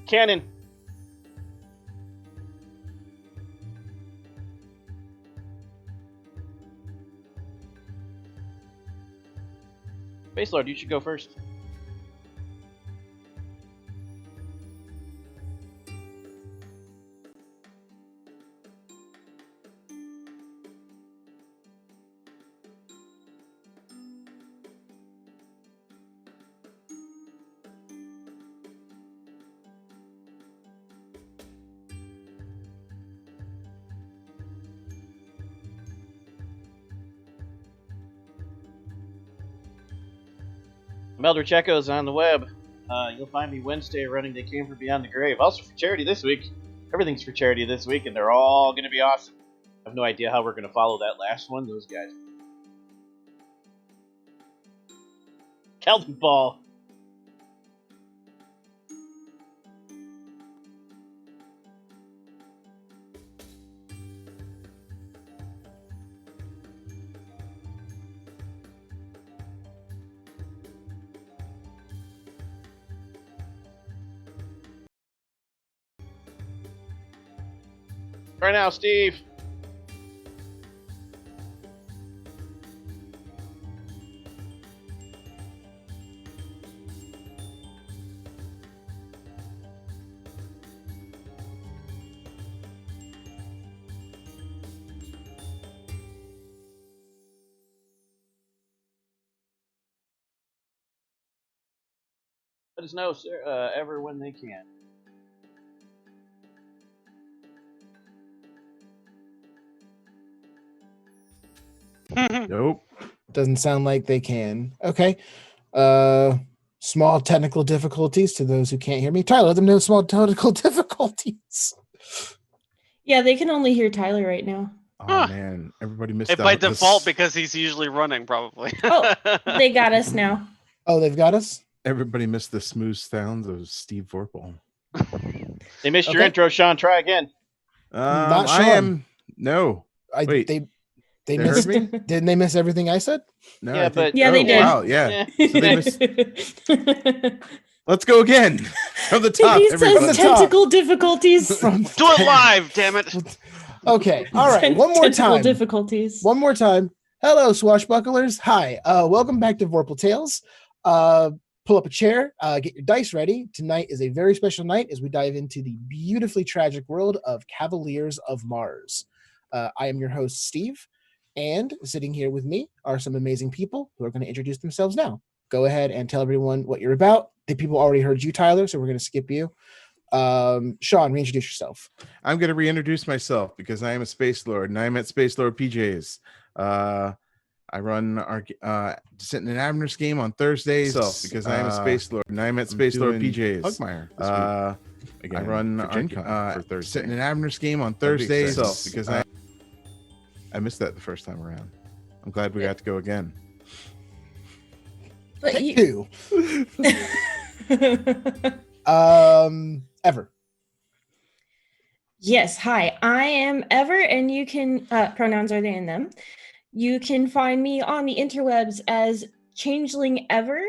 Cannon. Space Lord, you should go first. Eldritch Echoes on the web. You'll find me Wednesday running the Camper Beyond the Grave. Also for charity this week. Everything's for charity this week, and they're all going to be awesome. I have no idea how we're going to follow that last one. Those guys. Kelvin Ball. Right now, Steve. Let us know, sir, ever when they can. Nope. Doesn't sound like they can. Okay. Small technical difficulties to those who can't hear me. Tyler, let them know small technical difficulties. Yeah, they can only hear Tyler right now. Oh man, everybody missed By default, because he's usually running, probably. Oh, they got us now. Oh, they've got us? Everybody missed the smooth sounds of Steve Vorpal. They missed your intro, Sean. Try again. Not Sean. I am. No. Wait. They heard missed me? Didn't they miss everything I said? No, Yeah, but Yeah, they did. Wow, yeah. Yeah. So they missed. Let's go again from the top. He everybody. says technical difficulties. Do it live, damn it. Okay. All right. One more Technical time. difficulties. One more time. Hello, swashbucklers. Hi. Welcome back to Vorpal Tales. Pull up a chair. Get your dice ready. Tonight is a very special night as we dive into the beautifully tragic world of Cavaliers of Mars. I am your host, Steve, and sitting here with me are some amazing people who are going to introduce themselves now. Go ahead and tell everyone what you're about. The people already heard you, Tyler, so we're going to skip you. Sean, reintroduce yourself. I'm going to reintroduce myself because I am a Space Lord, and I'm at Space Lord PJs. I run our Sitting in Abner's game on Thursdays because I am a Space Lord, and I'm at Space Lord PJs. Pugmire. I run our Thursday. Sitting in Abner's game on Thursdays because I missed that the first time around. I'm glad we got to go again. But Two. Ever. Yes, hi. I am Ever, and you can pronouns are they and them. You can find me on the interwebs as Changeling Ever,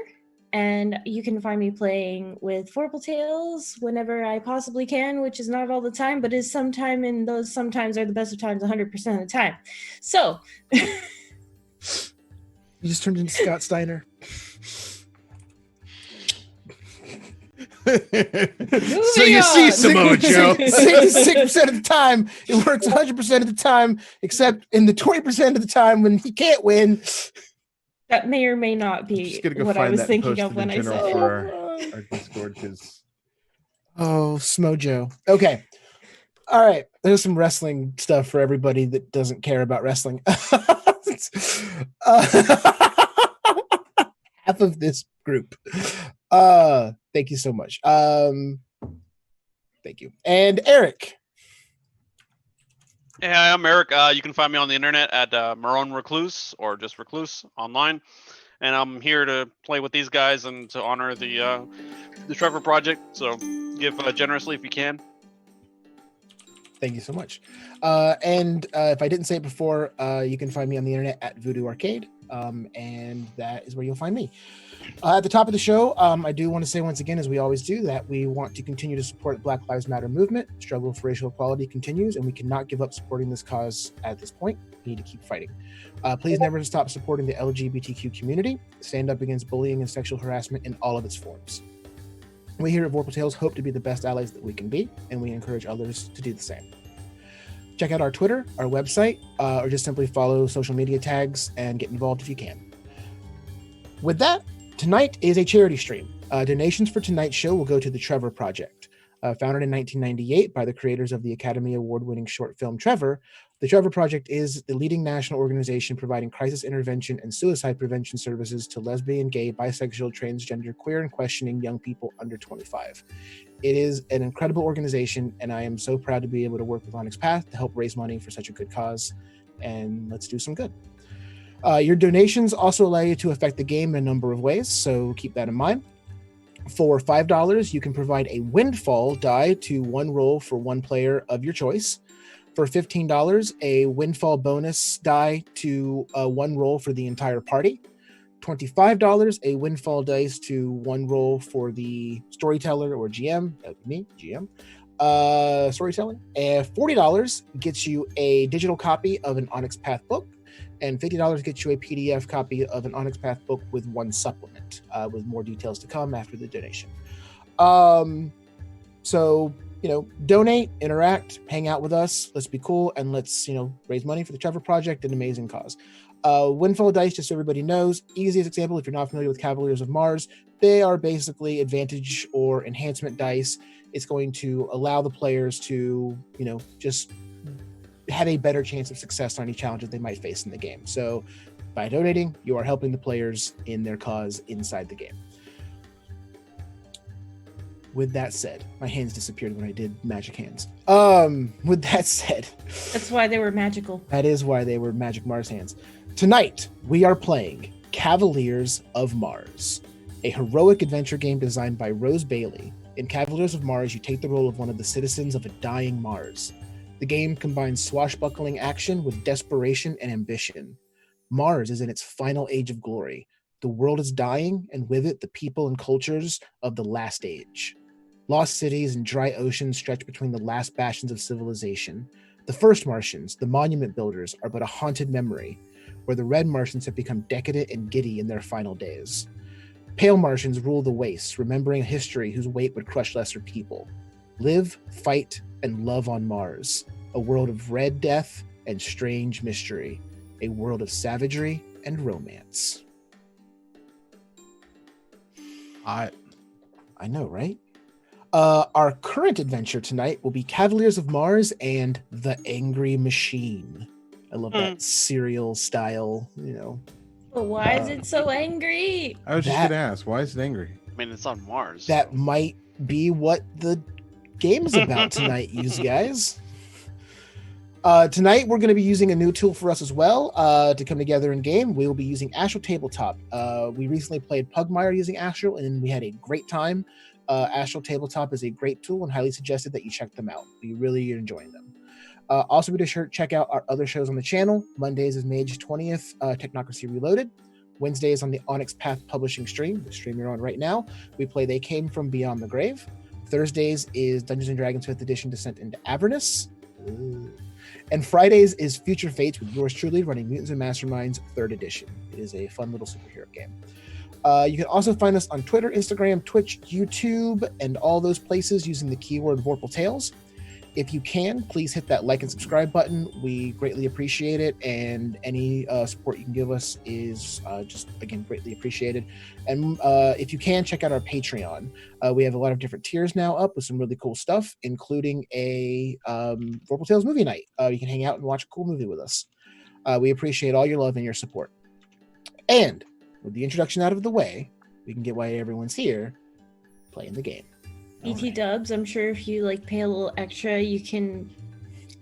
and you can find me playing with Vorpal Tales whenever I possibly can, which is not all the time, but is sometime, and those sometimes are the best of times 100% of the time. So you just turned into Scott Steiner. So you see, Samoa Joe. 66% of the time, it works 100% of the time, except in the 20% of the time when he can't win. that may or may not be what I was thinking of when I said it. for our Discord, because Oh, Smojo. Okay. All right. There's some wrestling stuff for everybody that doesn't care about wrestling. Half of this group. Thank you so much. Thank you. And Eric. Hey, I'm Eric. You can find me on the internet at Marone Recluse or just Recluse online. And I'm here to play with these guys and to honor the Trevor Project. So give generously if you can. Thank you so much. And if I didn't say it before, you can find me on the internet at Voodoo Arcade. and that is where you'll find me. At the top of the show, I do want to say once again, as we always do, that we want to continue to support the Black Lives Matter movement. The struggle for racial equality continues, and we cannot give up supporting this cause at this point. We need to keep fighting. Please never stop supporting the LGBTQ community. Stand up against bullying and sexual harassment in all of its forms. We here at Vorpal Tales hope to be the best allies that we can be, and we encourage others to do the same. Check out our Twitter, our website, or just simply follow social media tags and get involved if you can. With that, tonight is a charity stream. Donations for tonight's show will go to the Trevor Project. Founded in 1998 by the creators of the Academy Award-winning short film Trevor, the Trevor Project is the leading national organization providing crisis intervention and suicide prevention services to lesbian, gay, bisexual, transgender, queer, and questioning young people under 25. It is an incredible organization, and I am so proud to be able to work with Onyx Path to help raise money for such a good cause. And let's do some good. Your donations also allow you to affect the game in a number of ways, so keep that in mind. For $5, you can provide a windfall die to one roll for one player of your choice. For $15, a windfall bonus die to one roll for the entire party. $25, a windfall dice to one roll for the storyteller or GM, me, GM, storyteller. And $40 gets you a digital copy of an Onyx Path book, and $50 gets you a PDF copy of an Onyx Path book with one supplement, with more details to come after the donation. So, donate, interact, hang out with us. Let's be cool, and let's, raise money for the Trevor Project, an amazing cause. Windfall dice, just so everybody knows, easiest example, if you're not familiar with Cavaliers of Mars, they are basically advantage or enhancement dice. It's going to allow the players to, just have a better chance of success on any challenges they might face in the game. So by donating, you are helping the players in their cause inside the game. With that said, my hands disappeared when I did magic hands. With that said, That's why they were magical. that is why they were Magic Mars hands. Tonight, we are playing Cavaliers of Mars, a heroic adventure game designed by Rose Bailey. In Cavaliers of Mars, you take the role of one of the citizens of a dying Mars. The game combines swashbuckling action with desperation and ambition. Mars is in its final age of glory. The world is dying, and with it, the people and cultures of the last age. Lost cities and dry oceans stretch between the last bastions of civilization. The first Martians, the monument builders, are but a haunted memory, where the red Martians have become decadent and giddy in their final days. Pale Martians rule the wastes, remembering a history whose weight would crush lesser people. Live, fight, and love on Mars, a world of red death and strange mystery, a world of savagery and romance. I know, right? Our current adventure tonight will be Cavaliers of Mars and the Angry Machine. I love that serial style, But why is it so angry? I was just going to ask, why is it angry? I mean, it's on Mars. That might be what the game is about tonight, you guys. Tonight, we're going to be using a new tool for us as well to come together in game. We will be using Astral Tabletop. We recently played Pugmire using Astral, and we had a great time. Astral Tabletop is a great tool and highly suggested that you check them out. We really are enjoying them. Also, be sure to check out our other shows on the channel. Mondays is Mage 20th, Technocracy Reloaded. Wednesdays on the Onyx Path Publishing stream, the stream you're on right now. We play They Came From Beyond the Grave. Thursdays is Dungeons & Dragons 5th Edition Descent into Avernus. Ooh. And Fridays is Future Fates with yours truly running Mutants and Masterminds 3rd Edition. It is a fun little superhero game. You can also find us on Twitter, Instagram, Twitch, YouTube, and all those places using the keyword Vorpal Tales. If you can, please hit that like and subscribe button. We greatly appreciate it, and any support you can give us is just, again, greatly appreciated. And if you can, check out our Patreon. We have a lot of different tiers now up with some really cool stuff, including a Vorpal Tales movie night. You can hang out and watch a cool movie with us. We appreciate all your love and your support. And with the introduction out of the way, we can get why everyone's here playing the game. BT right. Dubs, I'm sure if you pay a little extra, you can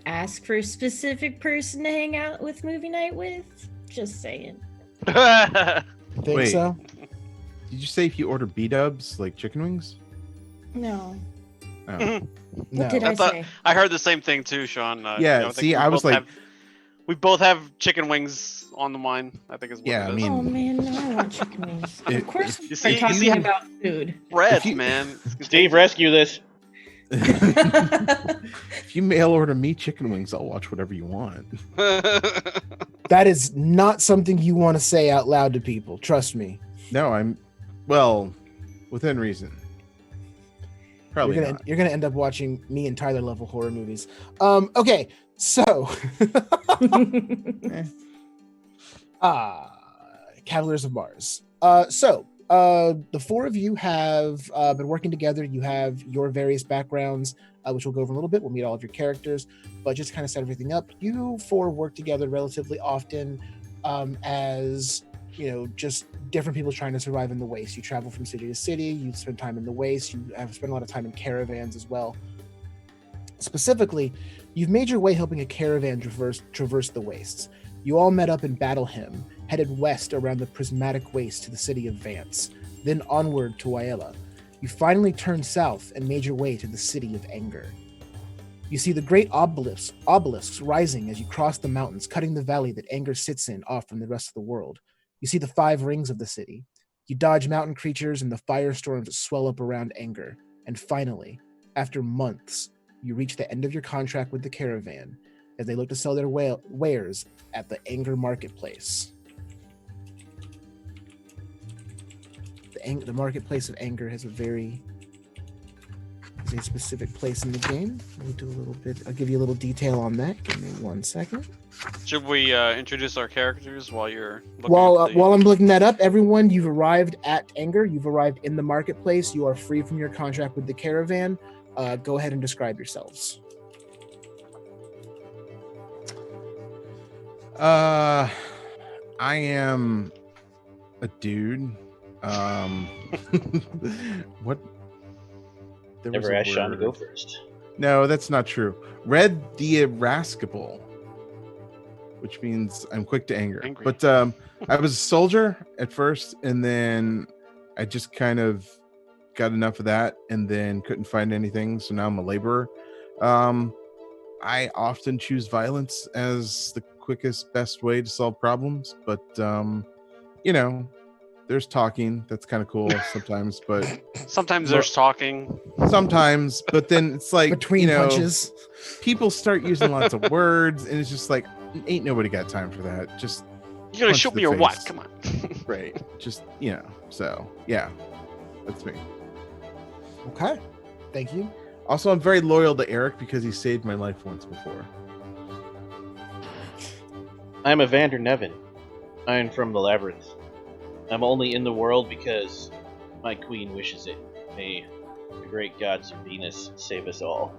ask for a specific person to hang out with movie night with. Just saying. Think so? Did you say if you order B-dubs, like chicken wings? No. Oh. What did I say? I heard the same thing too, Sean. Yeah, see, I was like... We both have chicken wings on the mind, I think is what Yeah, it I is. mean- Oh man, now I want chicken wings. Of course, You we're see- talking about food. Breads, you- man. Steve, rescue this. If you mail order me chicken wings, I'll watch whatever you want. That is not something you want to say out loud to people. Trust me. No, well, within reason. Probably You're gonna end up watching me and Tyler level horror movies. Okay, so Cavaliers of Mars. The four of you have been working together. You have your various backgrounds, which we'll go over in a little bit. We'll meet all of your characters, but just kind of set everything up. You four work together relatively often, as you know, just different people trying to survive in the waste. You travel from city to city. You spend time in the waste. You have spent a lot of time in caravans as well. Specifically, you've made your way helping a caravan traverse the wastes. You all met up in Battle Hymn, headed west around the prismatic waste to the city of Vance, then onward to Waela. You finally turned south and made your way to the city of Anger. You see the great obelisks rising as you cross the mountains, cutting the valley that Anger sits in off from the rest of the world. You see the 5 rings of the city. You dodge mountain creatures and the firestorms that swell up around Anger. And finally, after months, you reach the end of your contract with the caravan as they look to sell their wares at the Anger marketplace. The marketplace of Anger has a specific place in the game. I'll give you a little detail on that. Give me 1 second. Should we introduce our characters while you're looking While I'm looking that up, everyone, you've arrived at Anger. You've arrived in the marketplace. You are free from your contract with the caravan. Go ahead and describe yourselves. I am a dude. What? There was Never a asked Sean to word. go first. No, that's not true. Red the irascible, which means I'm quick to anger. Angry. But I was a soldier at first, and then I just kind of got enough of that, and then couldn't find anything. So now I'm a laborer. I often choose violence as the quickest, best way to solve problems. But you know, there's talking. That's kind of cool sometimes, but sometimes there's talking. sometimes, but then it's like Between punches. people start using lots of words, and it's just like, ain't nobody got time for that. Just You gonna punch shoot the me or what? face. Come on. right. Just so yeah, that's me. Okay. Thank you. Also, I'm very loyal to Eric because he saved my life once before. I'm Evander Nevin. I'm from the Labyrinth. I'm only in the world because my queen wishes it. May the great gods of Venus save us all.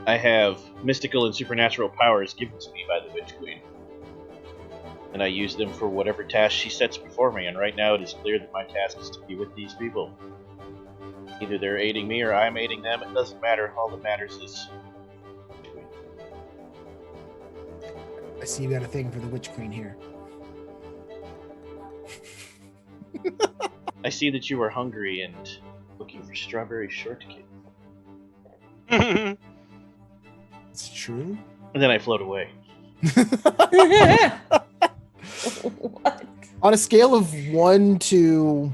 I have mystical and supernatural powers given to me by the Witch Queen. And I use them for whatever task she sets before me, and right now it is clear that my task is to be with these people. Either they're aiding me or I'm aiding them, it doesn't matter. All that matters is... I see you got a thing for the Witch Queen here. I see that you are hungry and looking for strawberry shortcake. It's true. And then I float away. What? On a scale of 1 to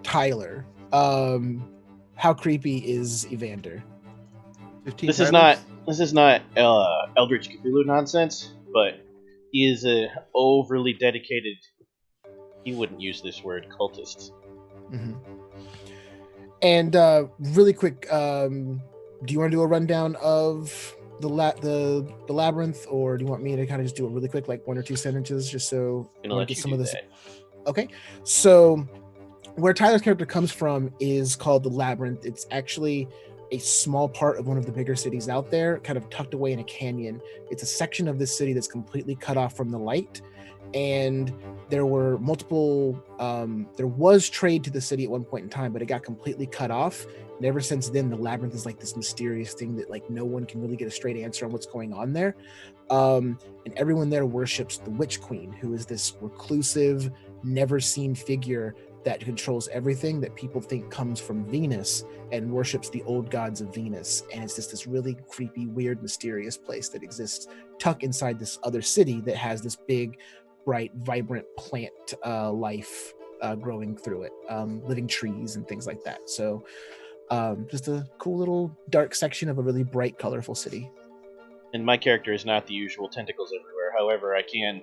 Tyler, how creepy is Evander? 15 This is not Eldritch Cthulhu nonsense, but he is a overly dedicated. He wouldn't use this word, cultist. Mm-hmm. And really quick, do you want to do a rundown of the labyrinth, or do you want me to kind of just do it really quick, like 1 or 2 sentences, just so I'm gonna let you do that. Okay, so where Tyler's character comes from is called the Labyrinth. It's actually a small part of one of the bigger cities out there, kind of tucked away in a canyon. It's a section of this city that's completely cut off from the light, and there were multiple there was trade to the city at one point in time, but it got completely cut off, and ever since then the Labyrinth is like this mysterious thing that like no one can really get a straight answer on what's going on there. And everyone there worships the Witch Queen, who is this reclusive, never seen figure that controls everything that people think comes from Venus and worships the old gods of Venus. And it's just this really creepy, weird, mysterious place that exists tucked inside this other city that has this big, bright, vibrant plant life growing through it, living trees and things like that. So just a cool little dark section of a really bright, colorful city. And my character is not the usual tentacles everywhere. However, I can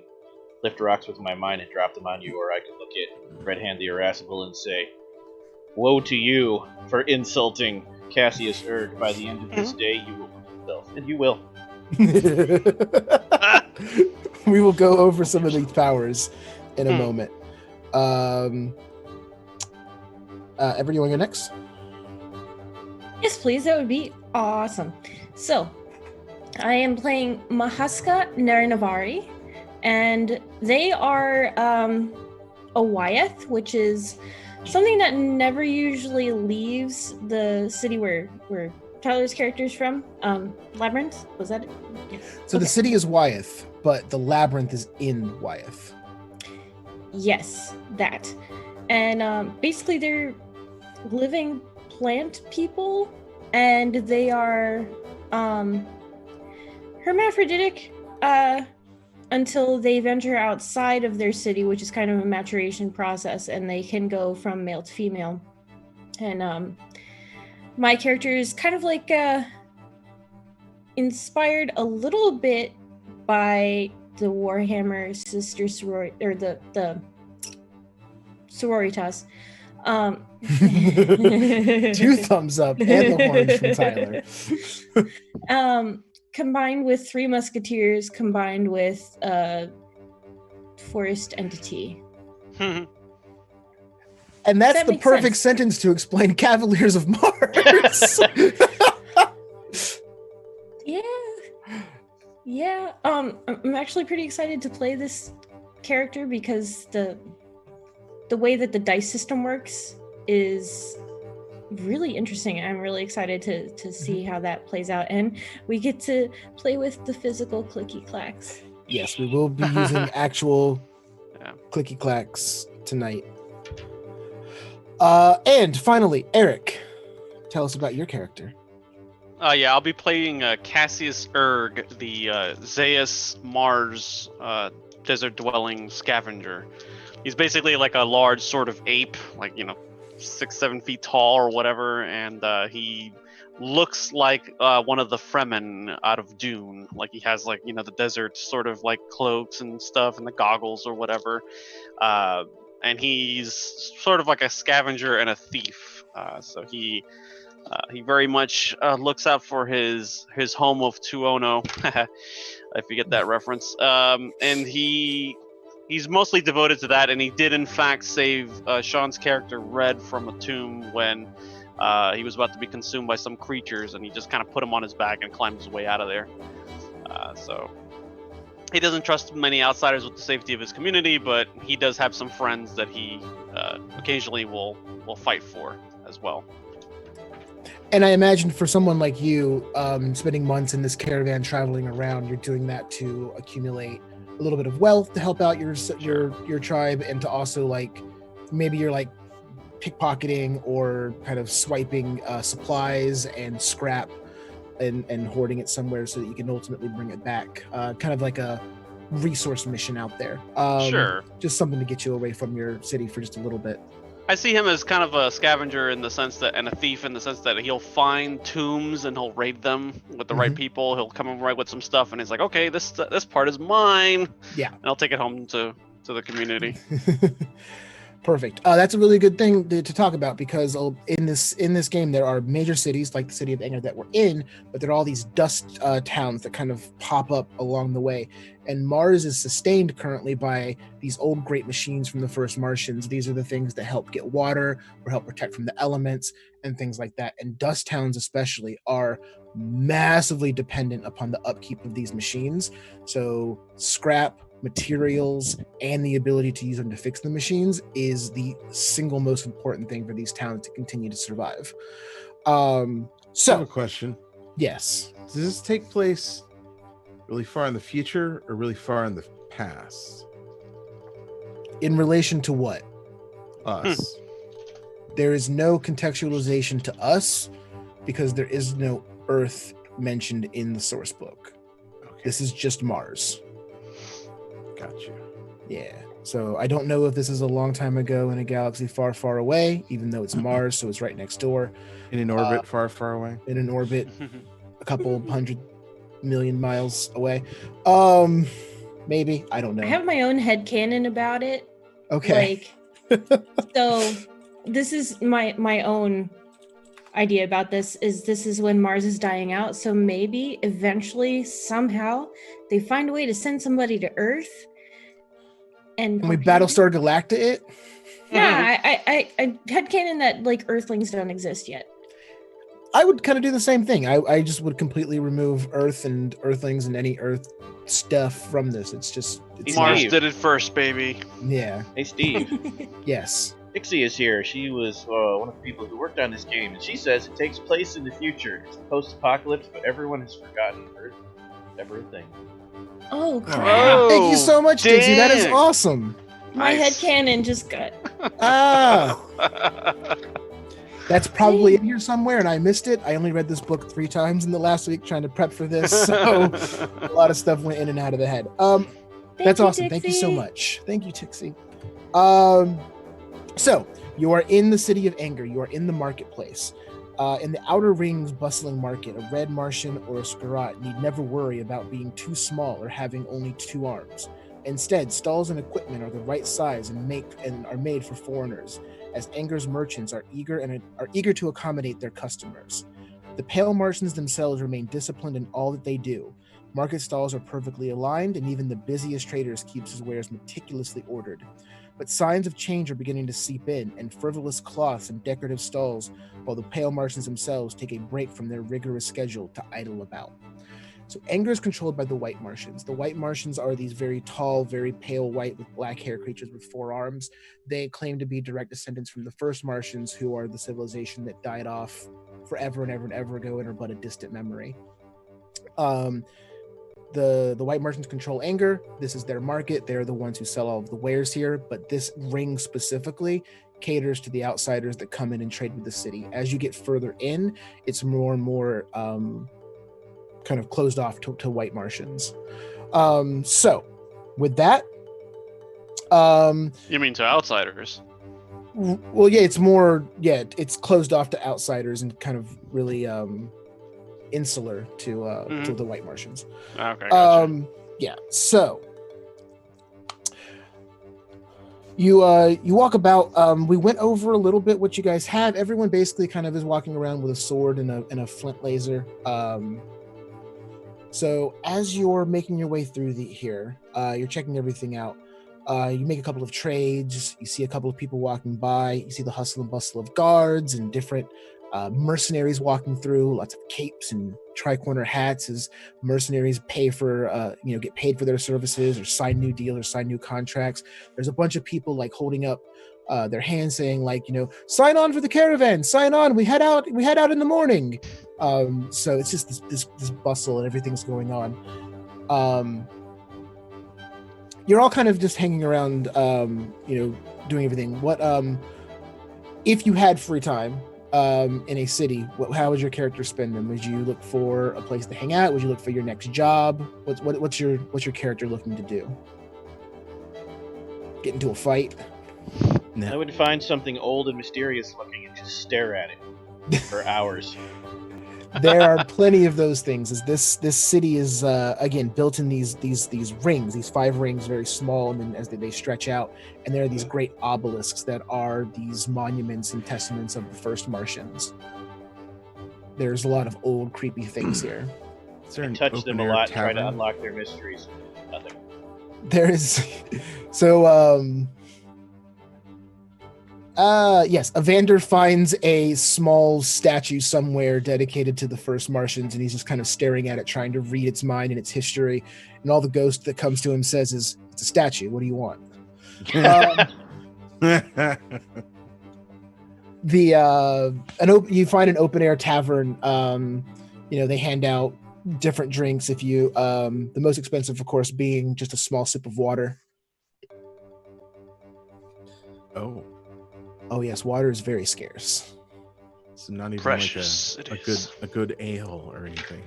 lift rocks with my mind and drop them on you, or I can look at Red Hand the Irascible and say, "Woe to you for insulting Cassius Erg. By the end of this day, you will kill yourself." And you will. We will go over some of these powers in a moment. Ever, you want to go next? Yes, please. That would be awesome. So, I am playing Mahaska Nernavari, and they are a Wyeth, which is something that never usually leaves the city where Tyler's character is from. Labyrinth, was that it? Yeah. So the city is Wyeth, but the labyrinth is in Wyeth. Yes, that. And basically they're living plant people, and they are hermaphroditic until they venture outside of their city, which is kind of a maturation process, and they can go from male to female. And my character is kind of like inspired a little bit by the Warhammer sister sorority, or the sororitas. 2 thumbs up and the horns from Tyler. Combined with 3 Musketeers, combined with Forest Entity. And that's That the makes perfect sense. sentence to explain Cavaliers of Mars. Yeah. I'm actually pretty excited to play this character because the way that the dice system works is really interesting. I'm really excited to see how that plays out, and we get to play with the physical clicky clacks. Yes, we will be using actual Yeah. clicky clacks tonight. And finally, Eric, tell us about your character. Yeah, I'll be playing Cassius Erg, the Zeus Mars desert-dwelling scavenger. He's basically like a large sort of ape, like, 6-7 feet tall or whatever, and he looks like one of the Fremen out of Dune. Like, he has, like, the desert sort of like cloaks and stuff and the goggles or whatever. And he's sort of like a scavenger and a thief. So he very much looks out for his home of Tuono, if you get that reference. And he's mostly devoted to that, and he did in fact save Sean's character Red from a tomb when he was about to be consumed by some creatures, and he just kind of put him on his back and climbed his way out of there. So he doesn't trust many outsiders with the safety of his community, but he does have some friends that he occasionally will fight for as well. And I imagine for someone like you, spending months in this caravan traveling around, you're doing that to accumulate a little bit of wealth to help out your tribe, and to also, like, maybe you're like pickpocketing or kind of swiping supplies and scrap and hoarding it somewhere so that you can ultimately bring it back. Kind of like a resource mission out there. Sure. Just something to get you away from your city for just a little bit. I see him as kind of a scavenger in the sense that, and a thief in the sense that he'll find tombs and he'll raid them with the right people. He'll come right with some stuff, and he's like, okay, this part is mine. Yeah. And I'll take it home to the community. Perfect. That's a really good thing to talk about, because in this game there are major cities like the city of Anger that we're in, but there are all these dust towns that kind of pop up along the way. And Mars is sustained currently by these old great machines from the first Martians. These are the things that help get water or help protect from the elements and things like that. And dust towns especially are massively dependent upon the upkeep of these machines. So scrap, materials, and the ability to use them to fix the machines is the single most important thing for these towns to continue to survive. I have a So question. yes, Does this take place really far in the future or really far in the past? in relation to what? Us. There is no contextualization to us because there is no Earth mentioned in the source book. Okay. This is just Mars. Gotcha. Yeah. So I don't know if this is a long time ago in a galaxy far, far away, even though it's Mars, so it's right next door. In an orbit far, far away. In an orbit a couple 100 million miles away. Maybe. I don't know. I have my own headcanon about it. Okay. So this is my own idea about this is when Mars is dying out. So maybe eventually, somehow, they find a way to send somebody to Earth. And we Battlestar Galacta it? Yeah, I headcanon that like Earthlings don't exist yet. I would kind of do the same thing. I just would completely remove Earth and Earthlings and any Earth stuff from this. It's Mars Steve. did it first, baby. Yeah. Hey, Steve. Yes. Pixie is here. She was one of the people who worked on this game, and she says it takes place in the future. It's post-apocalypse, but everyone has forgotten Earth, everything. Oh crap! Oh, Thank you so much, Dixie. That is dang. awesome. My Nice. headcanon just got. Ah, that's probably in here somewhere, and I missed it. I only read this book 3 times in the last week trying to prep for this, so a lot of stuff went in and out of the head. That's you, awesome. Thank you so Dixie. much. Thank you, Tixie. So you are in the city of Anger. You are in the marketplace. In the outer rings bustling market, a red Martian or a Skirat need never worry about being too small or having only 2 arms. Instead, stalls and equipment are the right size and are made for foreigners, as Anger's merchants are eager to accommodate their customers. The pale Martians themselves remain disciplined in all that they do. Market stalls are perfectly aligned, and even the busiest traders keeps his wares meticulously ordered. But signs of change are beginning to seep in, and frivolous cloths and decorative stalls, while the pale Martians themselves take a break from their rigorous schedule to idle about. So Anger is controlled by the White Martians. The White Martians are these very tall, very pale white with black hair creatures with 4 arms. They claim to be direct descendants from the first Martians, who are the civilization that died off forever and ever and ever ago and are but a distant memory. The White Martians control Anger. This is their market. They're the ones who sell all of the wares here, but this ring specifically caters to the outsiders that come in and trade with the city. As you get further in, it's more and more kind of closed off to White Martians. So with that, You mean to outsiders? well, yeah, it's closed off to outsiders and kind of really insular to the White Martians. Okay, gotcha. Yeah, so you walk about. We went over a little bit what you guys have. Everyone basically kind of is walking around with a sword and a flint laser. So as you're making your way through here, you're checking everything out. You make a couple of trades. You see a couple of people walking by. You see the hustle and bustle of guards and different mercenaries walking through. Lots of capes and tri-corner hats as mercenaries pay for, get paid for their services or sign new deals or sign new contracts. There's a bunch of people like holding up their hands saying like, sign on for the caravan, sign on. We head out in the morning. So it's just this bustle and everything's going on. You're all kind of just hanging around, doing everything. What, if you had free time in a city, how would your character spend them? Would you look for a place to hang out? Would you look for your next job? What's your character looking to do? Get into a fight? No. I would find something old and mysterious looking and just stare at it for hours. There are plenty of those things. As this city is again built in these rings, these 5 rings, very small, and then as they stretch out, and there are these great obelisks that are these monuments and testaments of the first Martians. There's a lot of old, creepy things here. Is there I an touch them a open-air lot, try to tavern? unlock their mysteries. Nothing. There is so yes, Evander finds a small statue somewhere dedicated to the first Martians, and he's just kind of staring at it, trying to read its mind and its history. And all the ghost that comes to him says is, "It's a statue. What do you want?" You find an open air tavern. They hand out different drinks. If you, the most expensive, of course, being just a small sip of water. Oh. Oh yes, water is very scarce. It's not even Precious, like it is. a good ale or anything.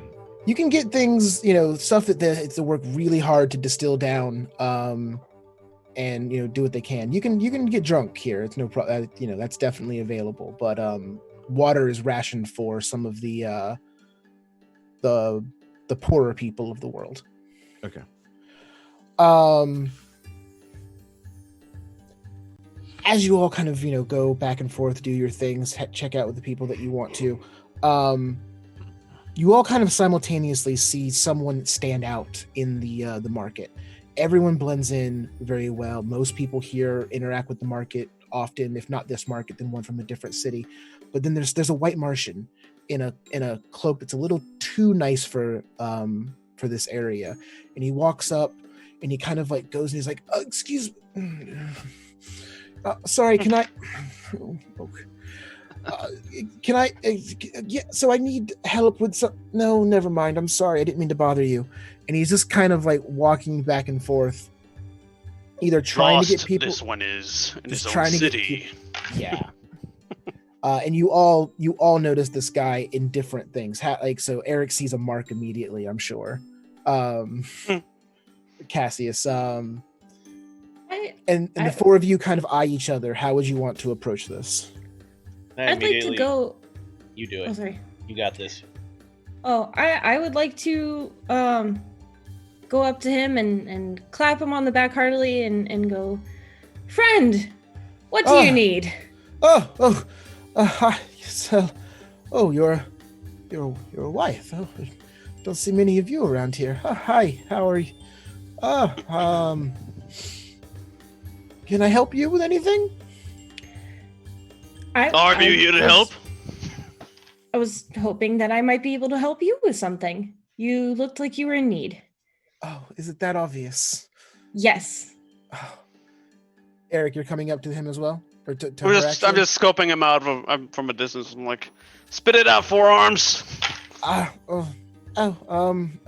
You can get things, stuff that it's to work really hard to distill down, and do what they can. You can get drunk here. It's no problem. That's definitely available. But water is rationed for some of the poorer people of the world. Okay. As you all kind of go back and forth, do your things, check out with the people that you want to, you all kind of simultaneously see someone stand out in the market. Everyone blends in very well. Most people here interact with the market often, if not this market, then one from a different city. But then there's a white Martian in a cloak that's a little too nice for this area, and he walks up and he kind of like goes and he's like, "Excuse me, sorry, can I? Can I? Yeah, so I need help with some. No, never mind. I'm sorry. I didn't mean to bother you." And he's just kind of like walking back and forth, either trying to get people. This one is in his trying own to get city. Yeah. And you all notice this guy in different things. So Eric sees a mark immediately, I'm sure. Cassius. And the four of you kind of eye each other. How would you want to approach this? I'd like to go. You do it. Oh, sorry. You got this. Oh, I would like to go up to him and clap him on the back heartily and go, "Friend, what do you need?" Hi. So, you're a wife. Oh, I don't see many of you around here. Hi, how are you? Can I help you with anything? Are you here to help? I was hoping that I might be able to help you with something. You looked like you were in need. Oh, is it that obvious? Yes. Oh. Eric, you're coming up to him as well? Or to I'm just scoping him out from a distance. I'm like, spit it out, forearms.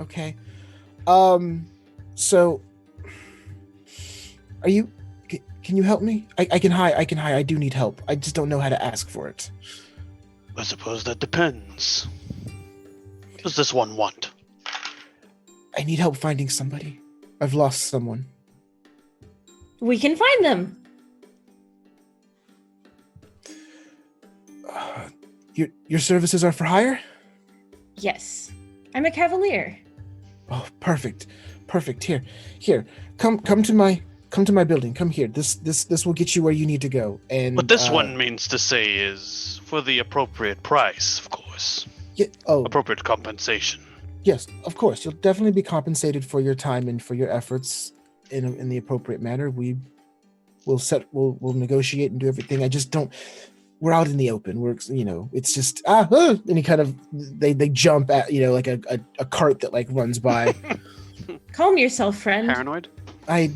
Okay. So, are you? Can you help me? I can hire. I do need help. I just don't know how to ask for it. I suppose that depends. What does this one want? I need help finding somebody. I've lost someone. We can find them. Your services are for hire? Yes. I'm a Cavalier. Oh, perfect. Here. Come to my building. Come here. This will get you where you need to go. And what this one means to say is for the appropriate price, of course. Yeah. Oh. Appropriate compensation. Yes, of course. You'll definitely be compensated for your time and for your efforts in the appropriate manner. We'll negotiate and do everything. I just don't. We're out in the open. It's just and he kind of they jump at like a cart that like runs by. Calm yourself, friend. Paranoid? I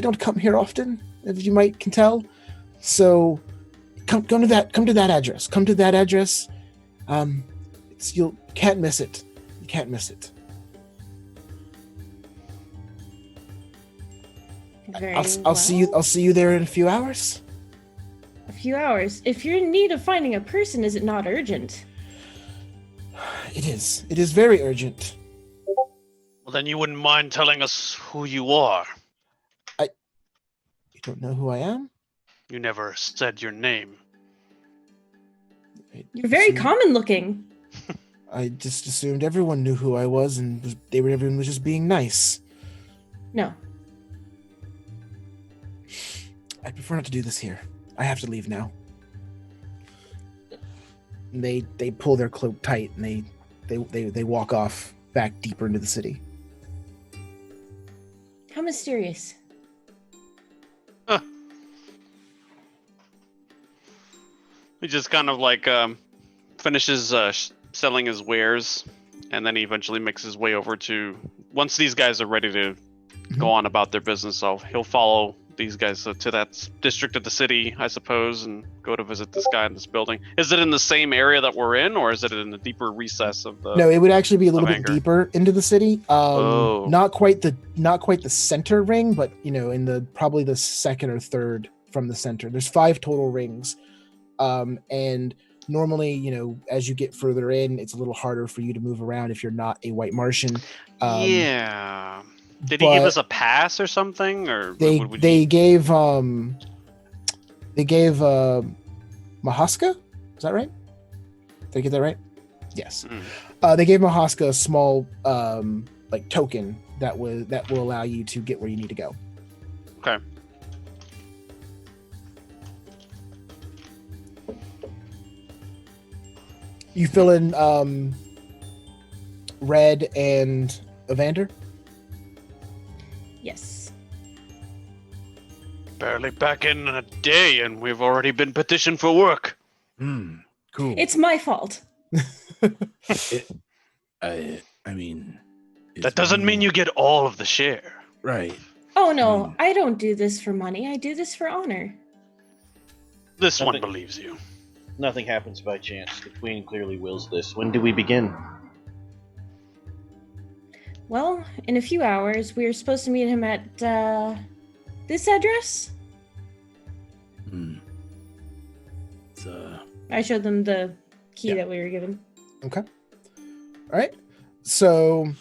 don't come here often, as you might can tell. So come to that address. Come to that address. You can't miss it. You can't miss it. I'll see you there in a few hours. A few hours. If you're in need of finding a person, is it not urgent? It is. It is very urgent. Well, then you wouldn't mind telling us who you are. You don't know who I am? You never said your name. You're very common looking. I just assumed everyone knew who I was, and everyone was just being nice. No. I prefer not to do this here. I have to leave now. And they pull their cloak tight, and they walk off back deeper into the city. How mysterious. Huh. He just kind of like finishes selling his wares, and then he eventually makes his way over to. Once these guys are ready to go on about their business, he'll follow these guys to that district of the city, I suppose, and go to visit this guy in this building. Is it in the same area that we're in, or is it in the deeper recess of the? No, it would actually be a little bit Anger. deeper into the city. Oh. Not quite the center ring, but in probably the second or third from the center. There's 5 total rings, and normally, as you get further in, it's a little harder for you to move around if you're not a white Martian. Yeah. Did he give us a pass or something, or they gave Mahaska? Is that right? Did I get that right? Yes. They gave Mahaska a small token that will allow you to get where you need to go. Okay. You fill in Red and Evander? Yes. Barely back in a day, and we've already been petitioned for work. Cool. It's my fault. I mean, That doesn't mean you get all of the share. right. Oh no, I don't do this for money. I do this for honor. This one Nothing. believes you. Nothing happens by chance. The Queen clearly wills this. When do we begin? Well, in a few hours, we are supposed to meet him at this address. I showed them the key that we were given. Okay. All right. So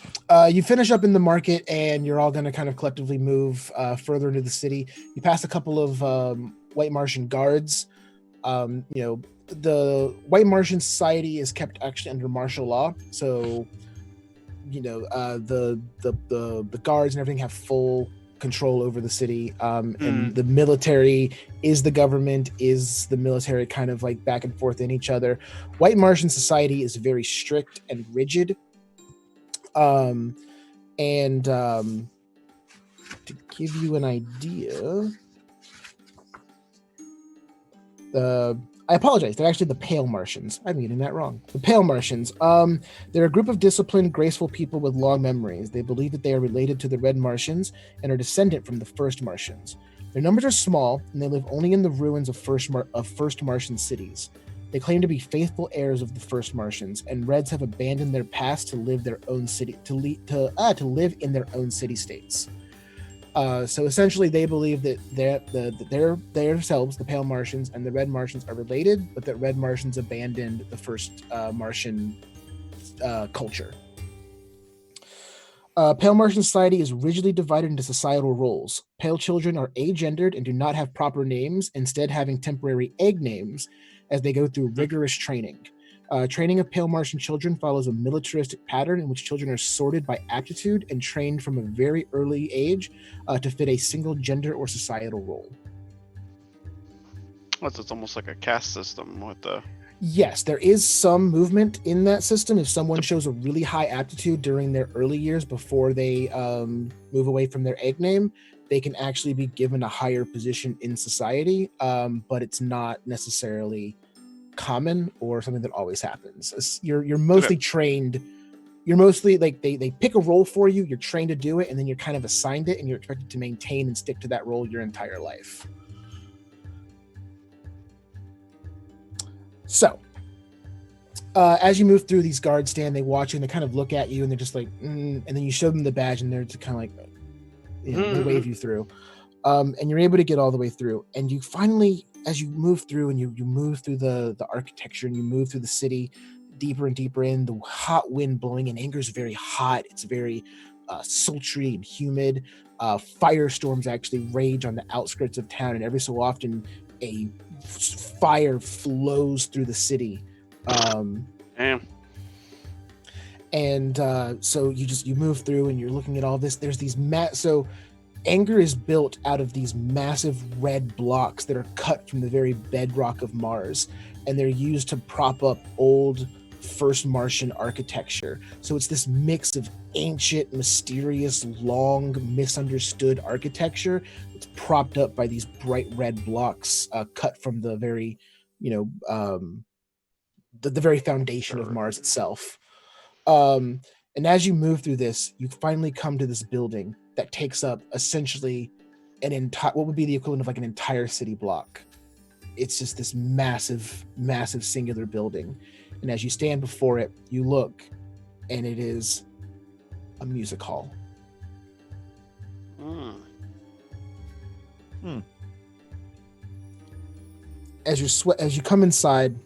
you finish up in the market, and you're all going to kind of collectively move further into the city. You pass a couple of White Martian guards. The White Martian Society is kept actually under martial law, so the guards and everything have full control over the city, and the military is the government, is the military, kind of like back and forth in each other. White Martian Society is very strict and rigid, and to give you an idea, I apologize. They're actually the Pale Martians. I'm getting that wrong. The Pale Martians. They're a group of disciplined, graceful people with long memories. They believe that they are related to the Red Martians and are descendant from the First Martians. Their numbers are small, and they live only in the ruins of First Martian cities. They claim to be faithful heirs of the First Martians, and Reds have abandoned their past to live their own city to live in their own city-states. So essentially, they believe that they themselves, the Pale Martians and the Red Martians, are related, but that Red Martians abandoned the First Martian culture. Pale Martian society is rigidly divided into societal roles. Pale children are agendered and do not have proper names, instead having temporary egg names as they go through rigorous training. Training of Pale Martian children follows a militaristic pattern in which children are sorted by aptitude and trained from a very early age to fit a single gender or societal role. It's almost like a caste system with the... Yes, there is some movement in that system. If someone shows a really high aptitude during their early years before they move away from their egg name, they can actually be given a higher position in society, but it's not necessarily common or something that always happens. You're mostly trained. You're mostly like they pick a role for you, you're trained to do it, and then you're kind of assigned it, and you're expected to maintain and stick to that role your entire life. So as you move through, these guards stand, they watch you, and they kind of look at you, and they're just like, and then you show them the badge, and they're just kind of like, they wave you through, and you're able to get all the way through. And you finally, as you move through, and you move through the architecture, and you move through the city deeper and deeper in, the hot wind blowing, and Anger's very hot. It's very sultry and humid. Firestorms actually rage on the outskirts of town, and every so often a fire flows through the city. And so you move through, and you're looking at all this. There's these so Anger is built out of these massive red blocks that are cut from the very bedrock of Mars, and they're used to prop up old First Martian architecture. So it's this mix of ancient, mysterious, long, misunderstood architecture that's propped up by these bright red blocks cut from the very, the very foundation of Mars itself. And as you move through this, you finally come to this building that takes up essentially what would be the equivalent of like an entire city block. It's just this massive, massive singular building. And as you stand before it, you look, and it is a music hall. As you come inside,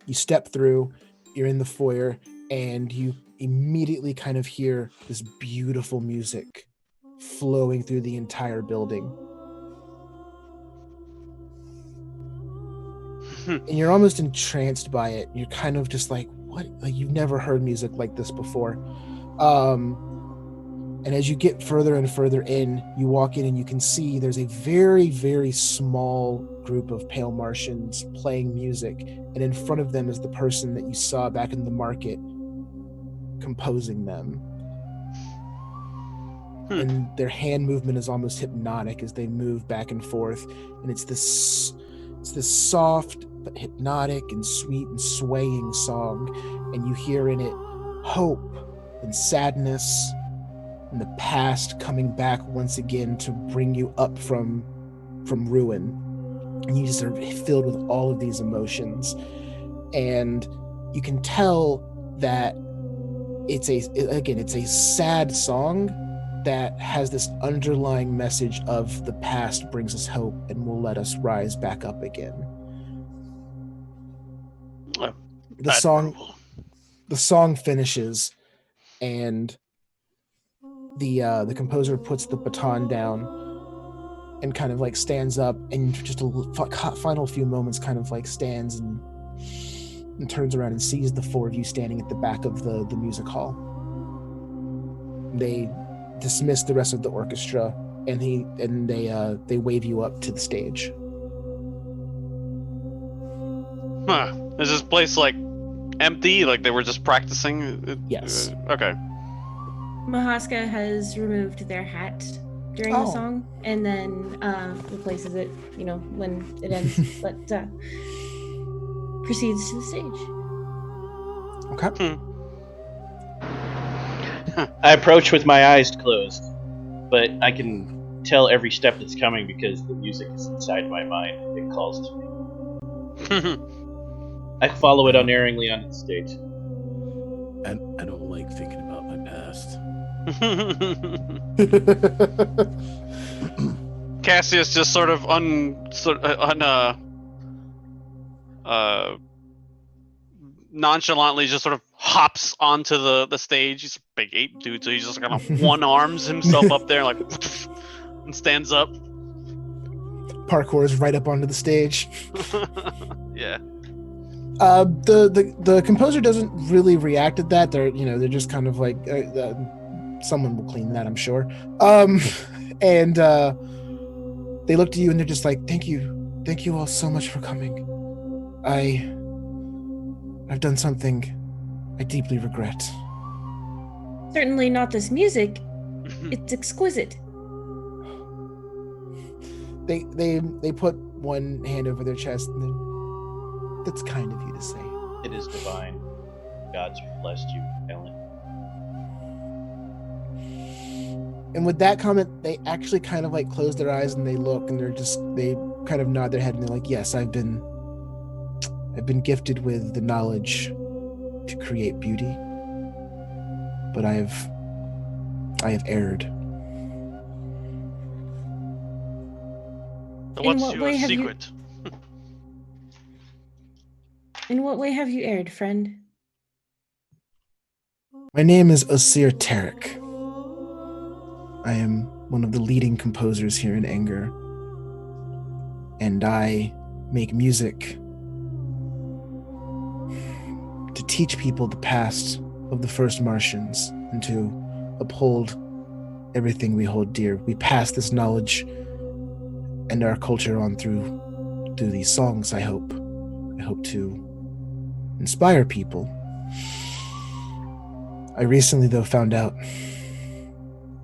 you step through, you're in the foyer, and you immediately kind of hear this beautiful music flowing through the entire building. And you're almost entranced by it. You're kind of just like, what? Like, you've never heard music like this before. And as you get further and further in, you walk in and you can see there's a very, very small group of pale Martians playing music. And in front of them is the person that you saw back in the market composing them. And their hand movement is almost hypnotic as they move back and forth. And it's this soft but hypnotic and sweet and swaying song. And you hear in it hope and sadness and the past coming back once again to bring you up from ruin. And you just are filled with all of these emotions. And you can tell that it's a sad song that has this underlying message of the past brings us hope and will let us rise back up again. The song finishes, and the composer puts the baton down and kind of like stands up, and just a final few moments kind of like stands and turns around and sees the four of you standing at the back of the music hall. They dismiss the rest of the orchestra, and they wave you up to the stage. Is this place like empty? Like they were just practicing? Yes. Okay. Mahaska has removed their hat during the song, and then replaces it, when it ends, but proceeds to the stage. Okay. I approach with my eyes closed, but I can tell every step that's coming because the music is inside my mind. It calls to me. I follow it unerringly on its stage. I don't like thinking about my past. Cassius just sort of nonchalantly just sort of hops onto the stage. He's a big ape dude, so he just kind of one arms himself up there like and stands up. Parkours right up onto the stage. Yeah. The composer doesn't really react to that. They're just kind of like someone will clean that, I'm sure. And they look to you and they're just like, thank you all so much for coming. I've done something I deeply regret. Certainly not this music. It's exquisite. They put one hand over their chest and then, that's kind of you to say. It is divine. God's blessed you, Ellen. And with that comment, they actually kind of like close their eyes and they look and they kind of nod their head and they're like, yes, I've been gifted with the knowledge to create beauty, but I have erred. What's your secret? In what way have you erred, friend? My name is Osir Tarek. I am one of the leading composers here in Anger, and I make music to teach people the past of the first Martians and to uphold everything we hold dear. We pass this knowledge and our culture on through these songs, I hope. I hope to inspire people. I recently, though, found out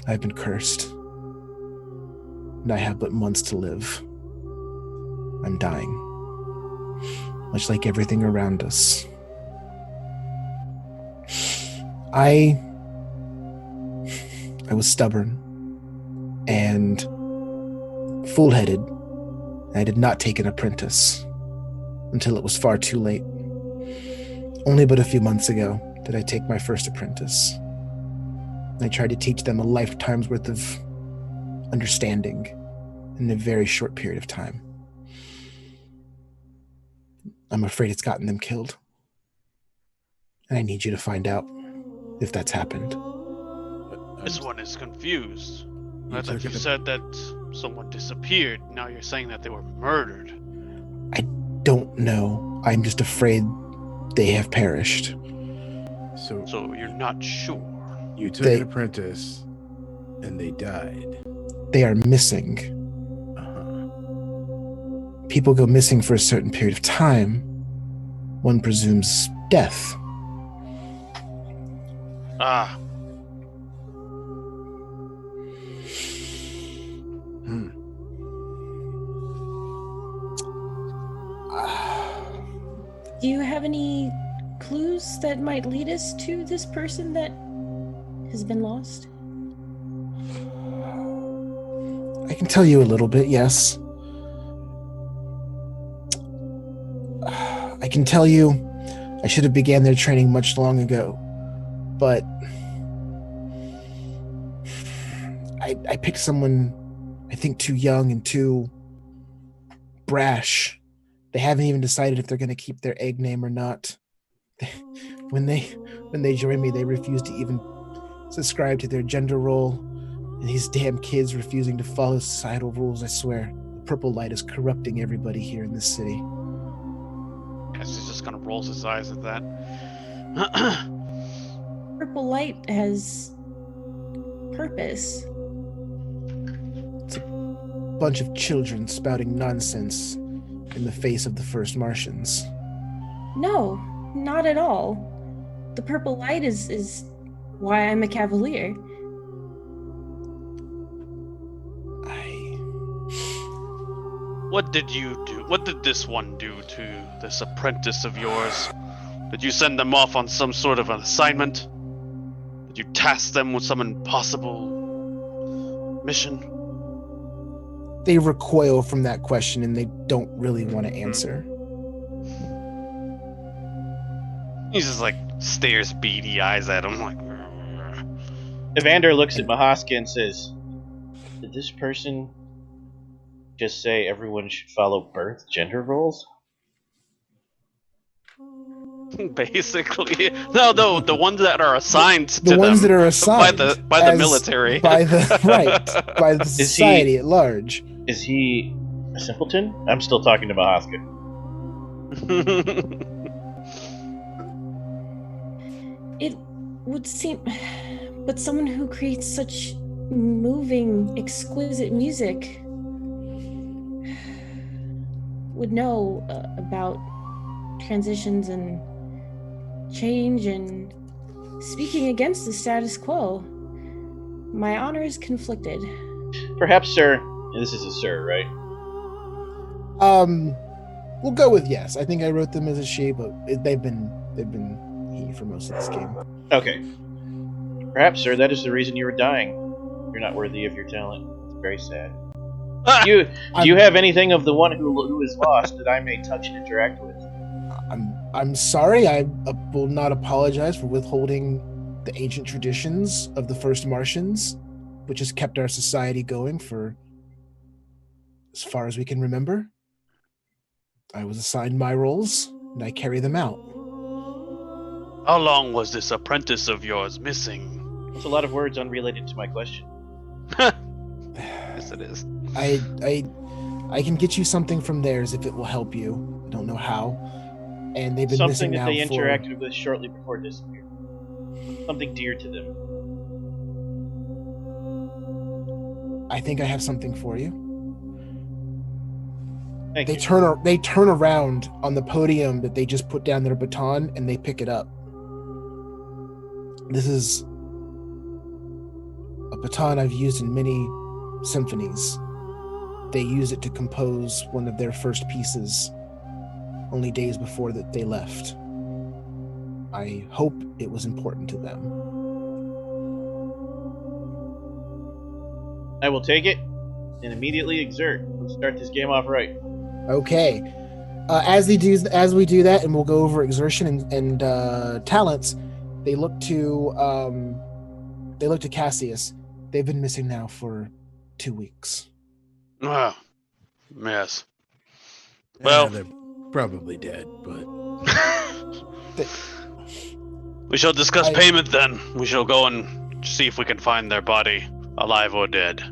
I've been cursed, and I have but months to live. I'm dying, much like everything around us. I was stubborn, and fool-headed. I did not take an apprentice until it was far too late. Only but a few months ago did I take my first apprentice. I tried to teach them a lifetime's worth of understanding in a very short period of time. I'm afraid it's gotten them killed. And I need you to find out if that's happened. This one is confused. I thought took you it- said that someone disappeared. Now you're saying that they were murdered. I don't know. I'm just afraid they have perished. So you're not sure. You took They- an apprentice, and they died. They are missing. Uh-huh. People go missing for a certain period of time. One presumes death. Ah, Hmm. Do you have any clues that might lead us to this person that has been lost? I can tell you a little bit, yes. I can tell you I should have began their training much long ago, but I picked someone I think too young and too brash. They haven't even decided if they're going to keep their egg name or not. When they join me, they refuse to even subscribe to their gender role, and these damn kids refusing to follow societal rules. I swear, the purple light is corrupting everybody here in this city. guess he just kind of rolls his eyes at that. Purple light has purpose. Bunch of children spouting nonsense in the face of the first Martians. No, not at all. The purple light is why I'm a Cavalier. What did you do? What did this one do to this apprentice of yours? Did you send them off on some sort of an assignment? Did you task them with some impossible mission? They recoil from that question and they don't really want to answer. He just like stares beady eyes at him like. Evander looks at Mahaska and says, "Did this person just say everyone should follow birth gender roles?" Basically, no, the ones that are assigned to The ones them that are assigned by the as- military, by the right, by the he- society at large. Is he a simpleton? I'm still talking to Mahaska. It would seem, but someone who creates such moving, exquisite music would know about transitions and change and speaking against the status quo. My honor is conflicted. Perhaps, sir. This is a sir, right? We'll go with yes. I think I wrote them as a she, but they've been he for most of this game. Okay. Perhaps, sir, that is the reason you were dying. You're not worthy of your talent. It's very sad. Do you have anything of the one who is lost that I may touch and interact with? I'm sorry. I will not apologize for withholding the ancient traditions of the first Martians, which has kept our society going for as far as we can remember. I was assigned my roles, and I carry them out. How long was this apprentice of yours missing? That's a lot of words unrelated to my question. Yes, it is. I can get you something from theirs if it will help you. I don't know how. And they've been Something missing that now they for... interacted with shortly before disappearing. Something dear to them. I think I have something for you. Thank They you. turn around on the podium that they just put down their baton and they pick it up. This is a baton I've used in many symphonies. They use it to compose one of their first pieces only days before that they left. I hope it was important to them. I will take it. and immediately exert. Let's start this game off right. Okay. As we do that, and we'll go over exertion and talents. They look to Cassius. They've been missing now for 2 weeks. Ah, yes. Well, Well, they're probably dead, but we shall discuss payment then. We shall go and see if we can find their body, alive or dead.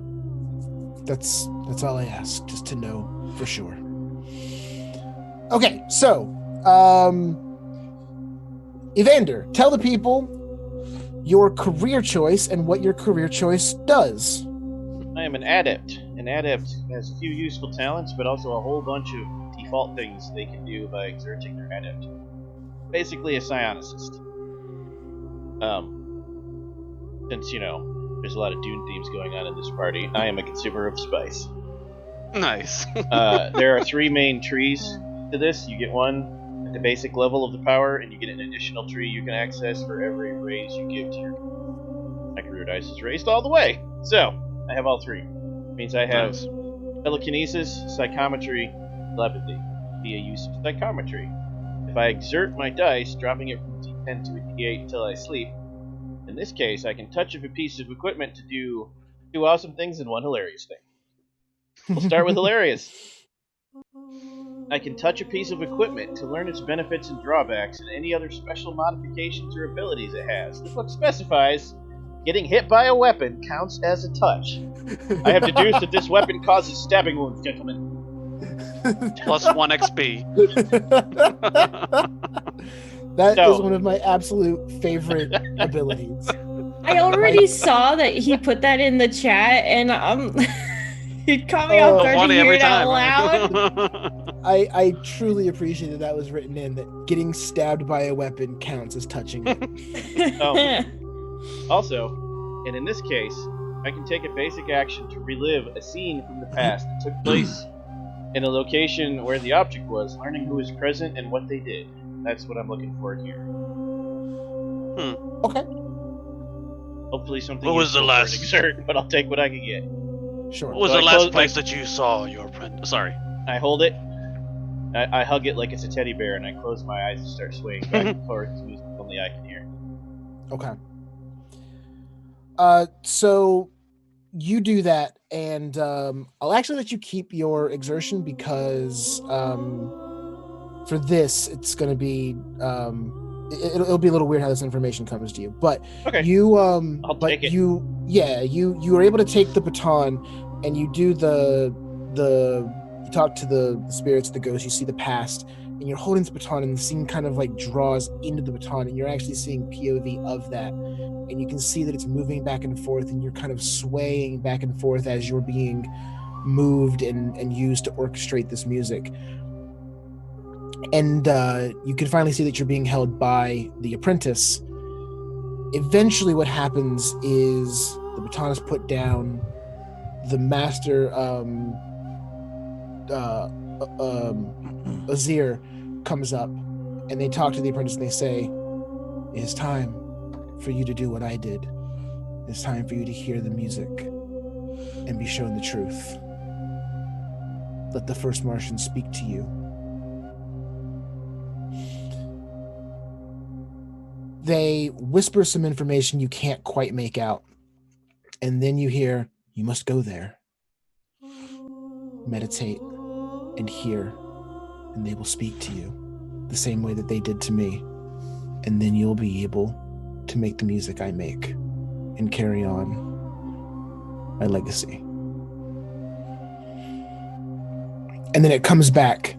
That's all I ask, just to know for sure. Okay, so Evander, tell the people your career choice and what your career choice does. I am an adept. An adept has a few useful talents, but also a whole bunch of default things they can do by exerting their adept. Basically a psionicist. Since, there's a lot of Dune themes going on in this party, I am a consumer of spice. Nice. There are 3 main trees to this. You get one at the basic level of the power, and you get an additional tree you can access for every raise you give to your... My career dice is raised all the way. So, I have all 3. Means I have telekinesis, psychometry, telepathy, via use of psychometry. If I exert my dice, dropping it from a d10 to a d8 until I sleep, in this case, I can touch a piece of equipment to do 2 awesome things and 1 hilarious thing. We'll start with hilarious. I can touch a piece of equipment to learn its benefits and drawbacks and any other special modifications or abilities it has. The book specifies getting hit by a weapon counts as a touch. I have deduced that this weapon causes stabbing wounds, gentlemen. Plus 1 XP. That is one of my absolute favorite abilities. I already saw that he put that in the chat, and it caught me off guard to hear it out loud. I truly appreciated that was written in, that getting stabbed by a weapon counts as touching it. Also, and in this case, I can take a basic action to relive a scene from the past that took place in a location where the object was, learning who was present and what they did. That's what I'm looking for here. Okay. Hopefully something. What was the last exert, but I'll take what I can get. Sure. What was the last place that you saw your friend? Sorry. I hold it. I hug it like it's a teddy bear, and I close my eyes and start swaying back and forth to music only I can hear. Okay. So you do that, and I'll actually let you keep your exertion because for this, it's going to be it'll be a little weird how this information comes to you. But okay. You I'll take it. You were able to take the baton, and you do you talk to the spirits, the ghosts. You see the past, and you're holding the baton, and the scene kind of like draws into the baton, and you're actually seeing POV of that. And you can see that it's moving back and forth, and you're kind of swaying back and forth as you're being moved and used to orchestrate this music. And you can finally see that you're being held by the apprentice. Eventually what happens is the baton is put down, the master, Azir, comes up, and they talk to the apprentice, and they say, "It is time for you to do what I did. It's time for you to hear the music and be shown the truth. Let the first Martian speak to you." They whisper some information you can't quite make out, and then you hear, "You must go there, meditate, and hear, and they will speak to you the same way that they did to me, and then you'll be able to make the music I make and carry on my legacy." And then it comes back,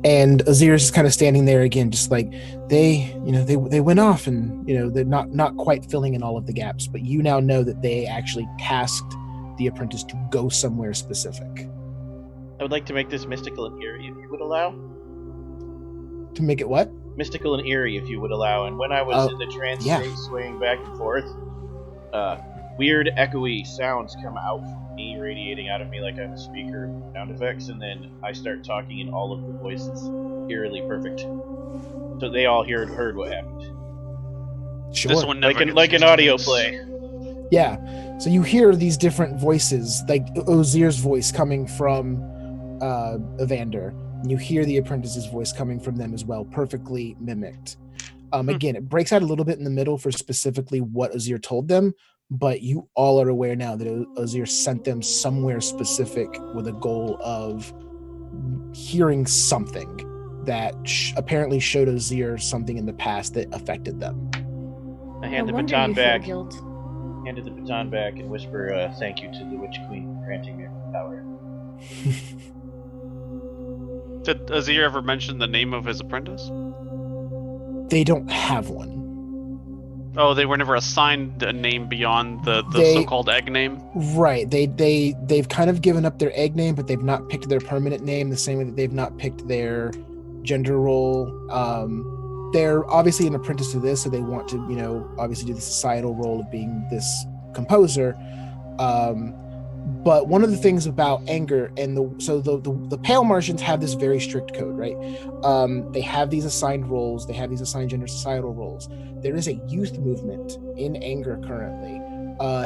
and Azir is just kind of standing there again, just like they went off, and they're not quite filling in all of the gaps, but you now know that they actually tasked the apprentice to go somewhere specific. I would like to make this mystical and eerie, if you would allow. To make it what? Mystical and eerie, if you would allow. And when I was in the trance state, swaying back and forth, weird echoey sounds come out from me, radiating out of me like I'm a speaker, sound effects, and then I start talking in all of the voices, eerily perfect. So they all heard what happened. Sure. This one never like an audio play. Yeah. So you hear these different voices, like Ozir's voice coming from Evander, and you hear the apprentice's voice coming from them as well, perfectly mimicked. Again, it breaks out a little bit in the middle for specifically what Ozir told them, but you all are aware now that Ozir sent them somewhere specific with a goal of hearing something that apparently showed Ozir something in the past that affected them. I hand No the wonder baton you feel back. guilt. Handed the baton back and whisper thank you to the Witch Queen for granting me power. Did Azir ever mention the name of his apprentice? They don't have one. Oh, they were never assigned a name beyond the so-called egg name? Right. They've kind of given up their egg name, but they've not picked their permanent name the same way that they've not picked their gender role. They're obviously an apprentice to this, so they want to, obviously do the societal role of being this composer. But one of the things about anger and the Pale Martians have this very strict code, right? They have these assigned roles, they have these assigned gender societal roles. There is a youth movement in anger currently,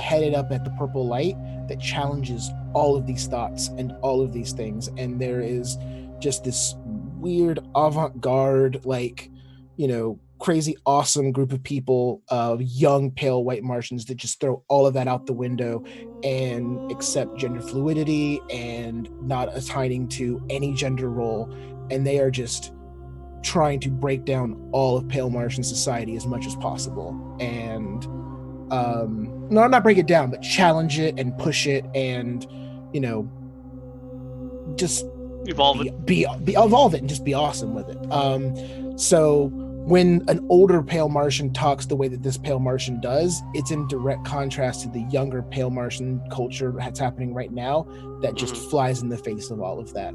headed up at the Purple Light, that challenges all of these thoughts and all of these things. And there is just this weird avant-garde, crazy awesome group of people, young pale white Martians that just throw all of that out the window and accept gender fluidity and not assigning to any gender role. And they are just trying to break down all of pale Martian society as much as possible. And not break it down, but challenge it and push it and just Evolve it. Evolve it and just be awesome with it. So when an older Pale Martian talks the way that this Pale Martian does, it's in direct contrast to the younger Pale Martian culture that's happening right now that just flies in the face of all of that.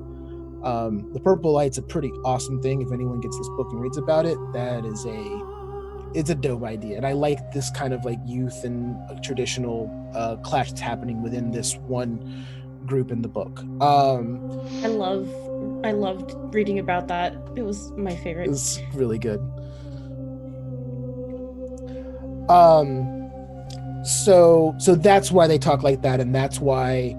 The Purple Light's a pretty awesome thing. If anyone gets this book and reads about it, it's a dope idea. And I like this kind of youth and traditional clash that's happening within this one group in the book. I loved reading about that. It was my favorite. It's really good. So that's why they talk like that, and that's why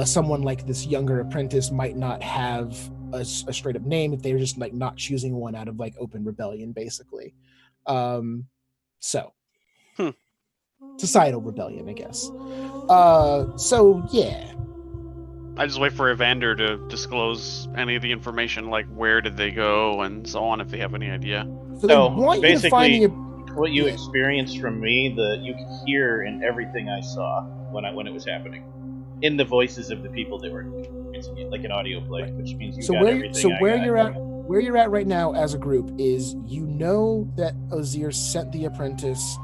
someone like this younger apprentice might not have a straight up name if they're just not choosing one out of open rebellion, basically. Societal rebellion, I guess. So yeah. I just wait for Evander to disclose any of the information, like where did they go and so on, if they have any idea. So basically, what you experienced from me, you could hear in everything I saw when it was happening, in the voices of the people that were experiencing it, like an audio play, right. Which means where you're at right now as a group is that Ozir sent the apprentice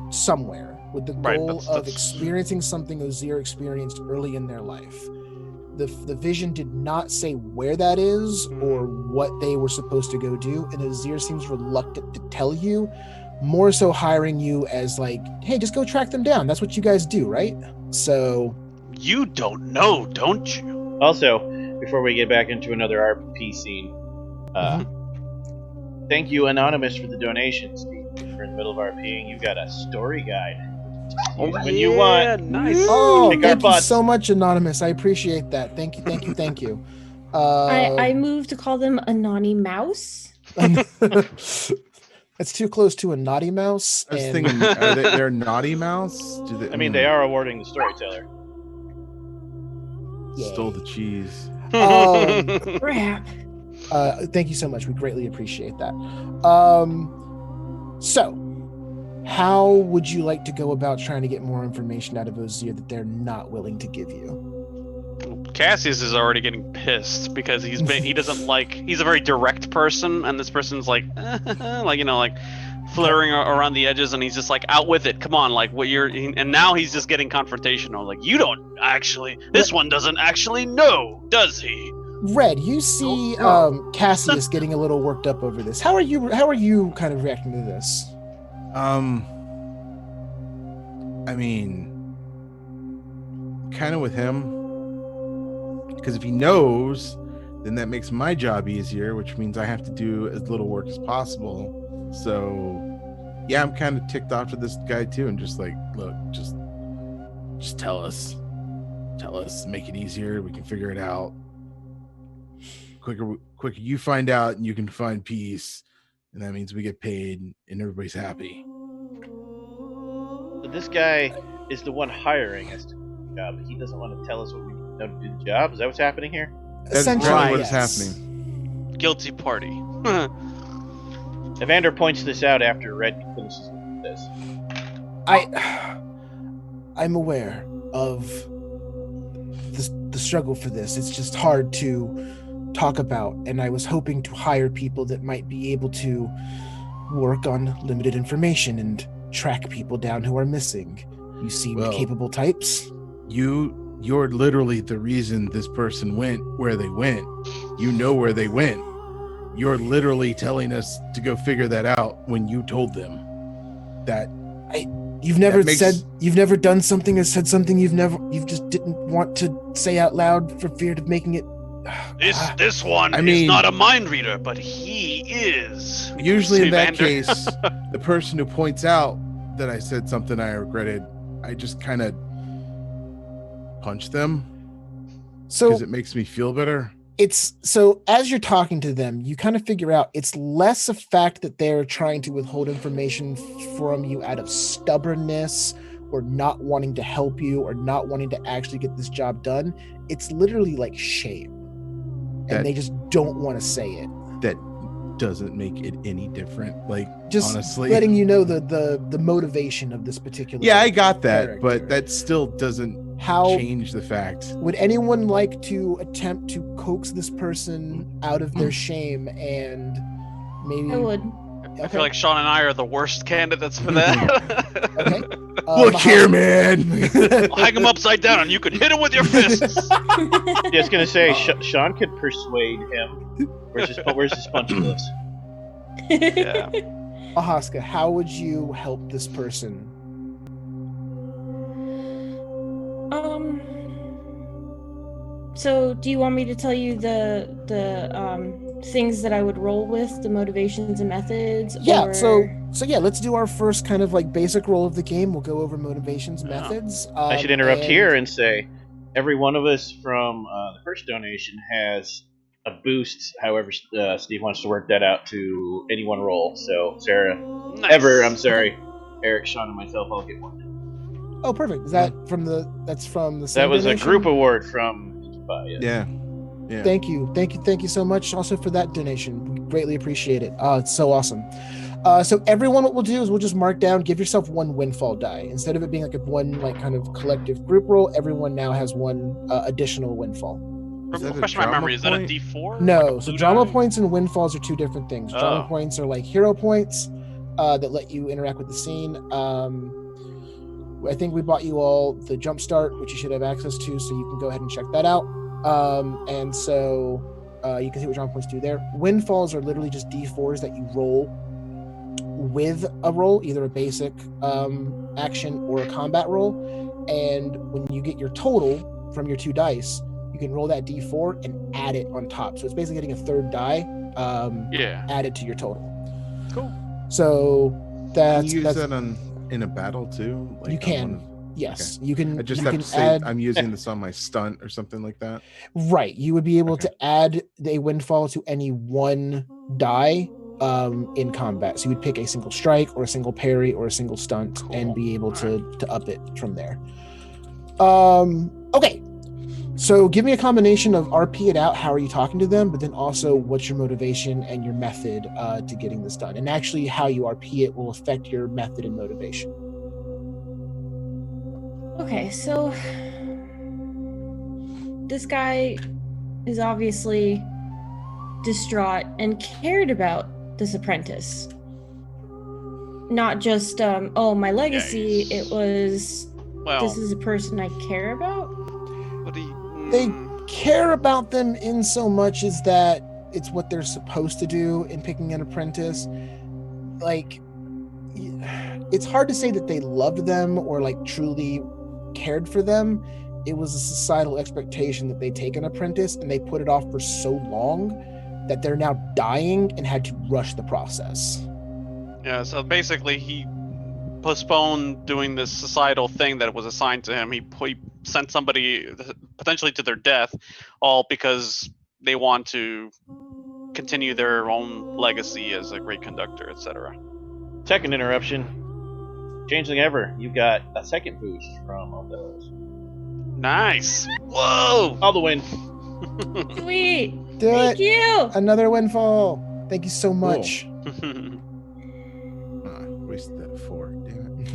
somewhere with the goal of experiencing something Ozir experienced early in their life. The vision did not say where that is or what they were supposed to go do, and Ozir seems reluctant to tell you, more so hiring you as hey, just go track them down. That's what you guys do, right? So you don't know, don't you? Also, before we get back into another RP scene, thank you, Anonymous, for the donations. We're in the middle of RPing. You've got a story guide. When you want. Nice. Oh, thank you so much, Anonymous. I appreciate that. Thank you. I moved to call them a naughty mouse. That's too close to a naughty mouse. I was thinking, they're naughty mouse? They are awarding the storyteller. Yay. Stole the cheese. Crap. Thank you so much. We greatly appreciate that. So, how would you like to go about trying to get more information out of Ozir that they're not willing to give you? Cassius is already getting pissed because he's a very direct person, and this person's flittering around the edges, and he's just out with it. Come on, and now he's just getting confrontational. You don't actually, this one doesn't actually know, does he? Red, you see Cassius getting a little worked up over this. How are you kind of reacting to this? Kind of with him, because if he knows, then that makes my job easier, which means I have to do as little work as possible. So yeah, I'm kind of ticked off to this guy too, and just look, just Just tell us. Tell us. Make it easier. We can figure it out. Quicker you find out, and you can find peace, and that means we get paid, and everybody's happy. So this guy is the one hiring us to do the job, but he doesn't want to tell us what we need to know to do the job. Is that what's happening here? That's Essentially, exactly what is yes. happening. Guilty party. Evander points this out after Red finishes with this. I'm aware of the struggle for this. It's just hard to talk about, and I was hoping to hire people that might be able to work on limited information and track people down who are missing. You seem capable types. You're literally the reason this person went where they went. You know where they went. You're literally telling us to go figure that out when you told them that. You've never done something or said something you just didn't want to say out loud for fear of making it. This one is not a mind reader, but he is. Usually in that case, the person who points out that I said something I regretted, I just kind of punch them. So because it makes me feel better. So as you're talking to them, you kind of figure out it's less a fact that they're trying to withhold information from you out of stubbornness or not wanting to help you or not wanting to actually get this job done. It's literally like shame. And they just don't want to say it. That doesn't make it any different. Like, just honestly, letting you know the motivation of this particular. Yeah, I got that, character. but that still doesn't change the fact. Would anyone like to attempt to coax this person out of their shame and maybe? I would. Okay. I feel like Sean and I are the worst candidates for that. Okay. Look here, man. I'll hang him upside down and you can hit him with your fists. Yeah, I was gonna say Sean could persuade him. Where's his punch list? Yeah. Ahaska, how would you help this person? So do you want me to tell you the things that I would roll with, the motivations and methods? Yeah, or... so yeah, let's do our first kind of like basic roll of the game. We'll go over motivations, methods. I should interrupt here and say every one of us from the first donation has a boost. However, Steve wants to work that out to any one roll. So Sarah, Nice. Eric, Sean, and myself all get one. Oh, perfect. Is that from the? That's from the. Same That was donation? a group award from. Yeah. Thank you so much also for that donation. We greatly appreciate it. It's so awesome. So everyone, what we'll do is we'll just mark down, give yourself one windfall die. Instead of it being like one like kind of collective group roll, everyone now has one additional windfall. Refresh my memory, is that a D4? No, Like a so blue drama die? points and windfalls are two different things. Drama points are like hero points that let you interact with the scene. I think we bought you all the jump start, which you should have access to, so you can go ahead and check that out. And so you can see what drama points do there. Windfalls are literally just D4s that you roll with a roll, either a basic action or a combat roll. And when you get your total from your two dice, you can roll that D4 and add it on top. So it's basically getting a third die added to your total. Cool. So Can you use that in a battle too? Like, you can. Yes, okay. You can. I just you have can to say add, I'm using this on my stunt or something like that. Right. You would be able to add a windfall to any one die in combat. So you would pick a single strike or a single parry or a single stunt and be able to up it from there. Okay. So give me a combination of RP it out. How are you talking to them? But then also what's your motivation and your method to getting this done? And actually how you RP it will affect your method and motivation. Okay, so this guy is obviously distraught and cared about this apprentice. Not just, my legacy, it was, this is a person I care about? What do you... They care about them in so much as that it's what they're supposed to do in picking an apprentice. Like, it's hard to say that they loved them or like truly cared for them. It was a societal expectation that they take an apprentice, and they put it off for so long that they're now dying and had to rush the process. Yeah, so basically he postpone doing this societal thing that was assigned to him. He sent somebody potentially to their death, all because they want to continue their own legacy as a great conductor, etc. Second interruption. Changeling Ever, you got a second boost from all those. Nice. Whoa. All the win. Sweet. Do Thank it. you. Another windfall. Thank you so much. Wasted that 4. Damn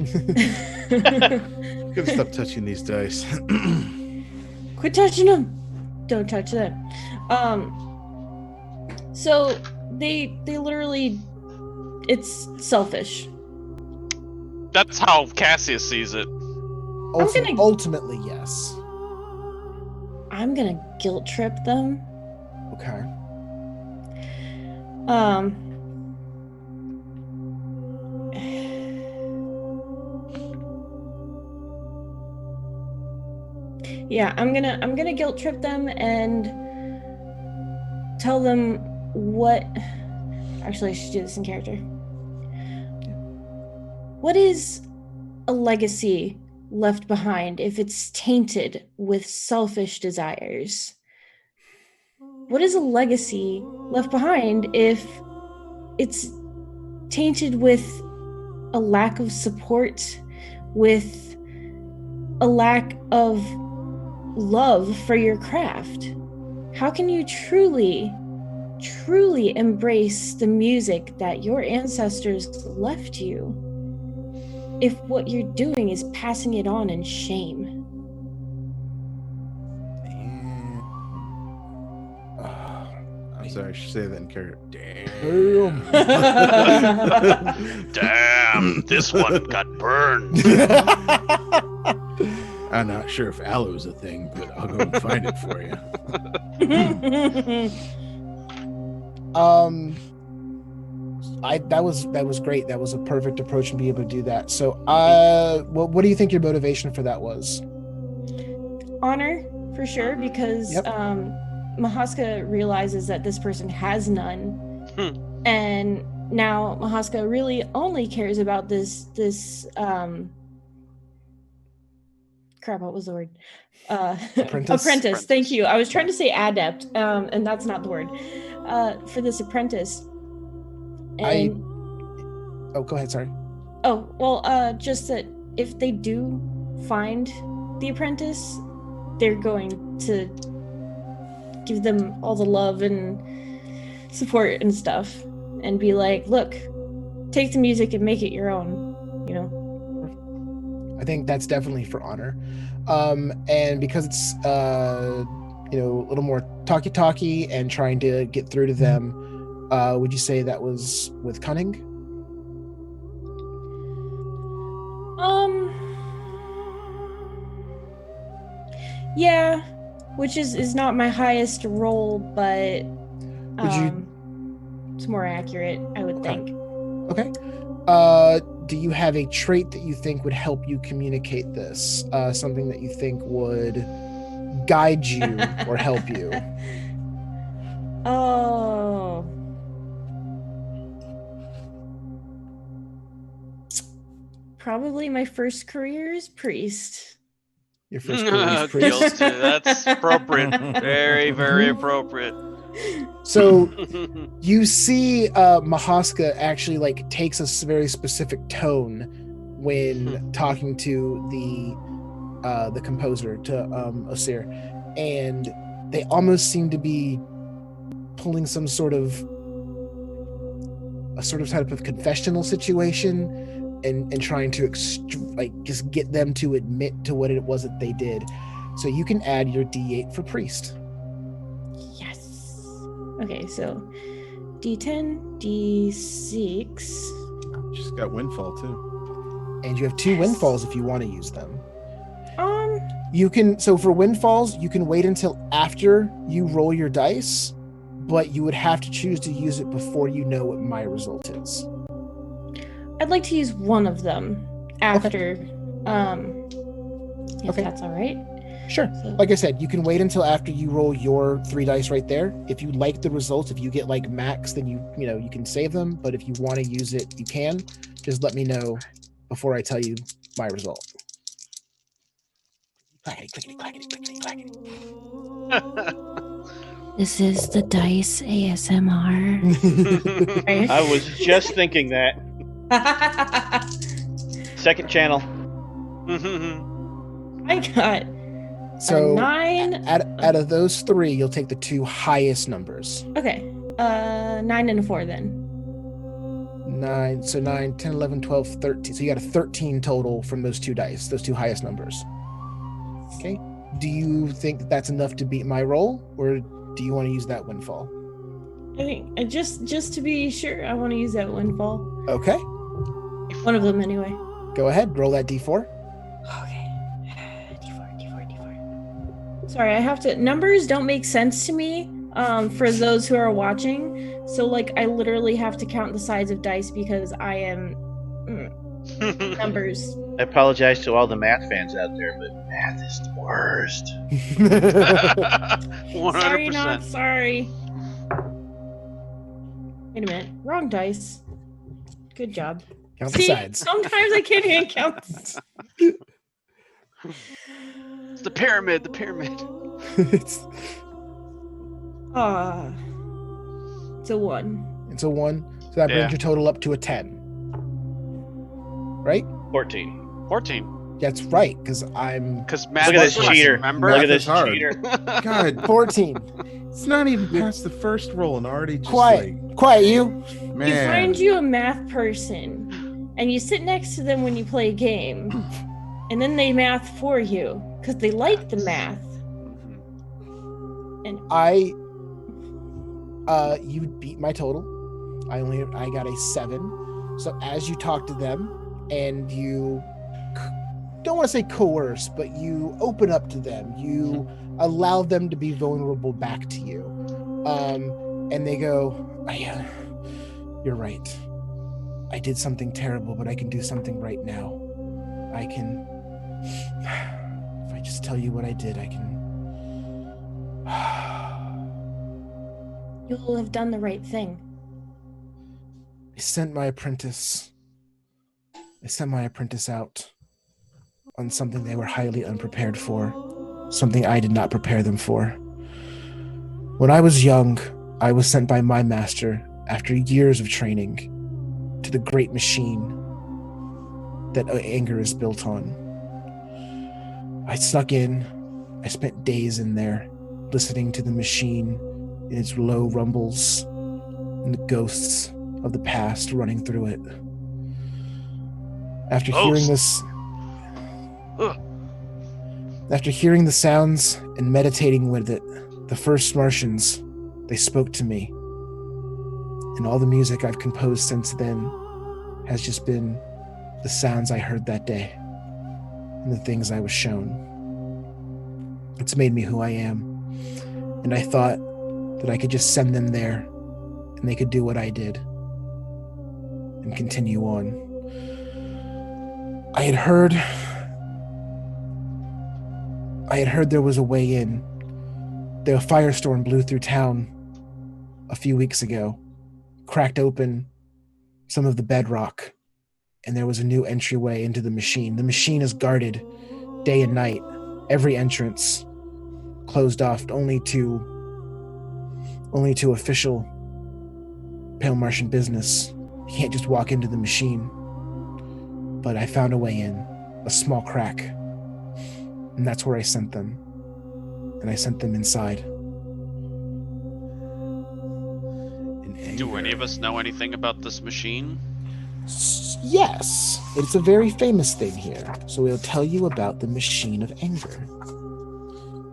it. Gotta stop touching these dice. Quit touching them. Don't touch that. So they literally, it's selfish. That's how Cassius sees it. Ultimately, yes. I'm gonna guilt trip them. Okay. Yeah, I'm gonna guilt trip them and tell them what. Actually, I should do this in character. What is a legacy left behind if it's tainted with selfish desires? What is a legacy left behind if it's tainted with a lack of support, with a lack of love for your craft? How can you truly embrace the music that your ancestors left you if what you're doing is passing it on in shame? I'm sorry, I should say that in character. Damn, this one got burned. I'm not sure if aloe is a thing, but I'll go and find it for you. That was great. That was a perfect approach to be able to do that. So, what do you think your motivation for that was? Honor, for sure, because Yep. Mahaska realizes that this person has none, and now Mahaska really only cares about this crap, what was the word? Apprentice. Thank you. I was trying to say adept, and that's not the word. For this apprentice. And go ahead, sorry. Oh, well, just that if they do find the apprentice, they're going to give them all the love and support and stuff, and be like, look, take the music and make it your own, you know? I think that's definitely for honor. And because it's, a little more talky and trying to get through to them, would you say that was with cunning? Yeah, which is not my highest roll, but it's more accurate, I would think. Okay. Do you have a trait that you think would help you communicate this? Something that you think would guide you or help you? Oh. Probably my first career is priest. Your first career is priest? Guilty. That's appropriate. Very, very appropriate. So you see Mahaska actually takes a very specific tone when talking to the composer, to Osir, and they almost seem to be pulling some sort of type of confessional situation and trying to just get them to admit to what it was that they did. So you can add your D8 for priest. Yes. Okay, so D10, D6. Just got windfall too. And you have 2 windfalls if you want to use them. You can, so for windfalls, you can wait until after you roll your dice, but you would have to choose to use it before you know what my result is. I'd like to use one of them after, if that's all right. Sure. So, Like I said, you can wait until after you roll your 3 dice right there. If you like the results, if you get max, then you can save them. But if you want to use it, you can. Just let me know before I tell you my result. Clackety, clickety, clackety, clickety, clackety. This is the dice ASMR. I was just thinking that. Second channel. I got So a 9. out of those 3, you'll take the 2 highest numbers. Okay. 9 and a 4 then. 9, so 9, 10, 11, 12, 13. So you got a 13 total from those 2 dice, those 2 highest numbers. Okay. Do you think that that's enough to beat my roll, or do you want to use that windfall? I think just to be sure, I want to use that windfall. Okay. One of them anyway. Go ahead. Roll that d4. Okay. D4. Sorry, I have to. Numbers don't make sense to me. For those who are watching, so like I literally have to count the sides of dice because I am numbers. I apologize to all the math fans out there, but math is the worst. 100%. Sorry, not sorry. Wait a minute, wrong dice. Good job. Count the See, sides. sometimes I can't even count. It's the pyramid. it's It's a 1. it's a 1. So that brings Yeah. your total up to a 10. Right? 14. 14. That's right, because I'm Because math Look at this is hard, cheater. remember? Look Math at this is hard. cheater. God, 14. it's not even past the first roll and already just Quiet, you. like, man. You find you a math person, and you sit next to them when you play a game, and then they math for you because they like the math. And You beat my total. I got a 7. So as you talk to them and you don't want to say coerce, but you open up to them, you allow them to be vulnerable back to you. And they go, you're right. I did something terrible, but I can do something right now. I can, if I just tell you what I did, I can. you'll have done the right thing. I sent my apprentice out on something they were highly unprepared for, something I did not prepare them for. When I was young, I was sent by my master, after years of training, to the great machine that anger is built on. I snuck in. I spent days in there, listening to the machine in its low rumbles and the ghosts of the past running through it. After hearing this, after hearing the sounds and meditating with it, the first Martians, they spoke to me. And all the music I've composed since then has just been the sounds I heard that day and the things I was shown. It's made me who I am. And I thought that I could just send them there and they could do what I did and continue on. I had heard there was a way in. The firestorm blew through town a few weeks ago, cracked open some of the bedrock, and there was a new entryway into the machine. The machine is guarded day and night. Every entrance closed off only to official Pale Martian business. You can't just walk into the machine. But I found a way in, a small crack, and that's where I sent them. And I sent them inside. Do any of us know anything about this machine? Yes, it's a very famous thing here. So we'll tell you about the machine of anger.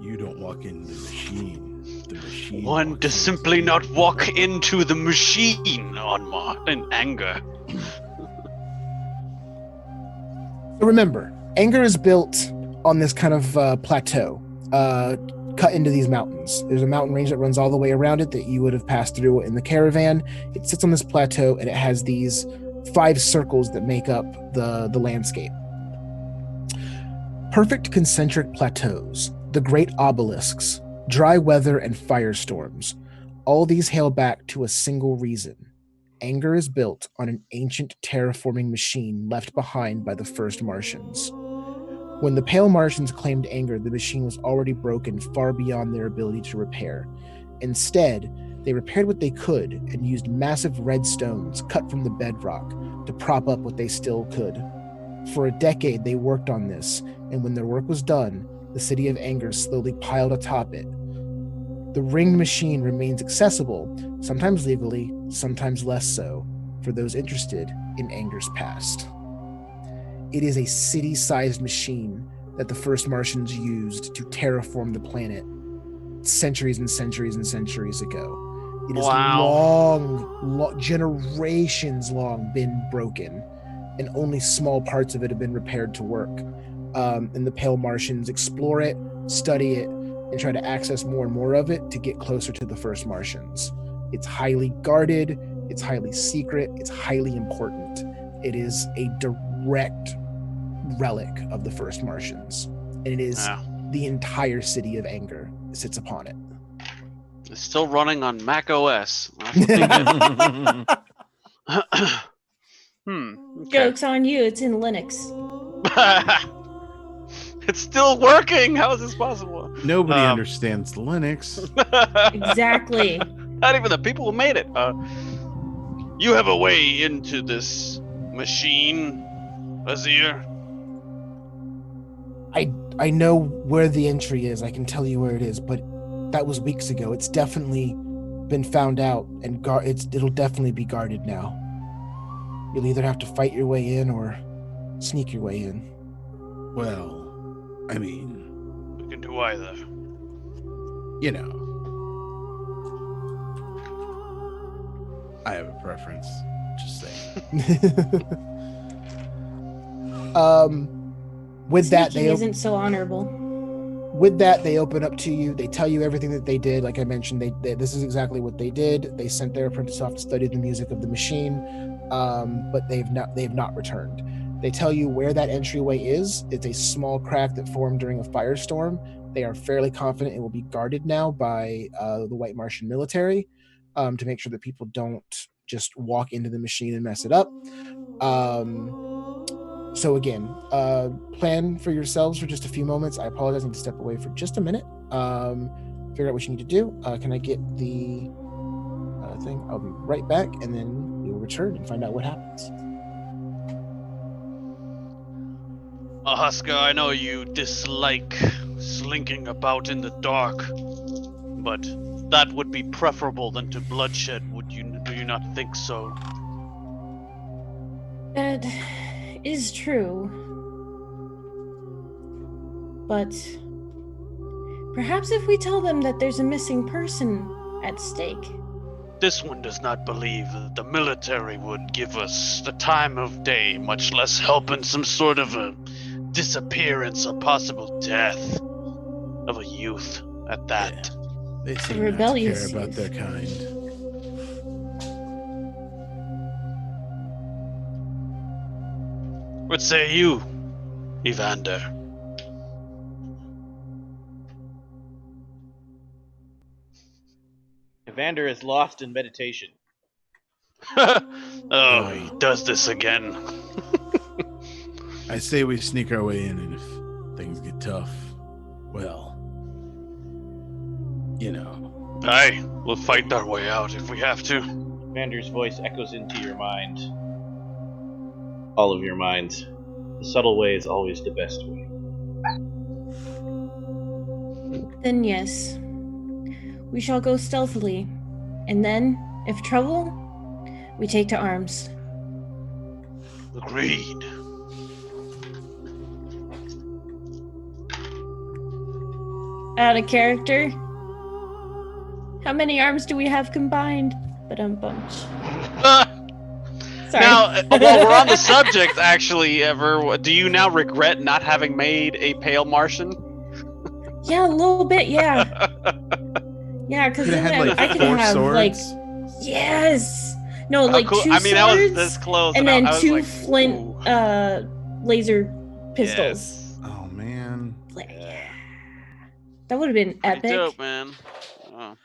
You don't walk in the machine. The machine. One walks does into simply you. not walk into the machine in anger. Remember, anger is built on this kind of plateau, cut into these mountains. There's a mountain range that runs all the way around it that you would have passed through in the caravan. It sits on this plateau and it has these 5 circles that make up the landscape. Perfect concentric plateaus, the great obelisks, dry weather and firestorms. All these hail back to a single reason: Anger is built on an ancient terraforming machine left behind by the first Martians. When the Pale Martians claimed Anger, the machine was already broken far beyond their ability to repair. Instead, they repaired what they could and used massive red stones cut from the bedrock to prop up what they still could. For a decade, they worked on this, and when their work was done, the city of Anger slowly piled atop it. The ringed machine remains accessible, sometimes legally, sometimes less so, for those interested in Anger's past. It is a city-sized machine that the first Martians used to terraform the planet centuries and centuries and centuries ago. It is generations long been broken, and only small parts of it have been repaired to work. And the Pale Martians explore it, study it, and try to access more and more of it to get closer to the first Martians. It's highly guarded, it's highly secret, it's highly important. It is a direct relic of the first Martians, and it is the entire city of Anger sits upon it. It's still running on Mac OS. Okay. Joke's on you, it's in Linux. It's still working. How is this possible? Nobody understands Linux. Exactly. Not even the people who made it. You have a way into this machine, Azir. I know where the entry is. I can tell you where it is, but that was weeks ago. It's definitely been found out, and it'll definitely be guarded now. You'll either have to fight your way in or sneak your way in. Well, I mean, We can do either. you know, I have a preference. Just saying. With that, Sneaking isn't so honorable. With that, they open up to you. They tell you everything that they did. Like I mentioned, this is exactly what they did. They sent their apprentice off to study the music of the machine, but they've not returned. They tell you where that entryway is. It's a small crack that formed during a firestorm. They are fairly confident it will be guarded now by the White Martian military to make sure that people don't just walk into the machine and mess it up. So again, plan for yourselves for just a few moments. I apologize, I need to step away for just a minute. Figure out what you need to do. Can I get the thing? I'll be right back, and then we'll return and find out what happens. Ahaska, I know you dislike slinking about in the dark, but that would be preferable than to bloodshed. Do you not think so? That is true. But perhaps if we tell them that there's a missing person at stake. This one does not believe that the military would give us the time of day, much less help in some sort of a disappearance or possible death of a youth at that. Yeah. They seem not to Rebellious care about youth. their kind. What say you, Evander? Evander is lost in meditation. Oh, he does this again. I say we sneak our way in, and if things get tough, well, you know. Aye, we'll fight our way out if we have to. Evander's voice echoes into your mind. All of your minds. The subtle way is always the best way. Then yes, we shall go stealthily, and then, if trouble, we take to arms. Agreed. Out of character. How many arms do we have combined? But bunch. Sorry. Now, while we're on the subject, actually, do you now regret not having made a pale Martian? Yeah, a little bit, yeah. Yeah, because Could have had like I could four have swords. like yes. No, How like cool- 2 I mean, swords, I was this close, and I then was 2 like, flint ooh. Laser pistols. Yes. Oh man. Like, that would have been Pretty epic. dope, man. Oh.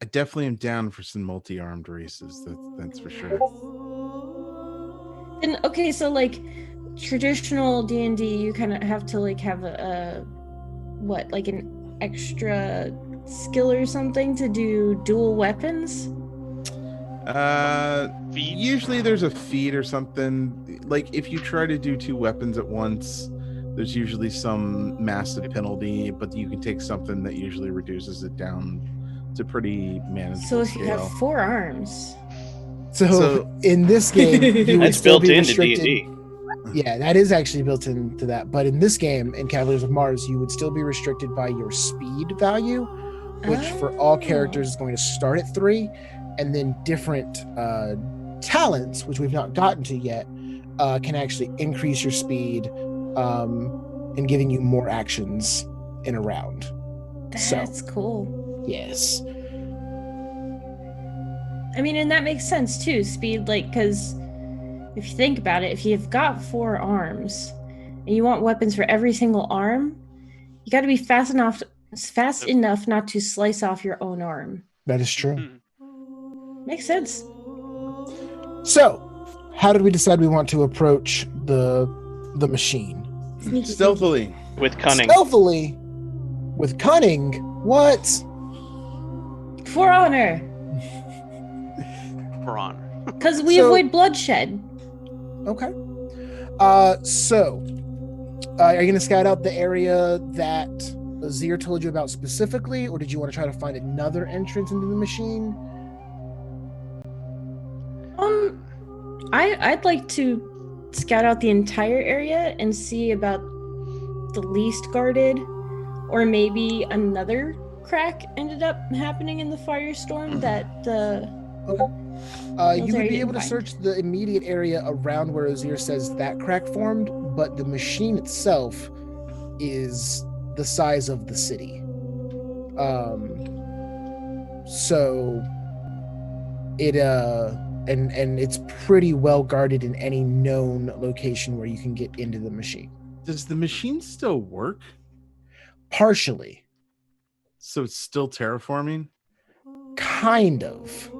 I definitely am down for some multi-armed races. That's for sure. And okay, so like traditional D&D, you kind of have to like have a what, like an extra skill or something to do dual weapons? Feet? Usually there's a feat or something. Like if you try to do 2 weapons at once, there's usually some massive penalty, but you can take something that usually reduces it down to pretty manageable So if you scale. have 4 arms. So in this game, you would That's still built be into restricted. D&D. Yeah, that is actually built into that. But in this game, in Cavaliers of Mars, you would still be restricted by your speed value, which for all characters is going to start at 3, and then different talents, which we've not gotten to yet, can actually increase your speed and giving you more actions in a round. That's cool. Yes. I mean, and that makes sense too. Speed, like, because if you think about it, if you've got 4 arms and you want weapons for every single arm, you got to be fast enough not to slice off your own arm. That is true. Makes sense. So, how did we decide we want to approach the machine? Sneaky, Stealthily. With cunning. Stealthily, with cunning. What? sneaky. For honor, For honor. because we So- avoid bloodshed. Okay. So, are you going to scout out the area that Azir told you about specifically, or did you want to try to find another entrance into the machine? I'd like to scout out the entire area and see about the least guarded, or maybe another crack ended up happening in the firestorm that You would Military be able to didn't search the immediate area around where Azir says that crack formed, but the machine itself is the size of the city. So it and it's pretty well guarded in any known location where you can get into the machine. Does the machine still work? Partially, So it's still terraforming? kind of.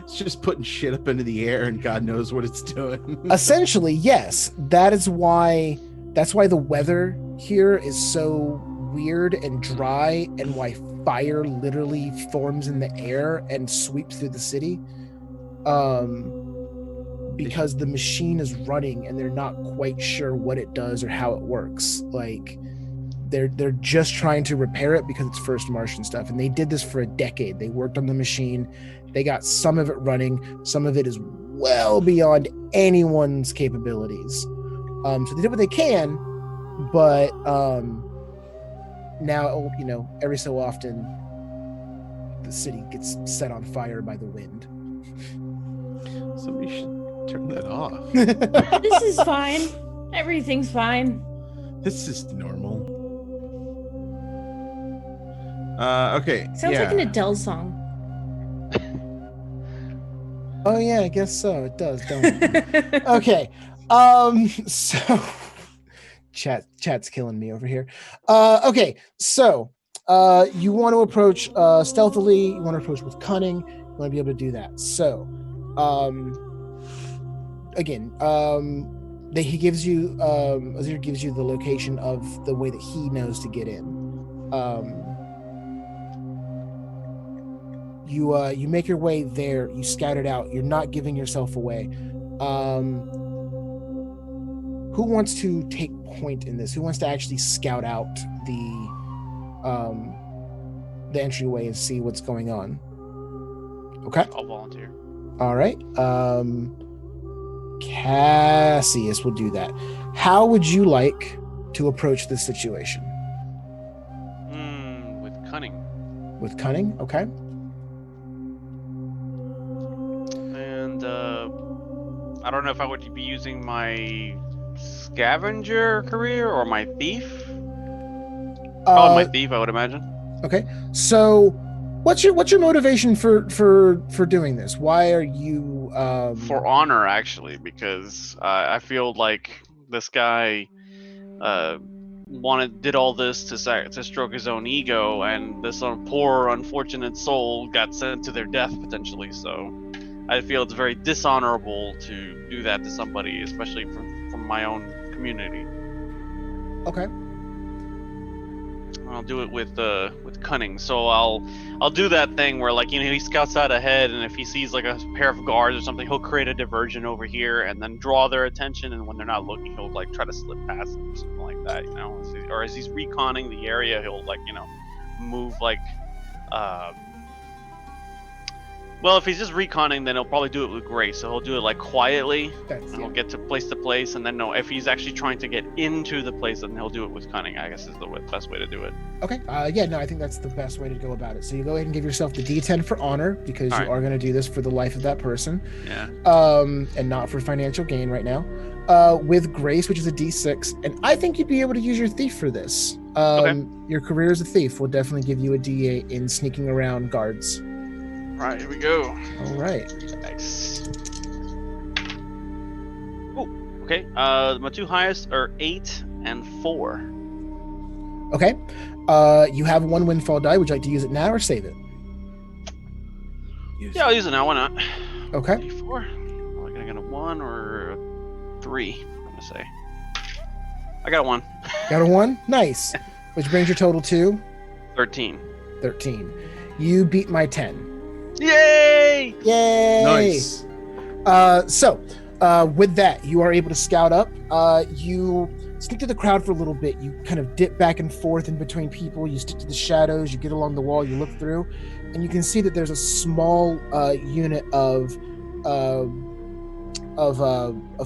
It's just putting shit up into the air and God knows what it's doing. Essentially, yes. That's why the weather here is so weird and dry, and why fire literally forms in the air and sweeps through the city. Because the machine is running and they're not quite sure what it does or how it works. Like they're just trying to repair it because it's first Martian stuff, and they did this for a decade. They worked on the machine. They got some of it running. Some of it is well beyond anyone's capabilities. So they did what they can, but now, every so often the city gets set on fire by the wind. Somebody should turn that off. this is fine. Everything's fine. This is normal. Okay. Sounds yeah. like an Adele song. Oh yeah, I guess so. It does, don't it? Okay. So chat's killing me over here. Okay, so you want to approach stealthily, you want to approach with cunning, you want to be able to do that. So again, he gives you Azir gives you the location of the way that he knows to get in. You make your way there, you scout it out, you're not giving yourself away. Who wants to take point in this? Who wants to actually scout out the entryway and see what's going on? Okay. I'll volunteer. All right. Cassius will do that. How would you like to approach this situation? With cunning. With cunning? Okay. And I don't know if I would be using my scavenger career or my thief. Probably my thief, I would imagine. Okay. So what's your motivation for doing this? Why are you For honor, actually, because I feel like this guy did all this to stroke his own ego, and this poor unfortunate soul got sent to their death potentially. So I feel it's very dishonorable to do that to somebody, especially from my own community. Okay. I'll do it with cunning. So I'll do that thing where, like, he scouts out ahead, and if he sees like a pair of guards or something, he'll create a diversion over here and then draw their attention, and when they're not looking, he'll like try to slip past them or something like that, or as he's reconning the area, he'll like move like well, if he's just reconning, then he'll probably do it with grace. So he'll do it like quietly, and he'll get to place, and then if he's actually trying to get into the place, then he'll do it with cunning. I guess is the best way to do it. Okay. I think that's the best way to go about it. So you go ahead and give yourself the D10 for honor, because you are going to do this for the life of that person. Yeah. And not for financial gain right now. With grace, which is a D6, and I think you'd be able to use your thief for this. Okay. Your career as a thief will definitely give you a D8 in sneaking around guards. All right, here we go. All right. Nice. Oh, okay. My two highest are 8 and 4. Okay. You have one windfall die. Would you like to use it now or save it? I'll use it now. Why not? Okay. 4. Am I gonna get a 1 or a 3? I'm gonna say. I got a 1. Got a 1? Nice. Which brings your total to 13. 13. You beat my 10. Yay! Yay! Nice. With that, you are able to scout up. You stick to the crowd for a little bit. You kind of dip back and forth in between people. You stick to the shadows. You get along the wall. You look through, and you can see that there's a small unit of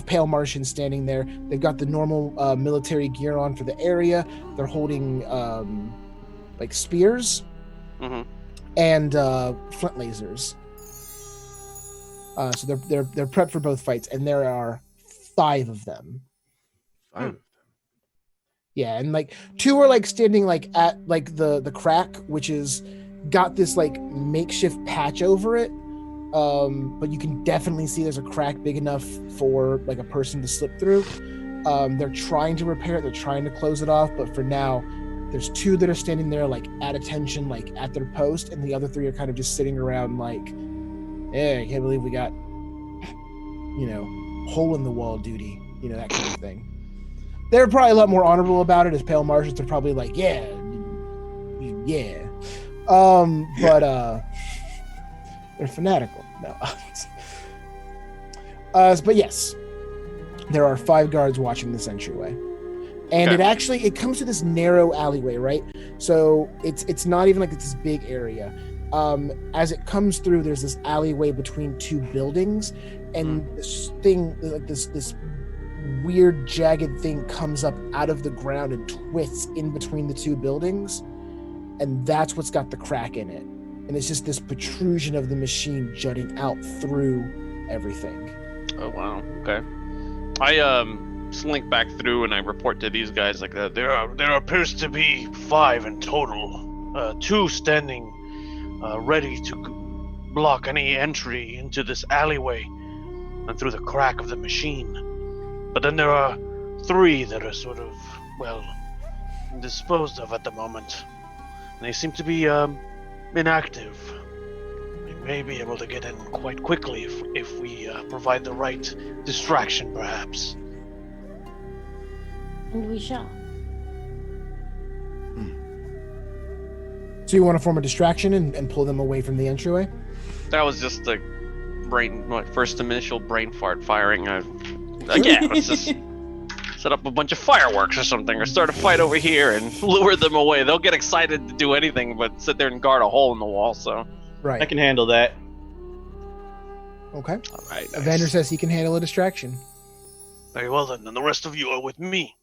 pale Martians standing there. They've got the normal military gear on for the area. They're holding like spears. Mm-hmm. And flint lasers. So they're prepped for both fights, and there are 5 of them. 5 of them. Yeah, and like 2 are like standing like at like the crack, which is got this like makeshift patch over it. But you can definitely see there's a crack big enough for like a person to slip through. They're trying to repair it. They're trying to close it off, but for now, there's 2 that are standing there like at attention, like at their post, and the other 3 are kind of just sitting around like, I can't believe we got, hole in the wall duty, that kind of thing. They're probably a lot more honorable about it as pale Martians. They're probably like, yeah. But they're fanatical. No. But yes, there are 5 guards watching this entryway. And it comes to this narrow alleyway, right? So it's not even like it's this big area. As it comes through, there's this alleyway between 2 buildings, and this thing, like this weird jagged thing, comes up out of the ground and twists in between the 2 buildings, and that's what's got the crack in it. And it's just this protrusion of the machine jutting out through everything. Oh wow. Okay. I slink back through and I report to these guys like that. There appears to be 5 in total. 2 standing ready to block any entry into this alleyway and through the crack of the machine. But then there are 3 that are sort of, disposed of at the moment. And they seem to be inactive. We may be able to get in quite quickly if we provide the right distraction, perhaps. And we shall. So you want to form a distraction and pull them away from the entryway? That was just the first initial brain fart firing. Let's just set up a bunch of fireworks or something, or start a fight over here and lure them away. They'll get excited to do anything but sit there and guard a hole in the wall, so... Right. I can handle that. Okay. All right, nice. Evander says he can handle a distraction. Very well then, and the rest of you are with me.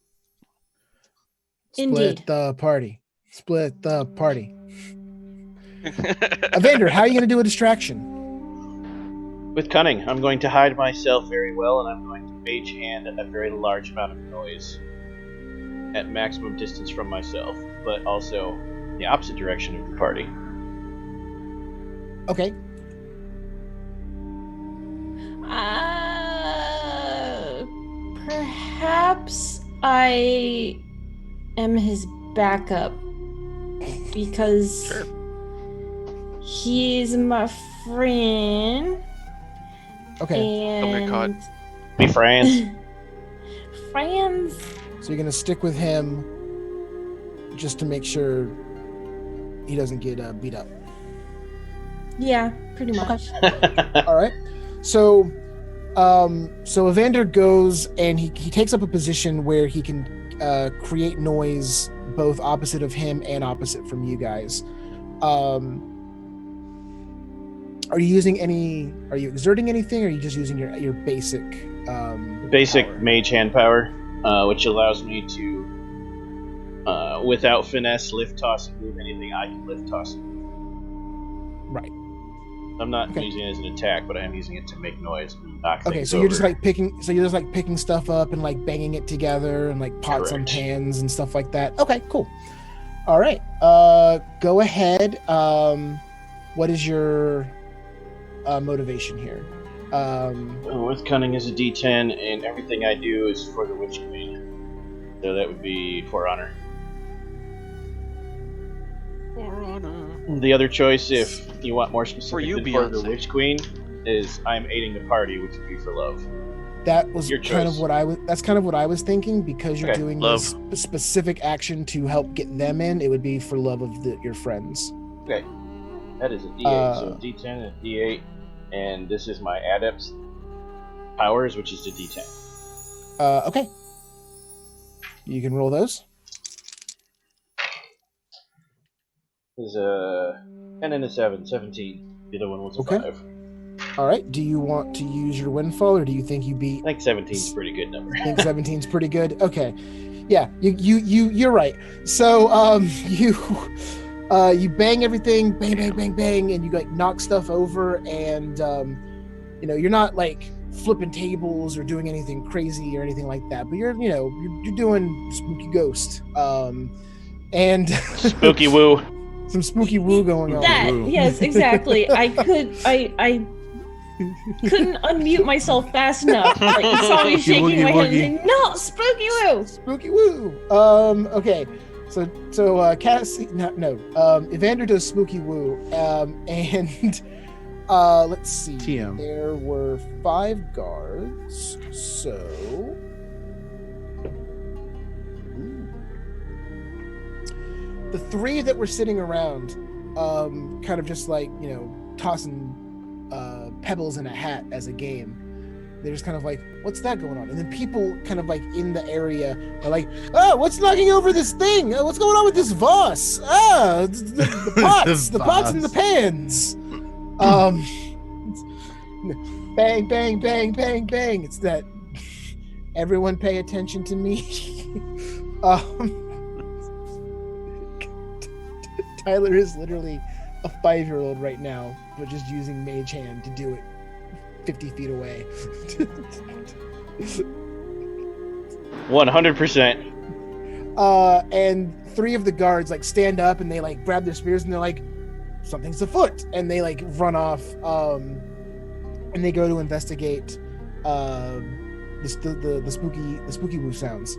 Indeed. Split the party. Evander, how are you going to do a distraction? With cunning, I'm going to hide myself very well, and I'm going to mage hand a very large amount of noise at maximum distance from myself, but also the opposite direction of the party. Okay. Perhaps I am his backup because he's my friend. Okay. Don't get caught. And Be friends. friends. So you're gonna stick with him just to make sure he doesn't get beat up. Yeah, pretty much. All right. So, so Evander goes and he takes up a position where he can create noise both opposite of him and opposite from you guys. Are you using any? Are you exerting anything? Or are you just using your basic? Basic power? mage hand power, which allows me to, without finesse, lift, toss, and move anything I can lift, toss, and move. Right. I'm not Okay. using it as an attack, but I am using it to make noise and knock Okay, things so you're just over. like picking. So you're just like picking stuff up and like banging it together and like pots on Correct. pans and stuff like that. Okay, cool. All right. Go ahead. What is your motivation here? With cunning is a D10, and everything I do is for the Witch Queen. So that would be for honor. The other choice, if you want more specific you, than for the Beyonce. Witch Queen, is I'm aiding the party, which would be for love. That was Your kind of choice. what I was. That's kind of what I was thinking because you're Okay, doing love. this specific action to help get them in. It would be for love of your friends. Okay. That is a D8, so a D10 and a D8, and this is my Adept's powers, which is a D10. Okay. You can roll those. This is a 10 and a 7, 17. The other one was a Okay. 5. All right. Do you want to use your windfall, or do you think you beat? I think 17 is a pretty good number. I think 17's pretty good. Okay. Yeah, you're right. So you bang everything, bang, bang, bang, bang, and you like knock stuff over, and you're not like flipping tables or doing anything crazy or anything like that, but you're doing spooky ghost. And Spooky woo. some spooky woo going on. That Woo. yes, exactly. I couldn't unmute myself fast enough. Like you saw me shaking Woogie my head woogie. and saying, "No, spooky woo." Spooky woo. Okay. So Cassie, no. Evander does spooky woo. And let's see. TM. There were 5 guards. So the 3 that were sitting around, kind of just like tossing pebbles in a hat as a game. They're just kind of like, what's that going on? And then people kind of like in the area are like, oh, what's knocking over this thing? What's going on with this vase? The pots, the pots and the pans. Bang, bang, bang, bang, bang. It's that everyone pay attention to me. Tyler is literally a 5-year-old right now, but just using Mage Hand to do it 50 feet away. 100%. And 3 of the guards like stand up and they like grab their spears and they're like, something's afoot, and they like run off. And they go to investigate the spooky woo sounds.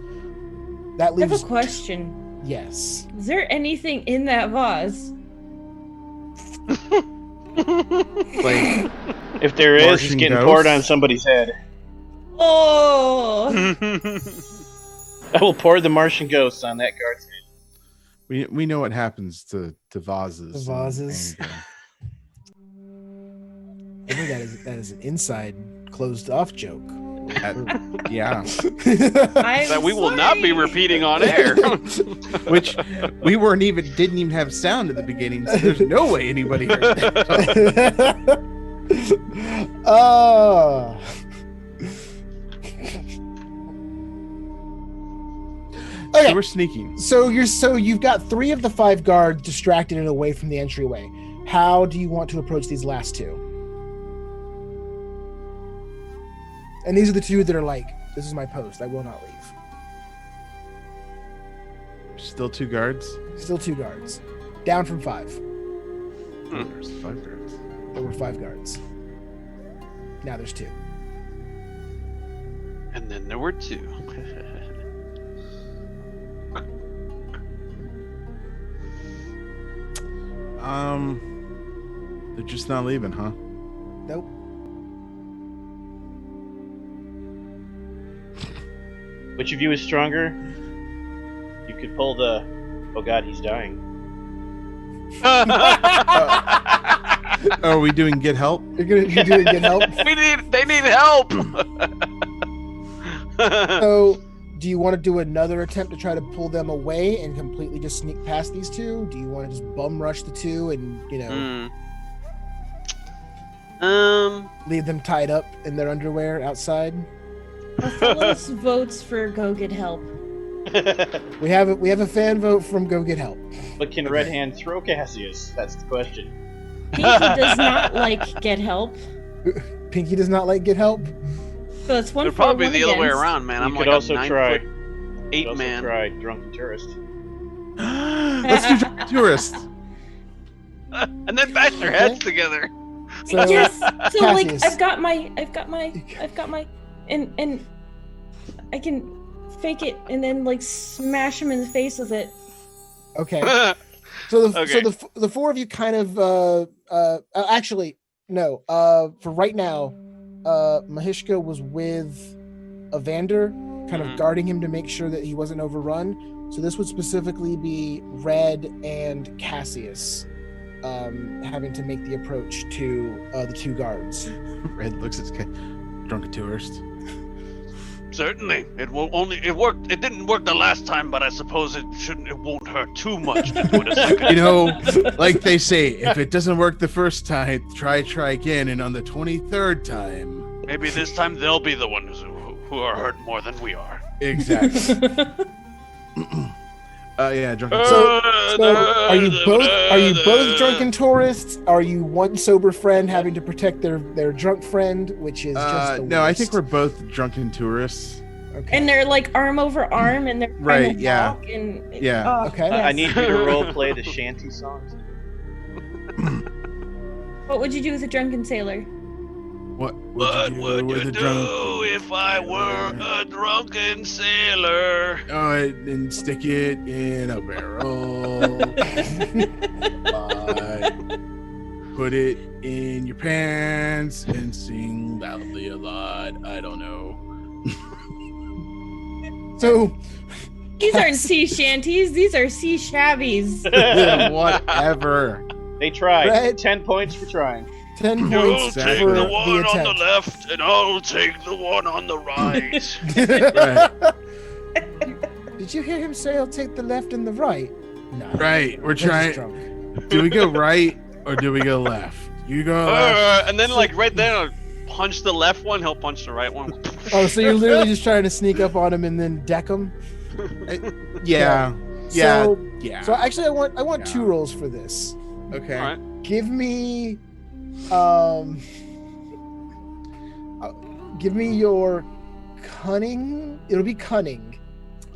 That I leaves have a question. Yes. Is there anything in that vase? Like If there is, it's Martian getting ghosts? poured on somebody's head. Oh, I will pour the Martian ghost on that guard's head. we know what happens to vases. The vases. and, I think that is an inside closed off joke. yeah, That we will not be repeating on air. which we didn't even have sound at the beginning, so there's no way anybody heard that. Oh. So Okay, we're sneaking. so you've got 3 of the 5 guards distracted and away from the entryway. How do you want to approach these last 2? And these are the 2 that are like, this is my post. I will not leave. Still 2 guards. Still 2 guards. Down from 5. There's 5 guards. There were 5 guards. Now there's 2. And then there were 2. They're just not leaving, huh? Nope. Which of you is stronger? You could pull the. Oh God, he's dying. Are we doing get help? You're doing get help. They need help. So, do you want to do another attempt to try to pull them away and completely just sneak past these two? Do you want to just bum rush the two and leave them tied up in their underwear outside? Phyllis votes for go get help. We have a fan vote from go get help. But can Red Hand throw Cassius? That's the question. Pinky does not like get help. Pinky does not like get help. So it's one It'd for probably one be the other way against. around, man. You I'm could like also a 9 try. foot You 8 could also man. try Drunken Tourist. Let's do tourist. And then bash their heads together. So, Yes. So like Cassius. I've got my and I can fake it and then like smash him in the face with it. Okay. So Okay. the four of you kind of actually no. For right now, Mahishka was with Evander, kind of guarding him to make sure that he wasn't overrun. So this would specifically be Red and Cassius having to make the approach to the two guards. Red looks at drunken tourist. Certainly, it worked. It didn't work the last time, but I suppose it won't hurt too much to do it a second. You know, like they say, if it doesn't work the first time, try again, and on the 23rd time, Maybe this time they'll be the ones who are hurt more than we are. exactly. Yeah, drunken. So are you both drunken tourists? Are you one sober friend having to protect their drunk friend, which is just the no, I think worst? we're both drunken tourists. Okay. And they're like arm over arm and they're trying Right, to yeah. walk and Yeah. oh, Okay. yes. I need you to role play the shanty songs. What would you do with a drunken sailor? What What would with you a do drunk? if I were a drunken sailor? Oh, and stick it in a barrel. Put it in your pants and sing loudly a lot. I don't know. So These aren't sea shanties, these are sea shabbies. Whatever. They tried. Red- 10 points for trying. 10 You'll points take for the the one on the attempt. left, and I'll take the one on the right. Right. Did you hear him say I'll take the left and the right? No. Right. We're They're just trying. drunk. Do we go right or do we go left? You go left. And then, like, right there, I'll punch the left one, he'll punch the right one. Oh, so you're literally just trying to sneak up on him and then deck him? Yeah. So, Yeah. so actually, I want two Yeah. rolls for this. Okay. All right. Give me, give me your cunning. It'll be cunning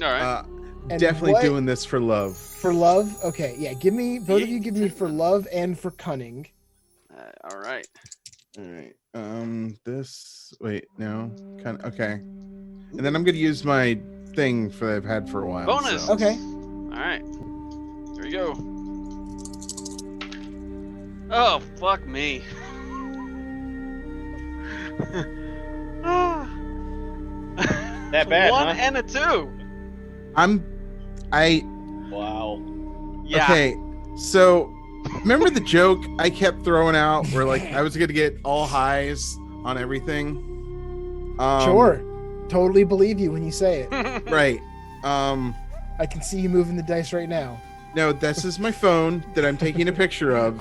All right. And Definitely what- doing this for love. for love. Okay, yeah. Give me both of you. Give me for love and for cunning. All right. All right. This. Wait. No. Kind of. Okay. And then I'm gonna use my thing that I've had for a while. Bonus. so- Okay. All right. Here we go. Oh, fuck me. That bad, One huh? and a 2. Wow. Yeah. Okay. So, remember the joke I kept throwing out where like I was gonna get all highs on everything? Sure. Totally believe you when you say it. Right. I can see you moving the dice right now. No, this is my phone that I'm taking a picture of.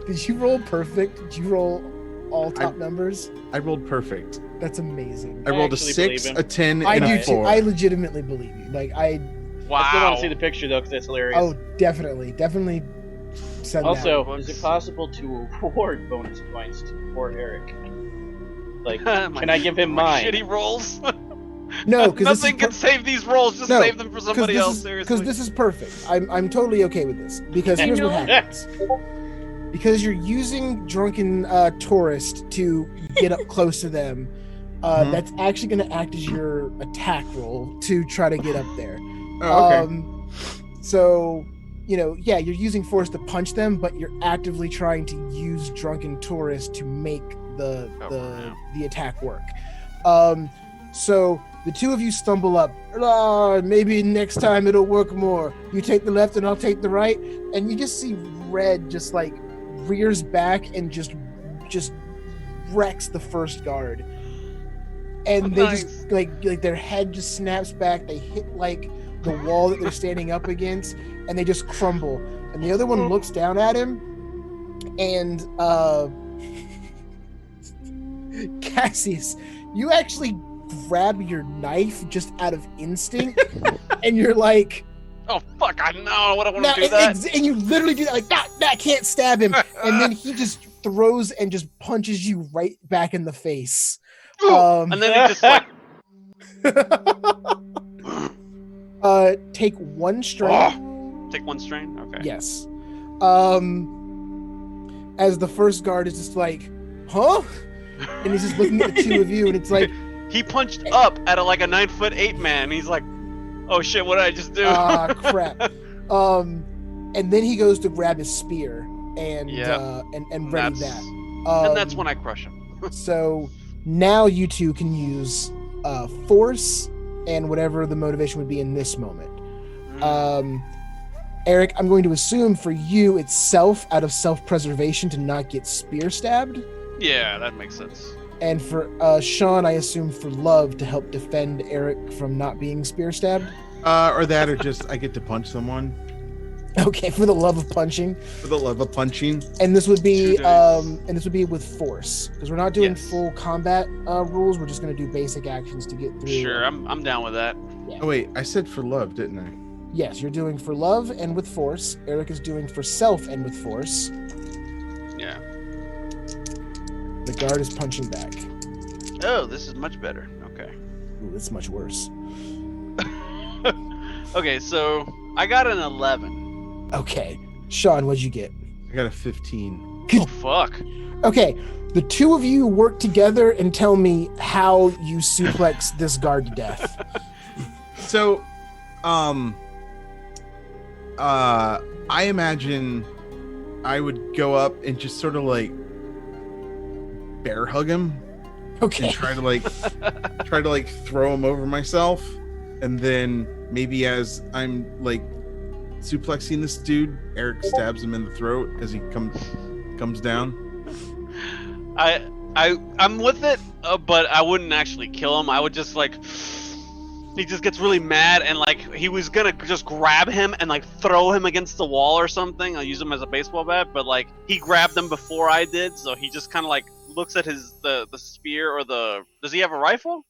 Did you roll perfect? Did you roll all top numbers? I rolled perfect. That's amazing. I rolled a actually 6, believe him. a 10, I and do a too. 4. I legitimately believe you. Like I Wow. I still want to see the picture though, because that's hilarious. oh definitely send Also, that. is it possible to award bonus points to poor Eric? Like, My- can I give him my mine? Shitty rolls. that. No, because Nothing can save these rolls. Just No, save them for somebody else. Seriously. Because this is perfect. I'm totally okay with this. Because here's what know. happens. Because you're using drunken tourist to get up close to them. Mhm. That's actually going to act as your attack roll to try to get up there. Oh, okay. So you're using force to punch them, but you're actively trying to use drunken tourists to make the attack work. So the two of you stumble up. Maybe next time it'll work more. You take the left and I'll take the right, and you just see Red just like rears back and just wrecks the first guard. And they just like their head just snaps back. They hit like the wall that they're standing up against, and they just crumble. And the other one looks down at him, and Cassius, you actually grab your knife just out of instinct, and you're like, "Oh fuck! I know what I want to do that." And you literally do that, like that can't stab him, and then he just throws and just punches you right back in the face. And then he just like take one strain. Take one strain? Okay. Yes. As the first guard is just like, huh? And he's just looking at the two of you, and it's like he punched up at a 9'8" man. He's like, oh shit, what did I just do? Crap. And then he goes to grab his spear and ready that. And that's when I crush him. So now you two can use force and whatever the motivation would be in this moment. Eric, I'm going to assume for you it's out of self-preservation to not get spear stabbed. Yeah, that makes sense. And for Sean, I assume for love to help defend Eric from not being spear stabbed. Or just I get to punch someone. Okay, for the love of punching. For the love of punching. And this would be with force, because we're not doing full combat rules. We're just going to do basic actions to get through. Sure, I'm down with that. Yeah. Oh wait, I said for love, didn't I? Yes, you're doing for love and with force. Eric is doing for self and with force. Yeah. The guard is punching back. Oh, this is much better. Okay. Ooh, it's much worse. Okay, so I got an 11. Okay. Sean, what'd you get? I got a 15. Oh, fuck. Okay. The two of you work together and tell me how you suplex this guard to death. So, I imagine I would go up and just sort of like bear hug him. Okay. And try to throw him over myself, and then maybe as I'm like suplexing this dude, Eric stabs him in the throat as he comes down. I'm with it, but I wouldn't actually kill him. I would just like, he just gets really mad and like he was gonna just grab him and like throw him against the wall or something. I'll use him as a baseball bat, but like he grabbed him before I did, so he just kind of like looks at the spear or does he have a rifle?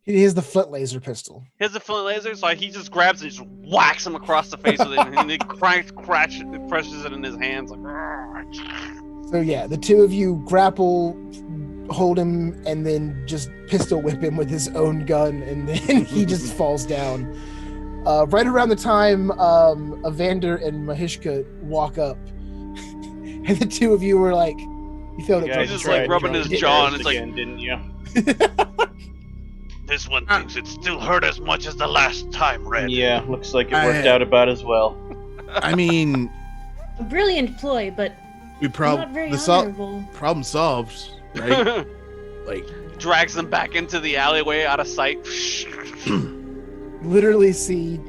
He has the flint laser pistol. He has the flint laser, so he just grabs it and just whacks him across the face with it, and he crushes it in his hands. Like, so yeah, the two of you grapple, hold him, and then just pistol whip him with his own gun, and then he just falls down. Right around the time Evander and Mahishka walk up, and the two of you were like, you feel it. He's just like rubbing his jaw, and it's like, again, didn't you? This one thinks it still hurt as much as the last time, Red. Yeah, looks like it worked out about as well. I mean, A brilliant ploy, but we not very honorable. problem solved, right? Like drags them back into the alleyway out of sight. Literally see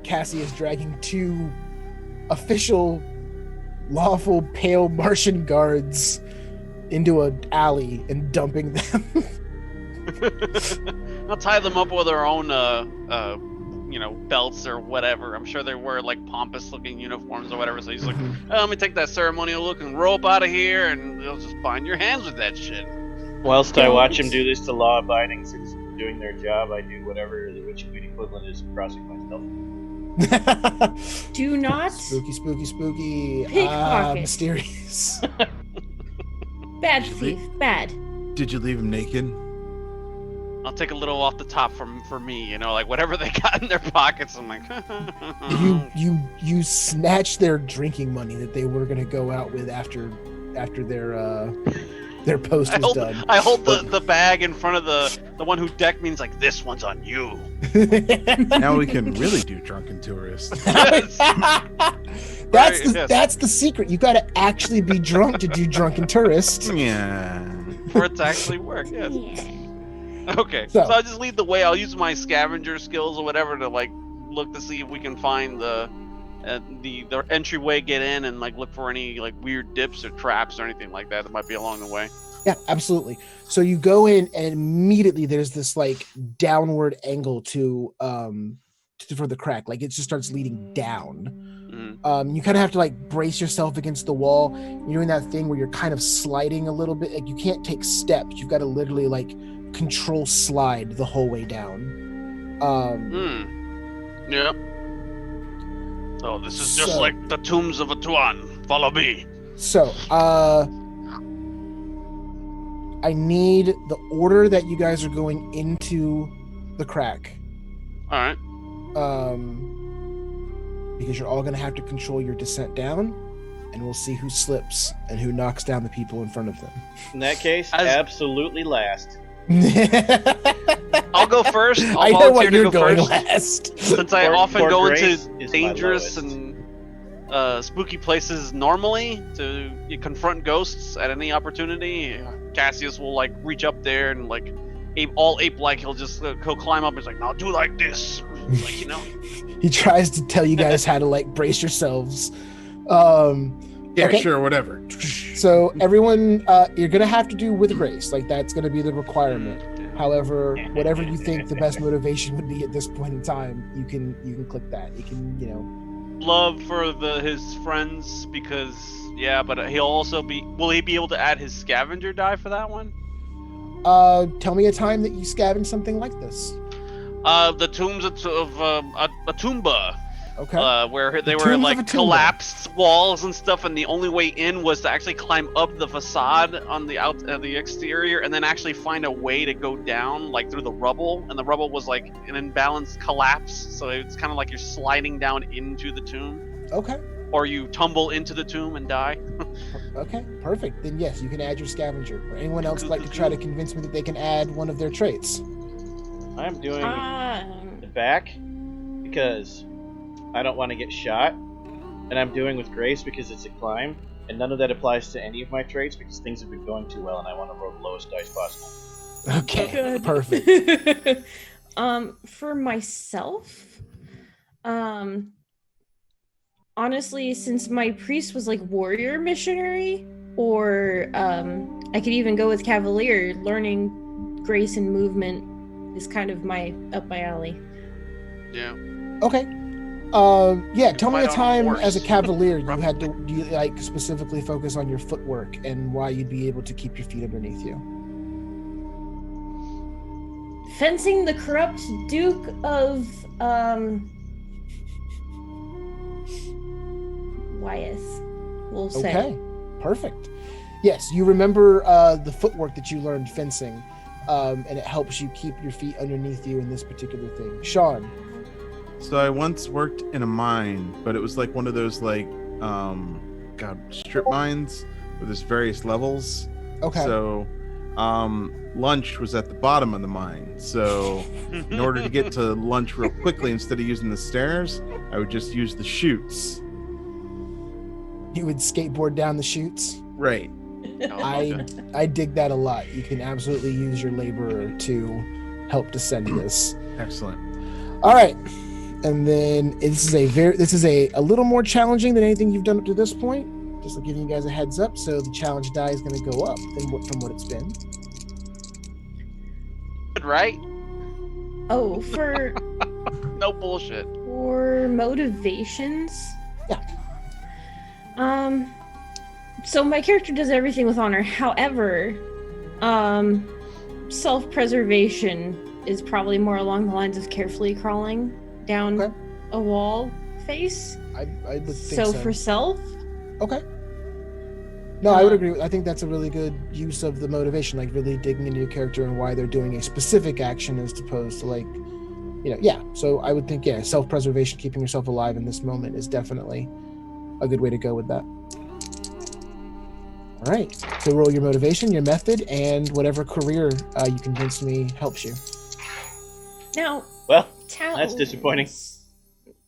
Cassius dragging two official, lawful, pale Martian guards into an alley and dumping them. I'll tie them up with their own, belts or whatever. I'm sure they wear like pompous-looking uniforms or whatever. So he's like, let me take that ceremonial-looking rope out of here, and they'll just bind your hands with that shit. Whilst I watch him do this to law-abiding citizens doing their job, I do whatever the Witch Queen equivalent is of crossing myself. Do not Spooky. pickpocket. Mysterious. Bad thief. Bad. Did you leave him naked? I'll take a little off the top for me, like whatever they got in their pockets. I'm like, you snatch their drinking money that they were gonna go out with after their post was done. I hold the bag in front of the one who decked me, and it's like, this one's on you. Now we can really do drunken tourists. That's the secret. You got to actually be drunk to do drunken tourist. Yeah. For it to actually work, yes. Okay, So- so I'll just lead the way. I'll use my scavenger skills or whatever to like look to see if we can find the entryway, get in, and like look for any like weird dips or traps or anything like that might be along the way. Yeah, absolutely. So you go in and immediately there's this like downward angle for the crack. Like it just starts leading down. You kind of have to like brace yourself against the wall. You're doing that thing where you're kind of sliding a little bit. Like you can't take steps. You've got to literally like control slide the whole way down. Yep. So this is just like the tombs of Atuan. Follow me. So, I need the order that you guys are going into the crack. All right. Because you're all going to have to control your descent down, and we'll see who slips and who knocks down the people in front of them. In that case, absolutely last. I'll go first. I know what you're going last. Since I often go into Grace dangerous and spooky places normally to confront ghosts at any opportunity, Cassius will like reach up there and like ape-like he'll just he'll climb up and he's like, now do like this, like, you know. He tries to tell you guys how to like brace yourselves. Yeah, okay. sure, whatever. So everyone, you're gonna have to do with grace. Like that's gonna be the requirement. However, whatever you think the best motivation would be at this point in time, you can click that. You can, you know. Love for his friends because but he'll also will he be able to add his scavenger die for that one? Tell me a time that you scavenged something like this. The tombs of Atumba. Okay. Where they The were tombs like of Atumba. collapsed walls and stuff, and the only way in was to actually climb up the facade on the exterior, and then actually find a way to go down like through the rubble. And the rubble was like an imbalanced collapse, so it's kind of like you're sliding down into the tomb. Okay. Or you tumble into the tomb and die. Okay, perfect. Then yes, you can add your scavenger. Or anyone else like to try to convince me that they can add one of their traits? I'm doing the back because I don't want to get shot, and I'm doing with grace because it's a climb, and none of that applies to any of my traits because things have been going too well, and I want to roll the lowest dice possible. Okay, Good. perfect. For myself, honestly, since my priest was like warrior missionary, or I could even go with Cavalier, learning grace and movement is kind of up my alley. Yeah. Okay. Tell me a Fight on a time horse. as a Cavalier you had to like specifically focus on your footwork and why you'd be able to keep your feet underneath you. Fencing the corrupt Duke of Wyeth, we'll say. Okay, perfect. Yes, you remember the footwork that you learned fencing, and it helps you keep your feet underneath you in this particular thing. Sean. So I once worked in a mine, but it was like one of those like strip mines where there's various levels. Okay. So lunch was at the bottom of the mine. So in order to get to lunch real quickly, instead of using the stairs, I would just use the chutes. You would skateboard down the chutes. Right. I dig that a lot. You can absolutely use your laborer to help descend this. Excellent. All right. And then this is a little more challenging than anything you've done up to this point. Just giving you guys a heads up. So the challenge die is going to go up from what it's been. Right? Oh, for No bullshit. for motivations. Yeah. So my character does everything with honor. However, self-preservation is probably more along the lines of carefully crawling down Okay. a wall face. I would think So for self, Okay. No, I would agree. I think that's a really good use of the motivation, like really digging into your character and why they're doing a specific action as opposed to like, yeah. So I would think, self-preservation, keeping yourself alive in this moment is definitely a good way to go with that. All right. So roll your motivation, your method, and whatever career you convinced me helps you. now Well, talents. that's disappointing.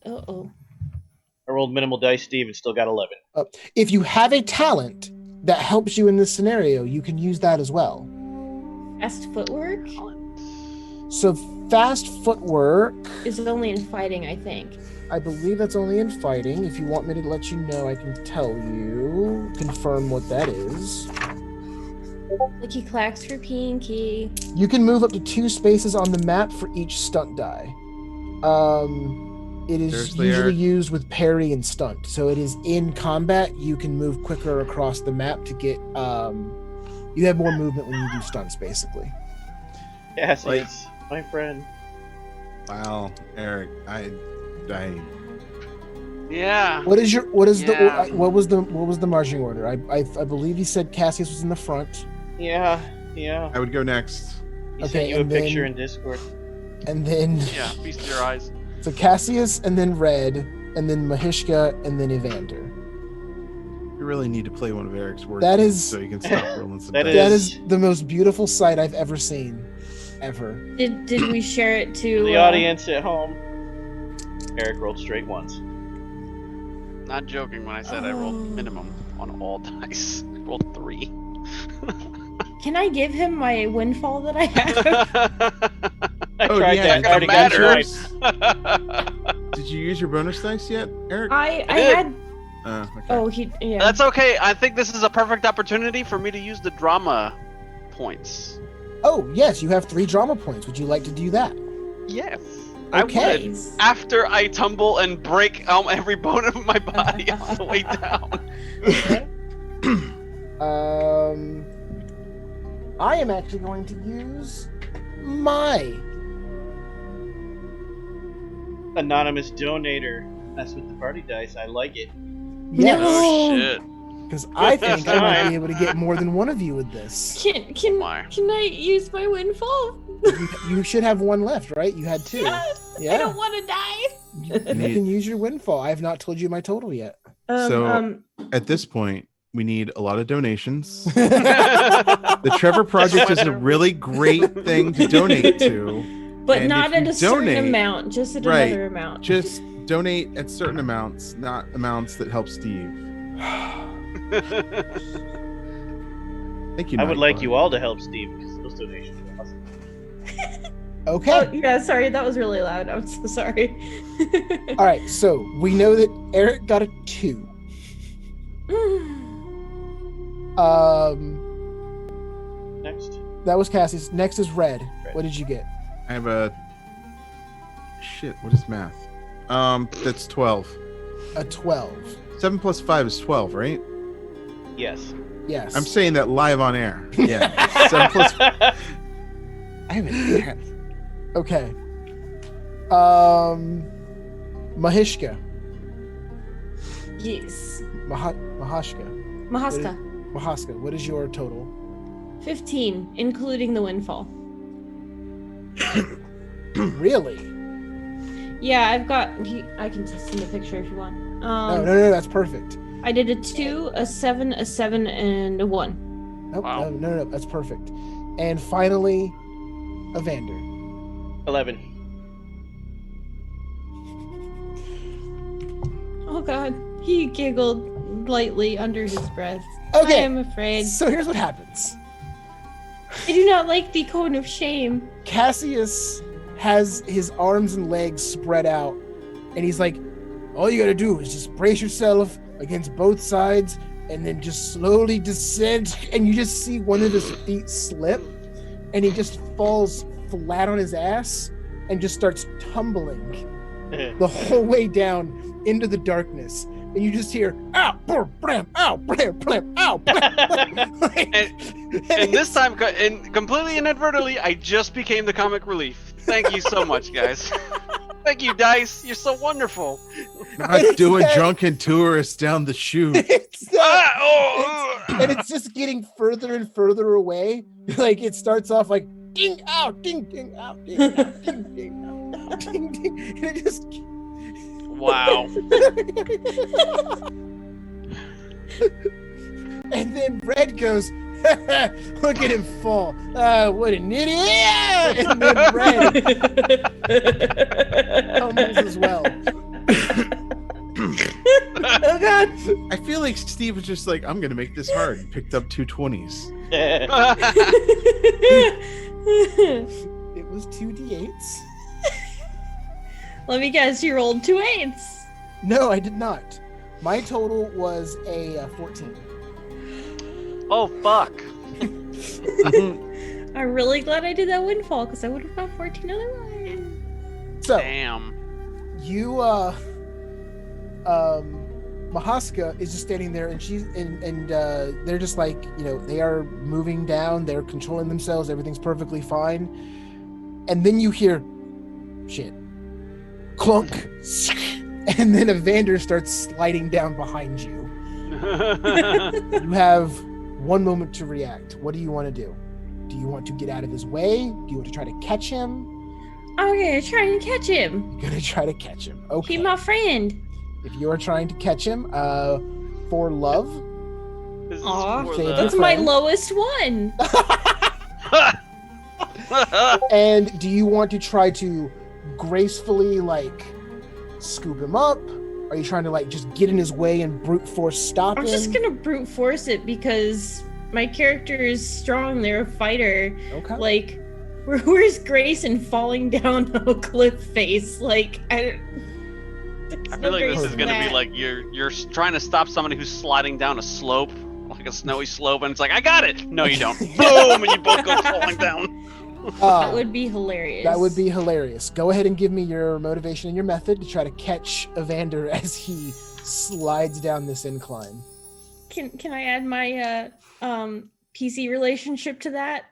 Uh-oh. I rolled minimal dice, Steve, and still got 11. If you have a talent that helps you in this scenario, you can use that as well. Fast footwork So fast footwork, is only in fighting, I think. I believe that's only in fighting. If you want me to let you know, I can tell you. Confirm what that is. Licky clacks for Pinky. You can move up to 2 spaces on the map for each stunt die. It is Seriously, usually Eric? used with parry and stunt. So it is in combat. You can move quicker across the map to get. You have more movement when you do stunts, basically. Yes, Like- it's my friend. Wow, Eric, I Yeah. What is Yeah. what was the marching order? I believe you said Cassius was in the front, Yeah. would go next. He Okay, sent you a and then- picture in Discord. and then Yeah. Feast your eyes. so Cassius, and then Red, and then Mahishka, and then Evander. You really need to play one of Eric's words That games is- so you can stop rolling some That dice. That is- is the most beautiful sight I've ever seen, ever. Did we share it to The audience at home. Eric rolled straight once. Not joking when I said I rolled minimum on all dice. I rolled 3. Can I give him my windfall that I have? I Oh, tried yeah, that. I already got matter. yours. Did you use your bonus dice yet, Eric? I did. had. Okay. Oh, he. Yeah. That's okay. I think this is a perfect opportunity for me to use the drama points. Oh yes, you have 3 drama points. Would you like to do that? Yes. Okay. I would. After I tumble and break every bone of my body on the way down. Okay. I am actually going to use my. Anonymous donator. That's with the party dice. I like it. Yes, Oh shit. because I think I might be able to get more than one of you with this. Can My. I use my windfall? You should have 1 left, right? You had 2. Yes, Yeah. I don't want to die. You can use your windfall. I have not told you my total yet. So- At this point, we need a lot of donations. The Trevor Project is a really great thing to donate to. but and not if you at a certain donate- amount, just at Right. another amount. Just donate at certain amounts, not amounts that help Steve. Thank you. I would Nightblood. like you all to help Steve because those donations are awesome. Okay. Oh yeah, sorry, that was really loud. I'm so sorry. All right. So we know that Eric got a 2. Next. That was Cassie's. Next is Red. What did you get? I have a shit. What is math? That's 12. A 12. 7 plus 5 is 12, right? Yes. Yes. I'm saying that live on air. Yeah. 7 plus. I haven't. Okay. Mahishka. Yes. Mahashka. Mahaska. Mahaska. What is your total? 15, including the windfall. Really? Yeah, I've got. I can send a picture if you want. No, that's perfect. I did a 2, a 7, a 7, and a 1. Nope, Wow. no, that's perfect. And finally, Evander. 11. Oh God, he giggled lightly under his breath. Okay. I am afraid. So here's what happens. I do not like the cone of shame. Cassius has his arms and legs spread out, and he's like, all you gotta do is just brace yourself against both sides and then just slowly descend, and you just see one of his feet slip, and he just falls flat on his ass and just starts tumbling the whole way down into the darkness. And you just hear, ow, blam, blam, ow, blam, blam, ow, blam. And this time, and completely inadvertently, I just became the comic relief. Thank you so much, guys. Thank you, Dice. You're so wonderful. Not doing drunken tourists down the chute. And it's just getting further and further away. Like it starts off like ding out, ding ding out, ding out, ding ding out, ding ding, and it just. Wow. And then Red goes, look at him fall. What an idiot! And then Red tumbles as well. I feel like Steve was just like, I'm gonna make this hard, and picked up 2 20s. It was 2d8s. Let me guess, you rolled 2 8s. No, I did not. My total was a 14. Oh fuck! I'm really glad I did that windfall because I would have got 14 otherwise. So Damn. you Mahaska is just standing there, and she's and they're just like, they are moving down, they're controlling themselves, everything's perfectly fine, and then you hear shit clunk, and then Evander starts sliding down behind you. You have 1 moment to react. What do you want to do? Do you want to get out of his way? Do you want to try to catch him? I'm gonna try and catch him. You're gonna try to catch him. Okay. He's my friend. If you are trying to catch him, for love. This is Aw, for save the- That's my lowest one. And do you want to try to gracefully scoop him up? Are you trying to just get in his way and brute force stop him? I'm just gonna brute force it because my character is strong. They're a fighter. Okay. Where's Grayson falling down a cliff face? I feel like this is gonna be like you're trying to stop somebody who's sliding down a slope, like a snowy slope, and it's like, I got it. No, you don't. Boom, and you both go falling down. That would be hilarious. That would be hilarious. Go ahead and give me your motivation and your method to try to catch Evander as he slides down this incline. Can I add my PC relationship to that?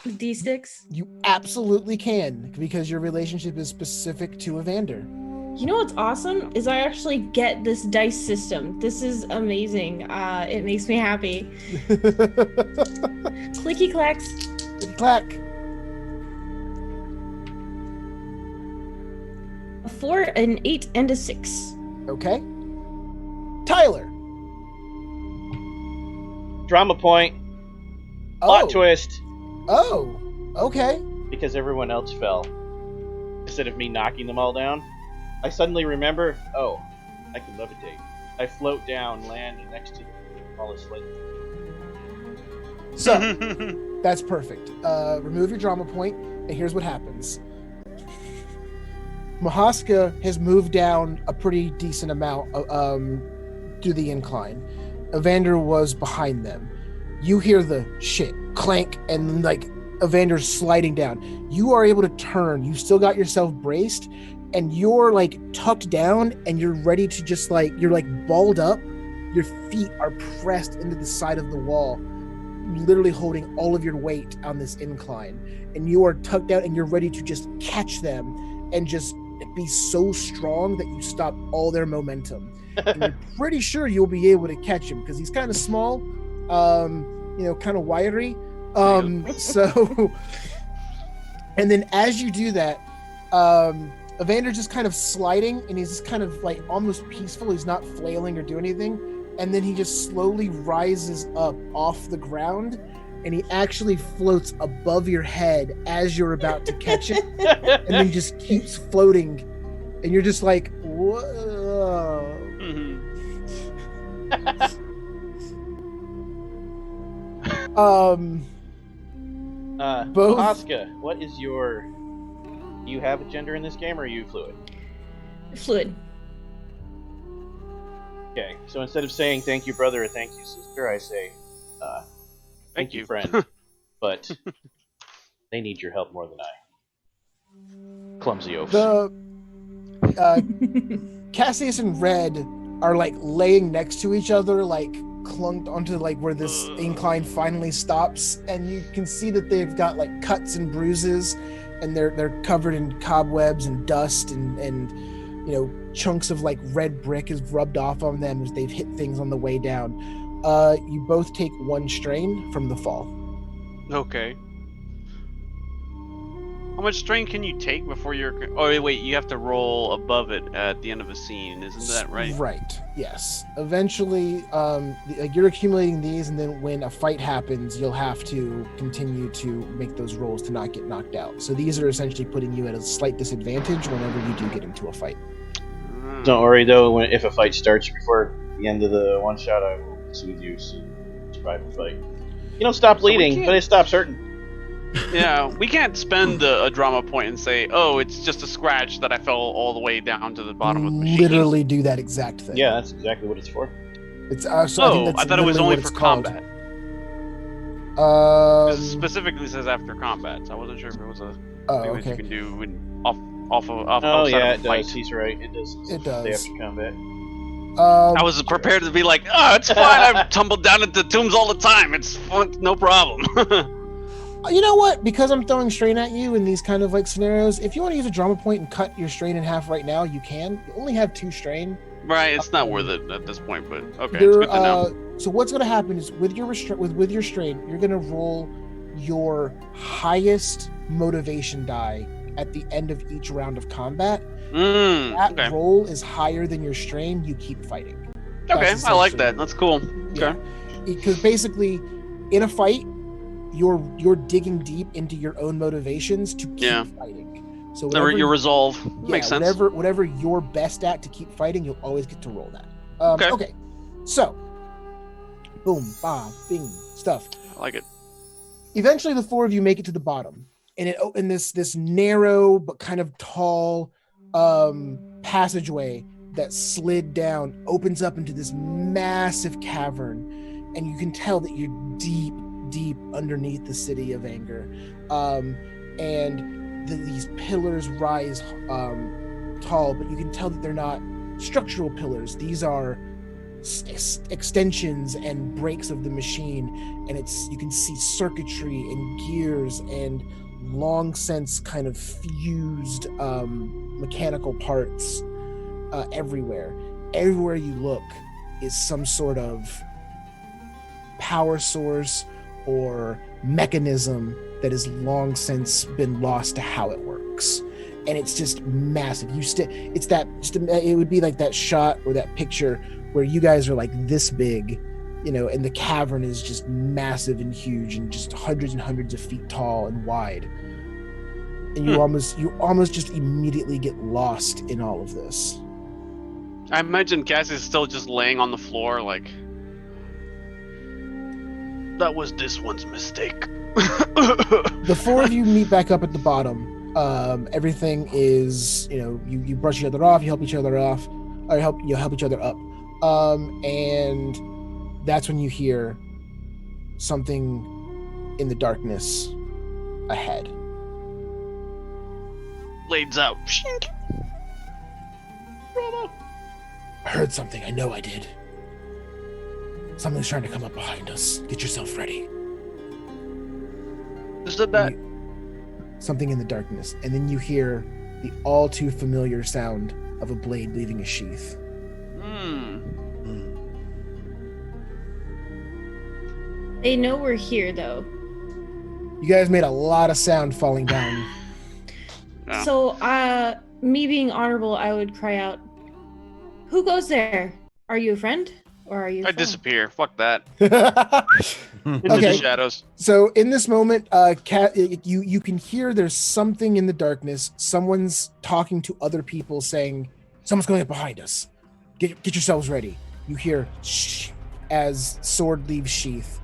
D6. You absolutely can, because your relationship is specific to Evander. You know what's awesome is I actually get this dice system. This is amazing. It makes me happy. Clicky clacks. Clack. A 4, an 8, and a 6. Okay. Tyler. Drama point. Plot twist. Oh, okay. Because everyone else fell. Instead of me knocking them all down, I suddenly remember, oh, I can levitate. I float down, land next to the smallest lake. So, that's perfect. Remove your drama point, and here's what happens. Mahaska has moved down a pretty decent amount to the incline. Evander was behind them. You hear the shit clank, and Evander's sliding down. You are able to turn. You still got yourself braced, and you're tucked down, and you're ready to just you're balled up. Your feet are pressed into the side of the wall, literally holding all of your weight on this incline, and you are tucked out, and you're ready to just catch them and just be so strong that you stop all their momentum. And you're pretty sure you'll be able to catch him because he's kind of small, kind of wiry. So, and then as you do that, Evander's just kind of sliding, and he's just kind of almost peaceful. He's not flailing or doing anything. And then he just slowly rises up off the ground, and he actually floats above your head as you're about to catch it, and then just keeps floating, and you're just like, whoa. Both. Asuka, what is your... Do you have a gender in this game, or are you fluid? Fluid. Okay, so instead of saying thank you, brother, or thank you, sister, I say, thank you, friend. But they need your help more than I. Clumsy oafs. Cassius and Red are laying next to each other, clunked onto where this incline finally stops, and you can see that they've got cuts and bruises, and they're covered in cobwebs and dust, and chunks of red brick is rubbed off on them as they've hit things on the way down. You both take 1 strain from the fall. Okay. How much strain can you take before you're... Oh, wait, you have to roll above it at the end of a scene, isn't that right? Right, yes. Eventually, you're accumulating these, and then when a fight happens, you'll have to continue to make those rolls to not get knocked out. So these are essentially putting you at a slight disadvantage whenever you do get into a fight. Don't worry, though, if a fight starts before the end of the one shot, I will soothe you to survive the fight. You don't stop bleeding, but it stops hurting. Yeah, we can't spend a drama point and say, "Oh, it's just a scratch that I fell all the way down to the bottom of the machine." Literally do that exact thing. Yeah, that's exactly what it's for. It's I thought it was only for combat. It specifically says after combat. So I wasn't sure if it was a thing that you can do off Yeah, it fight. does. He's right. It does. It does. Stay after combat. I was prepared to be like, "Oh, it's fine. I've tumbled down into tombs all the time. It's fun, no problem." You know what? Because I'm throwing strain at you in these kind of like scenarios, if you want to use a drama point and cut your strain in half right now, you can. You only have 2 strain. Right, it's not worth it at this point, but okay, it's good to know. So what's going to happen is with your strain, you're going to roll your highest motivation die at the end of each round of combat. That roll is higher than your strain. You keep fighting. Okay, I like that. That's cool. Yeah. Okay. Because basically, in a fight, you're digging deep into your own motivations to keep fighting. So whatever your resolve makes sense. Whatever you're best at to keep fighting, you'll always get to roll that. Okay. So, boom, bam, bing, stuff. I like it. Eventually, the 4 of you make it to the bottom, and this narrow but kind of tall passageway that slid down opens up into this massive cavern, and you can tell that you're deep underneath the city of Anger, and these pillars rise tall, but you can tell that they're not structural pillars. These are extensions and breaks of the machine, and you can see circuitry and gears and long since kind of fused mechanical parts everywhere. Everywhere you look is some sort of power source or mechanism that has long since been lost to how it works, and it's just massive. It would be like that shot or that picture where you guys are like this big, and the cavern is just massive and huge and just hundreds and hundreds of feet tall and wide, and you almost just immediately get lost in all of this. I imagine Cassie's still just laying on the floor like, that was this one's mistake. The 4 of you meet back up at the bottom. Everything is, you brush each other off, you help each other off, or help each other up. And that's when you hear something in the darkness ahead. Blades out. I heard something. I know I did. Something's trying to come up behind us. Get yourself ready. Who said that? Something in the darkness. And then you hear the all too familiar sound of a blade leaving a sheath. They know we're here, though. You guys made a lot of sound falling down. Yeah. So, me being honorable, I would cry out, "Who goes there? Are you a friend? Or are you I disappear. Fuck that. Into Okay. the shadows. So in this moment, you can hear there's something in the darkness. Someone's talking to other people saying, someone's going up behind us. Get yourselves ready. You hear shh as sword leaves sheath.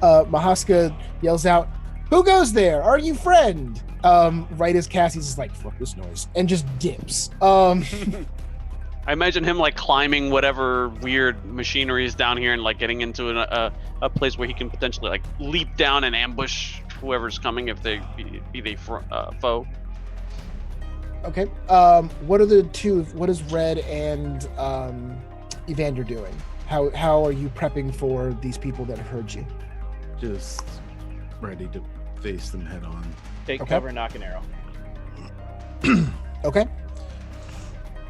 Mahaska yells out, "Who goes there? Are you friend?" Right as Cassie's just like, fuck this noise, and just dips. I imagine him like climbing whatever weird machinery is down here and like getting into a place where he can potentially like leap down and ambush whoever's coming if they be they foe. Okay. What are the two? What is Red and Evander doing? How are you prepping for these people that have heard you? Just ready to face them head on. Take Okay. cover, knock an arrow. Okay.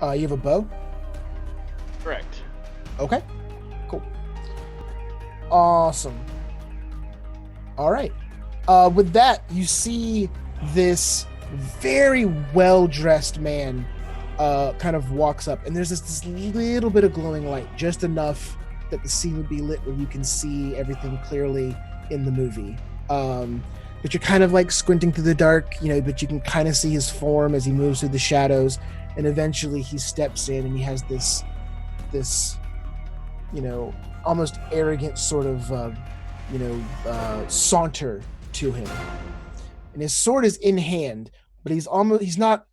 You have a bow? Correct. Okay. Cool. Awesome. All right. With that, you see this very well-dressed man kind of walks up, and there's this little bit of glowing light, just enough that the scene would be lit where you can see everything clearly in the movie. But you're kind of like squinting through the dark, but you can kind of see his form as he moves through the shadows. and eventually he steps in and he has this almost arrogant sort of saunter to him, and his sword is in hand, but he's not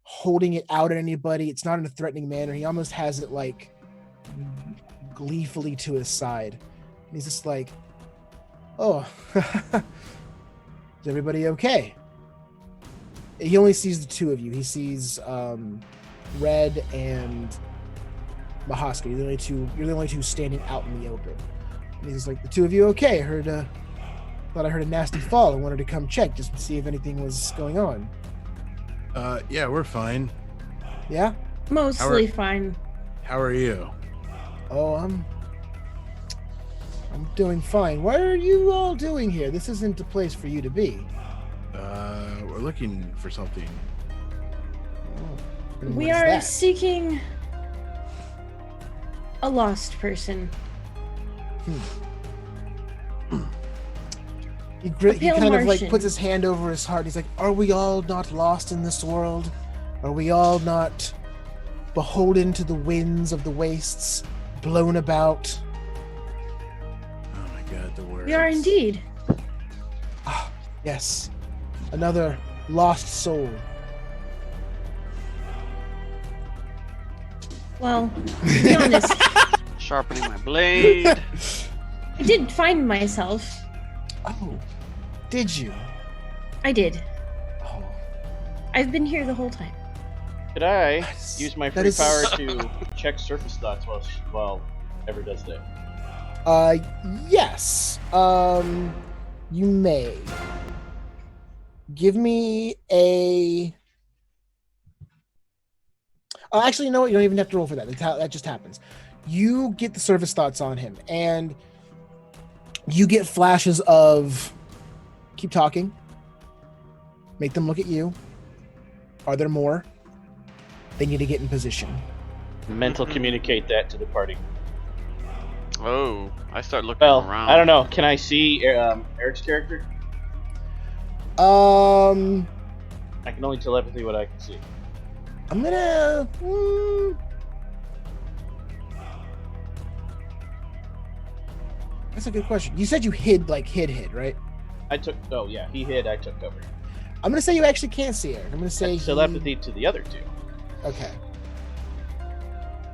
holding it out at anybody. It's not in a threatening manner. He almost has it like gleefully to his side, and he's just like, oh, is everybody okay? He only sees the two of you. He sees Red and Mahaska. You're the only two standing out in the open. And he's like, the two of you okay? Thought I heard a nasty fall. I wanted to come check just to see if anything was going on. Yeah, we're fine. Yeah? Mostly fine. How are you? Oh, I'm doing fine. What are you all doing here? This isn't a place for you to be. We're looking for something. Oh, and We what is are that? seeking a lost person. He pale kind of like Martian. puts his hand over his heart. He's like, are we all not lost in this world? Are we all not beholden to the winds of the wastes, blown about? Oh my god, the words. We are indeed. Ah, yes. Another lost soul. Well, to be honest, Sharpening my blade. I did find myself. Oh, did you? I did. Oh, I've been here the whole time. Could I That is- use my that free is- power to check surface thoughts while Ever does that? Yes. You may. Give me a. Actually, you know what? You don't even have to roll for that. That just happens. You get the surface thoughts on him, and you get flashes of. Keep talking. Make them look at you. Are there more? They need to get in position. Mental communicate that to the party. Oh, I start looking Well, around. I don't know. Can I see Eric's character? I'm I can only telepathy what I can see. gonna. That's a good question. You said you hid, right? I took. Oh yeah, he hid. I took cover. I'm gonna say you actually can't see Eric. I'm gonna say That's telepathy to the other two. Okay.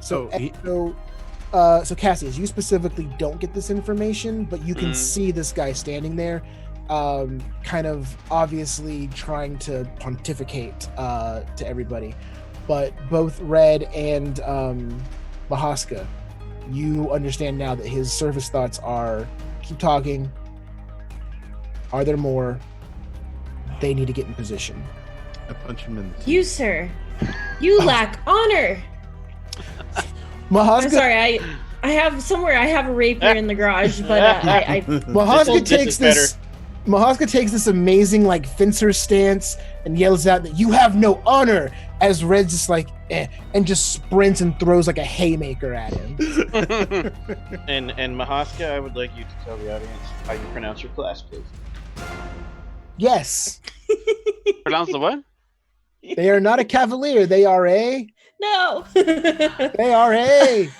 So he- So Cassius, you specifically don't get this information, but you can see this guy standing there, kind of obviously trying to pontificate to everybody. But both Red and Mahaska, you understand now that his surface thoughts are: keep talking. Are there more? They need to get in position. I punch him in the teeth. You, sir, you lack honor. Mahaska, I'm sorry, I have a rapier in the garage, but I Mahaska This takes is better. this. Mahaska takes this amazing fencer stance and yells out that you have no honor, as Red's just and just sprints and throws like a haymaker at him. And Mahaska, I would like you to tell the audience how you pronounce your class, please. Yes, Pronounce the what? they are not a cavalier. They are a. no. They are a.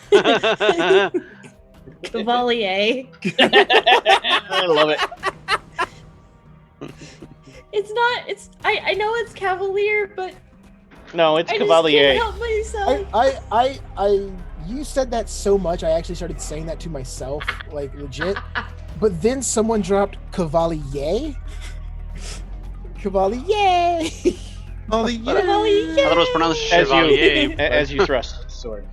Cavalier. I love it. It's not. It's. I know it's Cavalier, but No, it's I Cavalier. just can't help myself. I you said that so much, I actually started saying that to myself, legit. But then someone dropped Cavalier. Cavalier. Cavalier. I thought it was pronounced Chevalier. As you thrust the sword.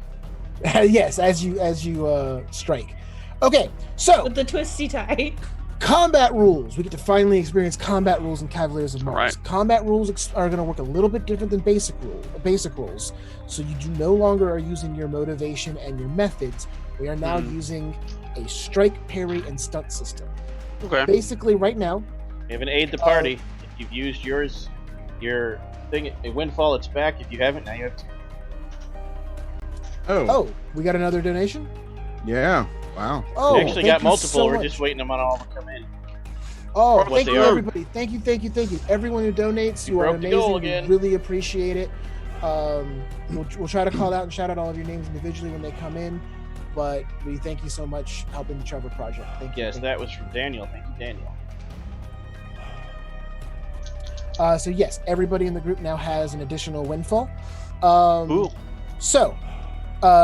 Yes, as you strike. Okay, so With the twisty tie. combat rules. We get to finally experience combat rules in Cavaliers of Mars. Right. Combat rules are going to work a little bit different than basic rules. So you no longer are using your motivation and your methods. We are now using a strike, parry, and stunt system. Okay. Basically, right now, You have an aid the party. If you've used your thing, a windfall, it's back. If you haven't, now you have to. oh, we got another donation. Yeah. Wow. Oh, We actually thank got you multiple. so We're much. just waiting them on all to come in. Oh, what thank they you, are. everybody. Thank you. Everyone who donates, You you are broke the goal amazing. We again. really appreciate it. We'll try to call out and shout out all of your names individually when they come in, but we thank you so much helping the Trevor Project. Thank you. Yes, that was from Daniel. Thank you, Daniel. So yes, everybody in the group now has an additional windfall. Cool. So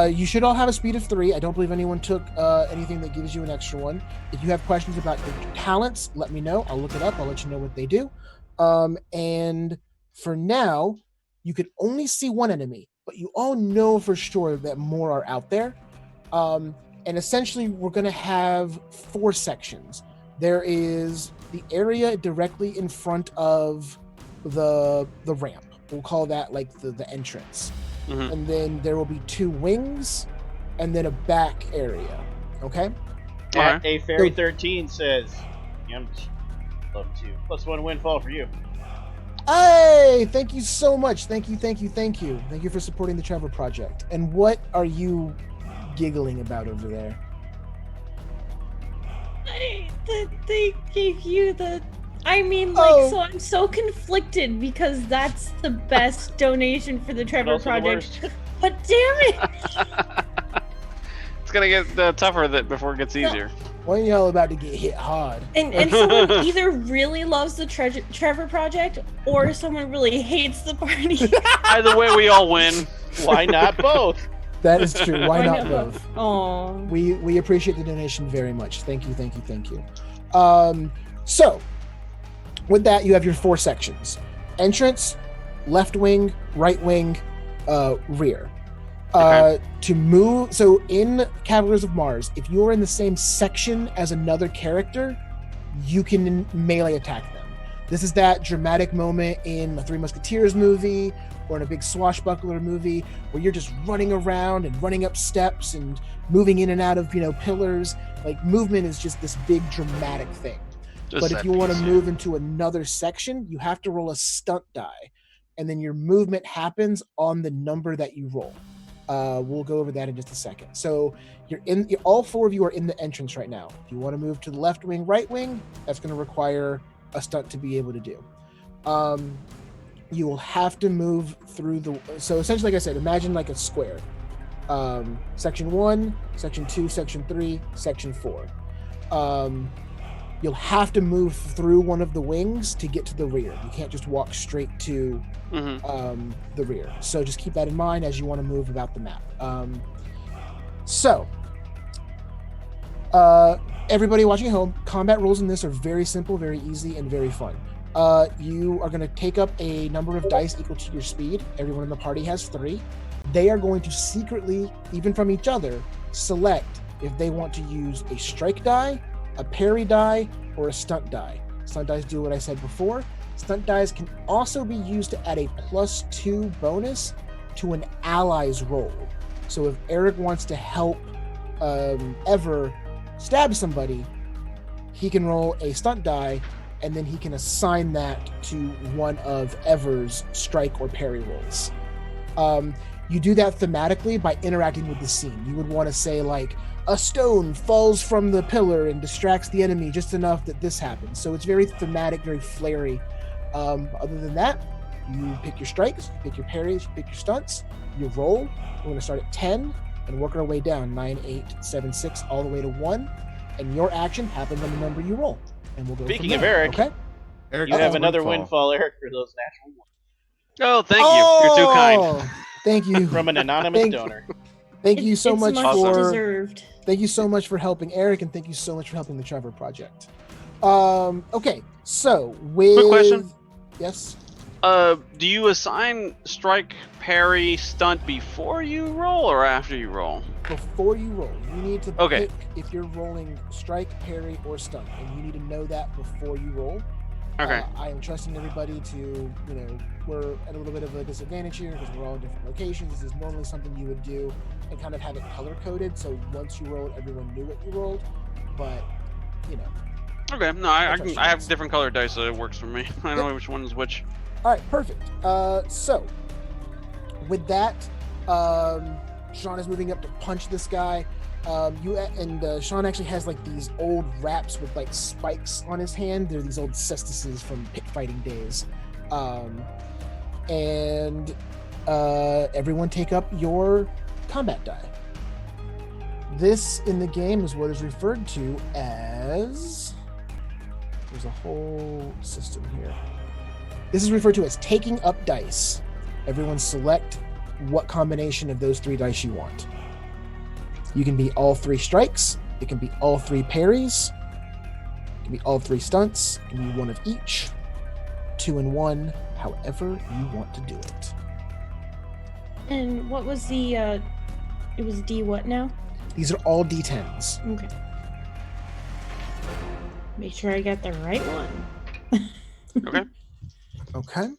you should all have a speed of 3. I don't believe anyone took anything that gives you an extra one. If you have questions about your talents, let me know. I'll look it up. I'll let you know what they do. And for now, you can only see one enemy, but you all know for sure that more are out there. And essentially, we're going to have 4 sections. There is the area directly in front of the ramp. We'll call that like the entrance. Mhm. And then there will be 2 wings and then a back area. Okay? At A Fairy 13 says, Yum, love to. +1 windfall for you. Hey, thank you so much. Thank you. Thank you for supporting the Trevor Project. And what are you giggling about over there? They gave you the. I mean, so I'm so conflicted because that's the best donation for the Trevor Project. But damn it! It's gonna get tougher before it gets easier. When y'all about to get hit hard? And someone either really loves the Trevor Project or someone really hates the party. Either way, we all win. Why not both? That is true. Why not both? Oh, We appreciate the donation very much. Thank you. So with that, you have your 4 sections: entrance, left wing, right wing, rear. Okay. To move, so in Cavaliers of Mars, if you're in the same section as another character, you can melee attack them. This is that dramatic moment in the Three Musketeers movie or in a big swashbuckler movie where you're just running around and running up steps and moving in and out of, pillars. Like, movement is just this big dramatic thing. But if you want to move into another section, you have to roll a stunt die, and then your movement happens on the number that you roll. We'll go over that in just a second. So all 4 of you are in the entrance right now. If you want to move to the left wing, right wing, that's going to require a stunt to be able to do. You will have to move through so essentially, like I said, imagine like a square. Section 1, section 2, section 3, section 4. You'll have to move through one of the wings to get to the rear. You can't just walk straight to the rear. So just keep that in mind as you want to move about the map. Everybody watching at home, combat rules in this are very simple, very easy, and very fun. You are going to take up a number of dice equal to your speed. Everyone in the party has 3. They are going to secretly, even from each other, select if they want to use a strike die, a parry die, or a stunt die. Stunt dice do what I said before. Stunt dice can also be used to add a +2 bonus to an ally's roll. So if Eric wants to help Ever stab somebody, he can roll a stunt die, and then he can assign that to one of Ever's strike or parry rolls. You do that thematically by interacting with the scene. You would want to say, like, a stone falls from the pillar and distracts the enemy just enough that this happens. So it's very thematic, very flary. Other than that, you pick your strikes, you pick your parries, you pick your stunts, you roll. We're going to start at 10 and work our way down, 9, 8, 7, 6, all the way to 1. And your action happens on the number you roll. And we'll go Speaking from of there, Eric, okay? Eric, you have another windfall, Eric, for those natural ones. Oh, thank you. You're too kind. Thank you. From an anonymous Thank- donor. Thank you so it's much much for deserved. Thank you so much for helping Eric, and thank you so much for helping the Trevor Project. Okay, so with Quick question. Yes. Do you assign strike, parry, stunt before you roll or after you roll? Before you roll, you need to Okay. pick if you're rolling strike, parry, or stunt, and you need to know that before you roll. Okay. I am trusting everybody to, we're at a little bit of a disadvantage here because we're all in different locations. This is normally something you would do and kind of have it color coded, so once you rolled, everyone knew what you rolled. But, Okay. No, I That's have actually- different colored dice, so it works for me. I know which one is which. All right, perfect. So with that, Sean is moving up to punch this guy. Sean actually has like these old wraps with like spikes on his hand. They're these old cestises from pit fighting days. everyone take up your combat die. This in the game is what is referred to as, there's a whole system here. This is referred to as taking up dice. Everyone select what combination of those 3 dice you want. You can be all 3 strikes. It can be all 3 parries. It can be all 3 stunts. It can be 1 of each. 2 and 1, however you want to do it. And what was the, it was D what now? These are all D10s. Okay. Make sure I get the right one. Okay. Okay.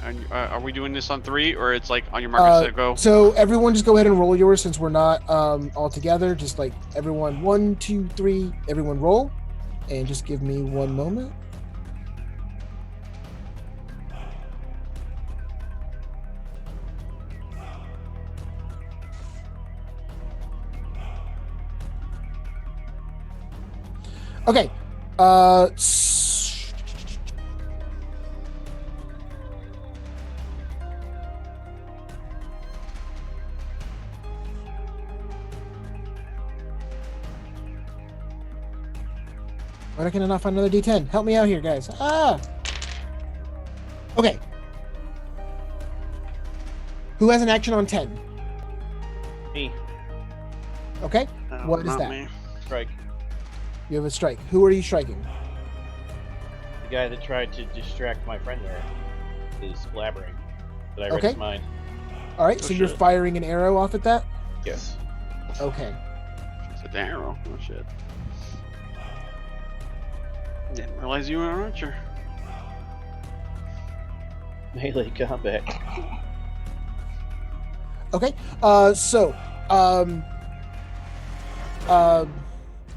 And are we doing this on 3, or it's like on your marker set go? So everyone just go ahead and roll yours since we're not all together. Just like everyone, 1, 2, 3, everyone roll. And just give me 1 moment. Okay. Why can I not find another D10? Help me out here, guys. Okay. Who has an action on 10? Me. Okay. What is not that? me. Strike. You have a strike. Who are you striking? The guy that tried to distract my friend there is blabbering. But I read Okay. his mind. All right. Oh, So you're shit. firing an arrow off at that? Yes. Okay. It's an arrow. Oh shit. Didn't realize you were an archer. Melee combat. Okay.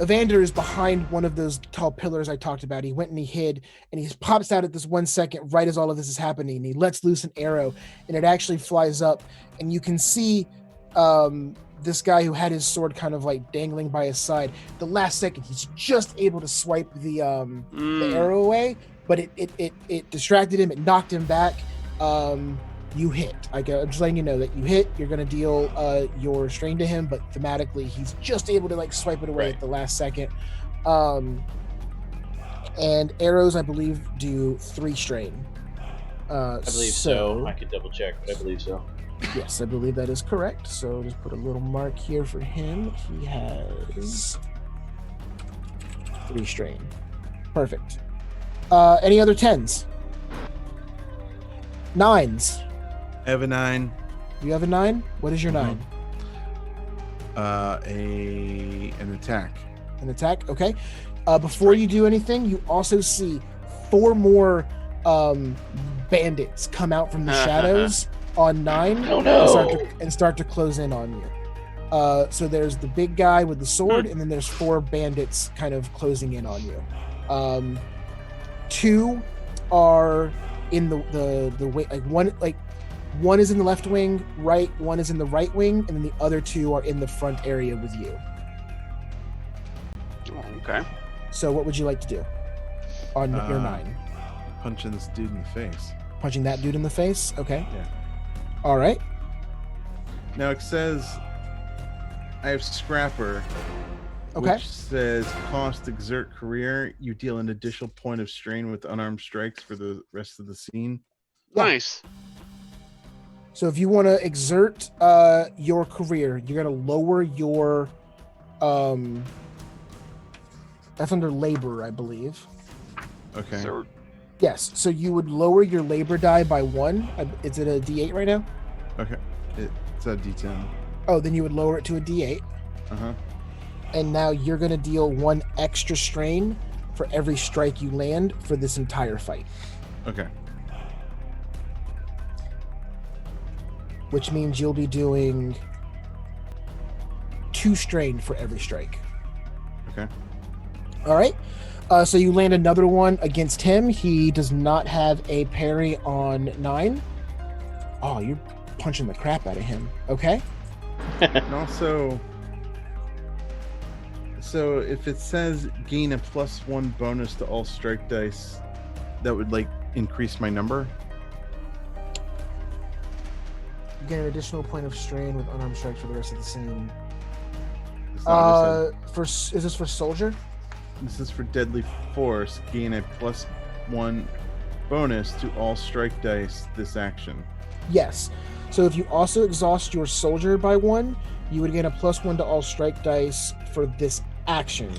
Evander is behind one of those tall pillars I talked about. He went and he hid, and he pops out at this 1 second right as all of this is happening. And he lets loose an arrow, and it actually flies up, and you can see this guy who had his sword kind of like dangling by his side. The last second, he's just able to swipe the arrow away, but it distracted him. It knocked him back. You hit. I'm just letting you know that you hit. You're going to deal your strain to him, but thematically, he's just able to like swipe it away Right. at the last second. And arrows, I believe, do 3 strain. I believe so. I could double check, but I believe so. Yes, I believe that is correct. So just put a little mark here for him. He has 3 strain. Perfect. Any other 10s? 9s? I have a 9. You have a 9? What is your 9? An attack. An attack? Okay. Before you do anything, you also see 4 more bandits come out from the shadows on 9 Oh, no. and start to close in on you. So there's the big guy with the sword, and then there's 4 bandits kind of closing in on you. 2 are in the way, one is in the left wing, right, one is in the right wing, and then the other 2 are in the front area with you. Oh, okay. So what would you like to do on your 9? Punching this dude in the face. Punching that dude in the face? Okay. Yeah. All right. Now it says I have Scrapper, Okay. which says cost exert career. You deal an additional point of strain with unarmed strikes for the rest of the scene. Yeah. Nice. So if you want to exert your career, you're going to lower your that's under labor, I believe. Okay. So, Yes. So you would lower your labor die by 1. Is it a D8 right now? Okay. It's a D10. Oh, then you would lower it to a D8. Uh-huh. And now you're going to deal 1 extra strain for every strike you land for this entire fight, Okay. which means you'll be doing 2 strain for every strike. Okay. All right. So you land another one against him. He does not have a parry on 9. Oh, you're punching the crap out of him. Okay. And also, so if it says gain a +1 bonus to all strike dice, that would like increase my number. You get an additional point of strain with unarmed strikes for the rest of the scene. Is that what it Is this for soldier? said? This is for deadly force. Gain a +1 bonus to all strike dice this action. Yes. So if you also exhaust your soldier by 1, you would gain a +1 to all strike dice for this action.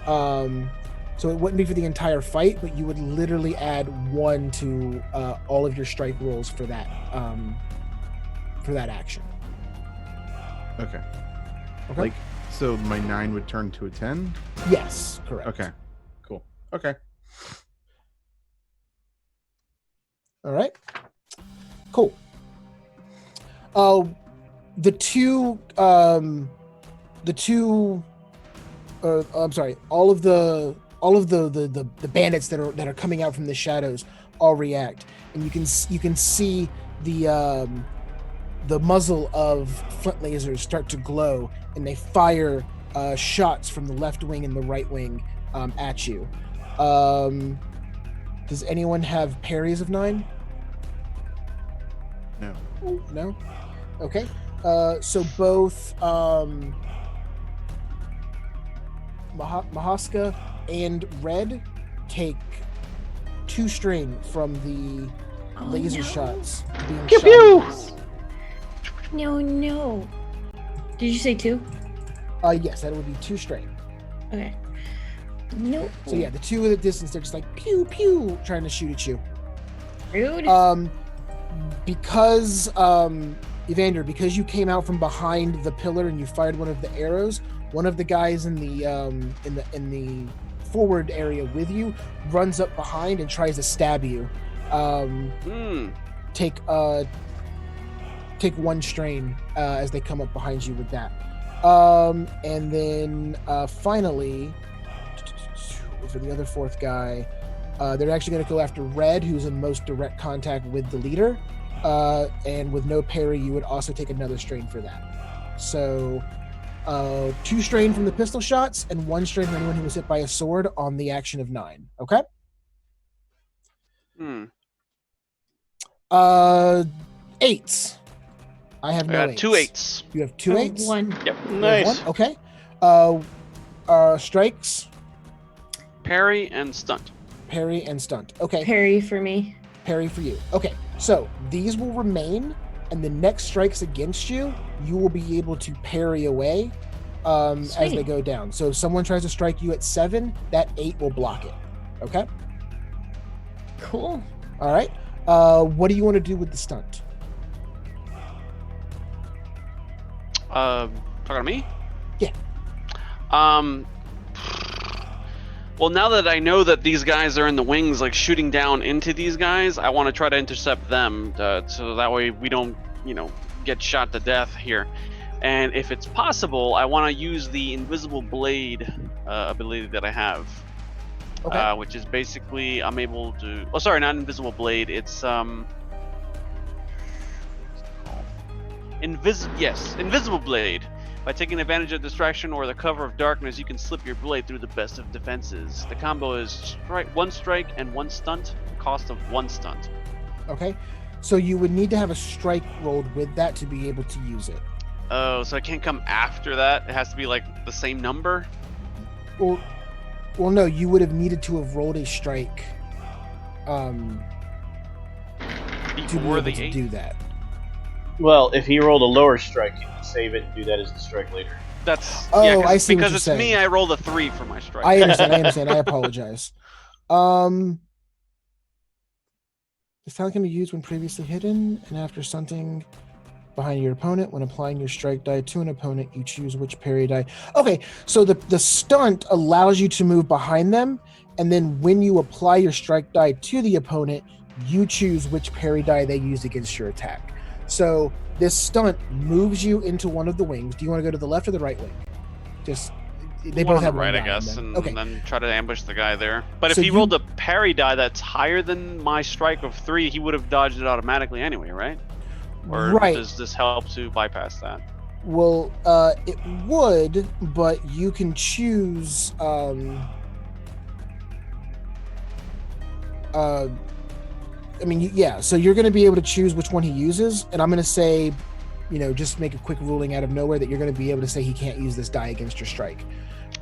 So it wouldn't be for the entire fight, but you would literally add 1 to all of your strike rolls for that action. Okay. Okay. Like, so my 9 would turn to a 10? Yes, correct. Okay. Cool. Okay. All right. Cool. The two I'm sorry, all of the bandits that are coming out from the shadows all react, and you can see the muzzle of flint lasers start to glow, and they fire shots from the left wing and the right wing at you. Does anyone have parries of 9? No. No? Okay. So both Mahaska and Red take 2 strain from the laser shots being Pew, shot. pew! No. Did you say 2? Yes, that would be 2 strain. Okay. Nope. So yeah, the 2 at a distance, they're just like pew pew trying to shoot at you. Rude. Because Evander, because you came out from behind the pillar and you fired one of the arrows, one of the guys in the forward area with you runs up behind and tries to stab you. Take 1 strain as they come up behind you with that. And then finally, for the other 4th guy, they're actually going to go after Red, who's in most direct contact with the leader. And with no parry, you would also take another strain for that. So 2 strain from the pistol shots and 1 strain from anyone who was hit by a sword on the action of 9. Okay? 8s. I have no 8s. 2 8s. You have 2 8s? 1. Yep. You have Nice. 1? Okay. Strikes, Parry and stunt. parry, and stunt. Okay. Parry for me. Parry for you. Okay, so these will remain, and the next strikes against you, you will be able to parry away as they Sweet. go down. So if someone tries to strike you at 7, that 8 will block it. Okay? Cool. All right. What do you want to do with the stunt? Talking to me? Yeah. Well, now that I know that these guys are in the wings, like shooting down into these guys, I want to try to intercept them, so that way we don't, get shot to death here. And if it's possible, I want to use the invisible blade ability that I have, Okay. which is basically I'm able to. Oh, sorry, not invisible blade. It's invisible blade. By taking advantage of distraction or the cover of darkness, you can slip your blade through the best of defenses. The combo is 1 strike and 1 stunt, cost of 1 stunt. Okay. So you would need to have a strike rolled with that to be able to use it. Oh, so it can't come after that? It has to be like the same number? Well, no, you would have needed to have rolled a strike to be Before able the to 8? do that. Well, if he rolled a lower strike, he can save it and do that as the strike later. That's Oh, yeah, I see what because you're it's saying. me, I rolled a 3 for my strike. I understand. I apologize. This talent can be used when previously hidden and after stunting behind your opponent. When applying your strike die to an opponent, you choose which parry die. Okay, so the stunt allows you to move behind them, and then when you apply your strike die to the opponent, you choose which parry die they use against your attack. So this stunt moves you into one of the wings. Do you want to go to the left or the right wing? Just They one both on have the one right, die I on guess, them. and Okay. then try to ambush the guy there. But So if he you- rolled a parry die that's higher than my strike of 3, he would have dodged it automatically anyway, right? Or Right. does this help to bypass that? Well, it would, but you can choose. I mean, yeah. So you're going to be able to choose which one he uses, and I'm going to say, just make a quick ruling out of nowhere that you're going to be able to say he can't use this die against your strike.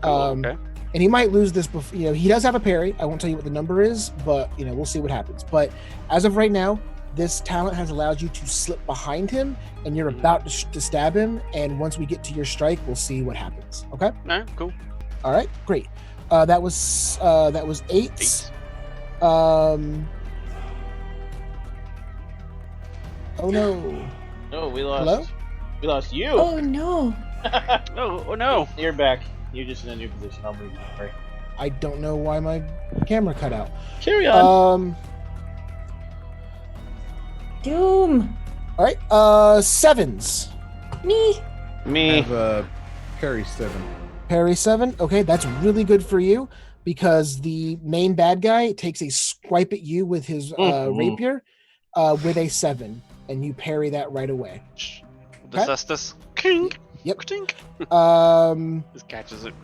Okay. And he might lose this before. He does have a parry. I won't tell you what the number is, but we'll see what happens. But as of right now, this talent has allowed you to slip behind him, and you're about to stab him. And once we get to your strike, we'll see what happens. Okay. All right. Cool. All right. Great. That was 8. 8. Oh no. Oh, we lost. Hello? We lost you. Oh no. Oh no. You're back. You're just in a new position. I'll move you. Right. I don't know why my camera cut out. Carry on. All Doom. right. 7s. Me. I Me. have parry 7. Parry 7. Okay, that's really good for you because the main bad guy takes a swipe at you with his rapier with a 7, and you parry that right away. The cestus. Kink. Yep. Kink. Just catches it.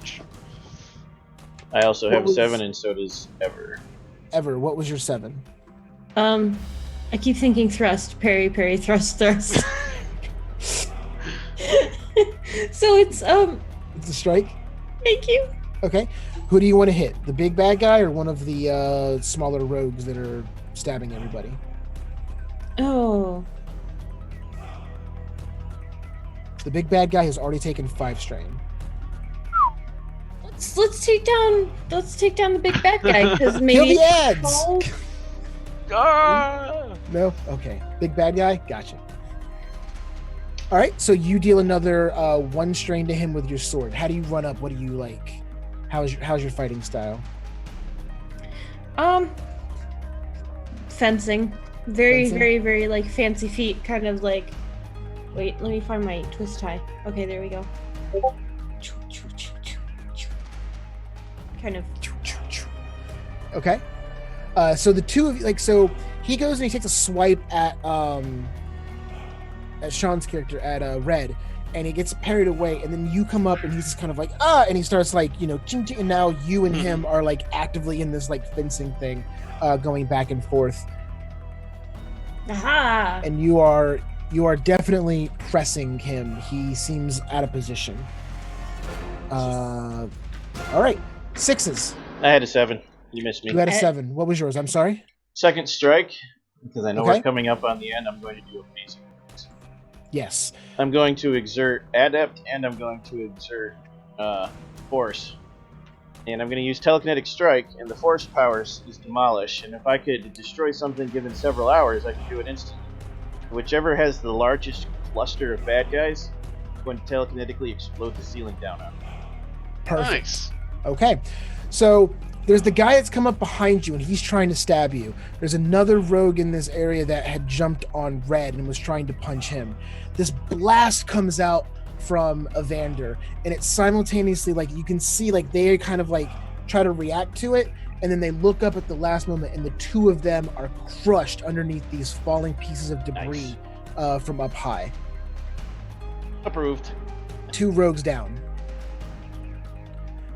I also have What was- 7, and so does Ever. Ever, what was your 7? I keep thinking thrust, parry, parry, thrust, thrust. So it's It's a strike. thank you. Okay. Who do you want to hit? The big bad guy or one of the smaller rogues that are stabbing everybody? Oh. The big bad guy has already taken 5 strain. Let's take down the big bad guy because Kill maybe the ads! Oh, Ah! No? Okay. Big bad guy? Gotcha. All right. So you deal another 1 strain to him with your sword. How do you run up? What do you like? How's your fighting style? fencing. Very, Fencing? very, very like fancy feet, kind of like. Wait, let me find my twist tie. Okay, there we go. Kind of. Okay. So the two of you, so he goes and he takes a swipe at Sean's character at Red, and he gets parried away, and then you come up and he's just kind of like and he starts like ching, ching, and now you and him are like actively in this like fencing thing, going back and forth, Aha! and you are definitely pressing him. He seems out of position. All right, 6s. I had a 7. You missed me. You had a 7. What was yours? I'm sorry. Second strike, because I know Okay. we're coming up on the end. I'm going to do amazing. Yes. I'm going to exert Adept, and I'm going to exert Force. And I'm going to use Telekinetic Strike, and the Force powers is Demolish. And if I could destroy something given several hours, I can do it instantly. Whichever has the largest cluster of bad guys, I'm going to telekinetically explode the ceiling down on. Perfect. Nice. Okay, so there's the guy that's come up behind you and he's trying to stab you. There's another rogue in this area that had jumped on Red and was trying to punch him. This blast comes out from Evander, and it's simultaneously like you can see like they kind of like try to react to it, and then they look up at the last moment, and the two of them are crushed underneath these falling pieces of debris from up high. Approved. 2 rogues down.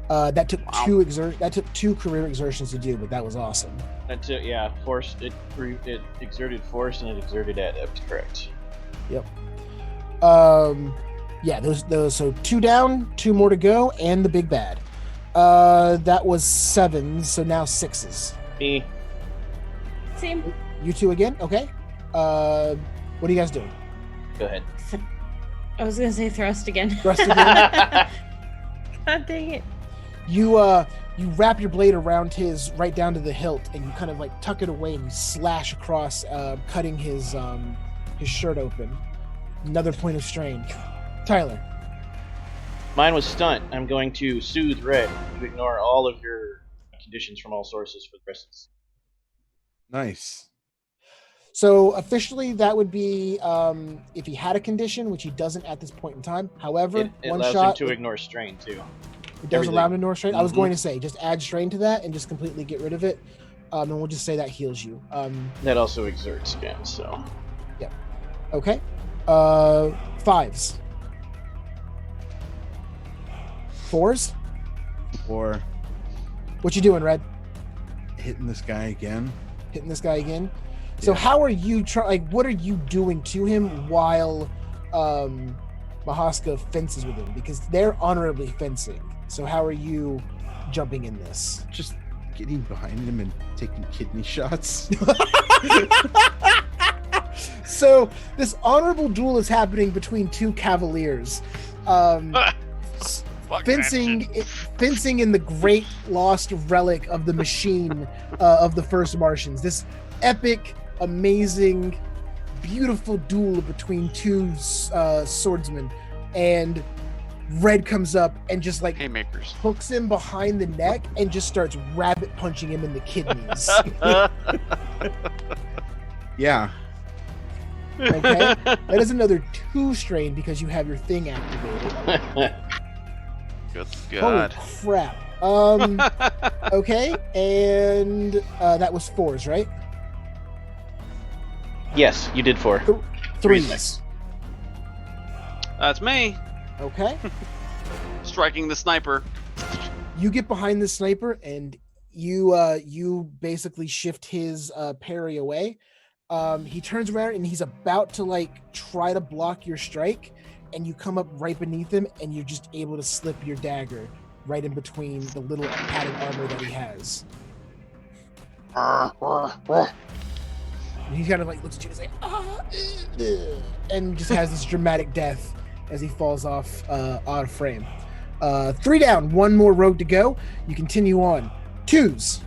That took two career exertions to do, but that was awesome. That's it, yeah. Force, it exerted Force and it exerted Adept, correct. Yep. Yeah, those so 2 down, 2 more to go, and the big bad. That was 7s, so now 6s. Me. Same. You 2 again? Okay. What are you guys doing? Go ahead. I was gonna say thrust again. Thrust again? God dang it. You wrap your blade around his right down to the hilt, and you kind of like tuck it away and you slash across, cutting his shirt open. Another point of strain. Tyler. Mine was stunt. I'm going to soothe Red to ignore all of your conditions from all sources for the rest of this. Nice. So officially, that would be if he had a condition, which he doesn't at this point in time. However, It one allows shot. him to ignore strain too. It does allow him to ignore strain. I was Mhm. going to say, just add strain to that and just completely get rid of it. And we'll just say that heals you. That also exerts again, so. Okay. 5s. 4s? Or What you doing, Red? hitting this guy again. Hitting this guy again? So Yeah. how are you what are you doing to him while Mahaska fences with him? Because they're honorably fencing. So how are you jumping in this? Just getting behind him and taking kidney shots. So this honorable duel is happening between two Cavaliers. Fencing in the great lost relic of the machine of the first Martians. This epic, amazing, beautiful duel between two swordsmen, and Red comes up and just like Haymakers. hooks him behind the neck and just starts rabbit punching him in the kidneys. Yeah. Okay, that is another 2 strain because you have your thing activated. Good Holy God. crap. Okay, and that was 4s, right? Yes, you did 4. 3s. That's me. Okay. Striking the sniper. You get behind the sniper and you basically shift his parry away. He turns around and he's about to like try to block your strike, and you come up right beneath him and you're just able to slip your dagger right in between the little padded armor that he has. And he kind of like looks at you and is like, and just has this dramatic death as he falls off out of frame. 3 down, 1 more rogue to go. You continue on. 2s.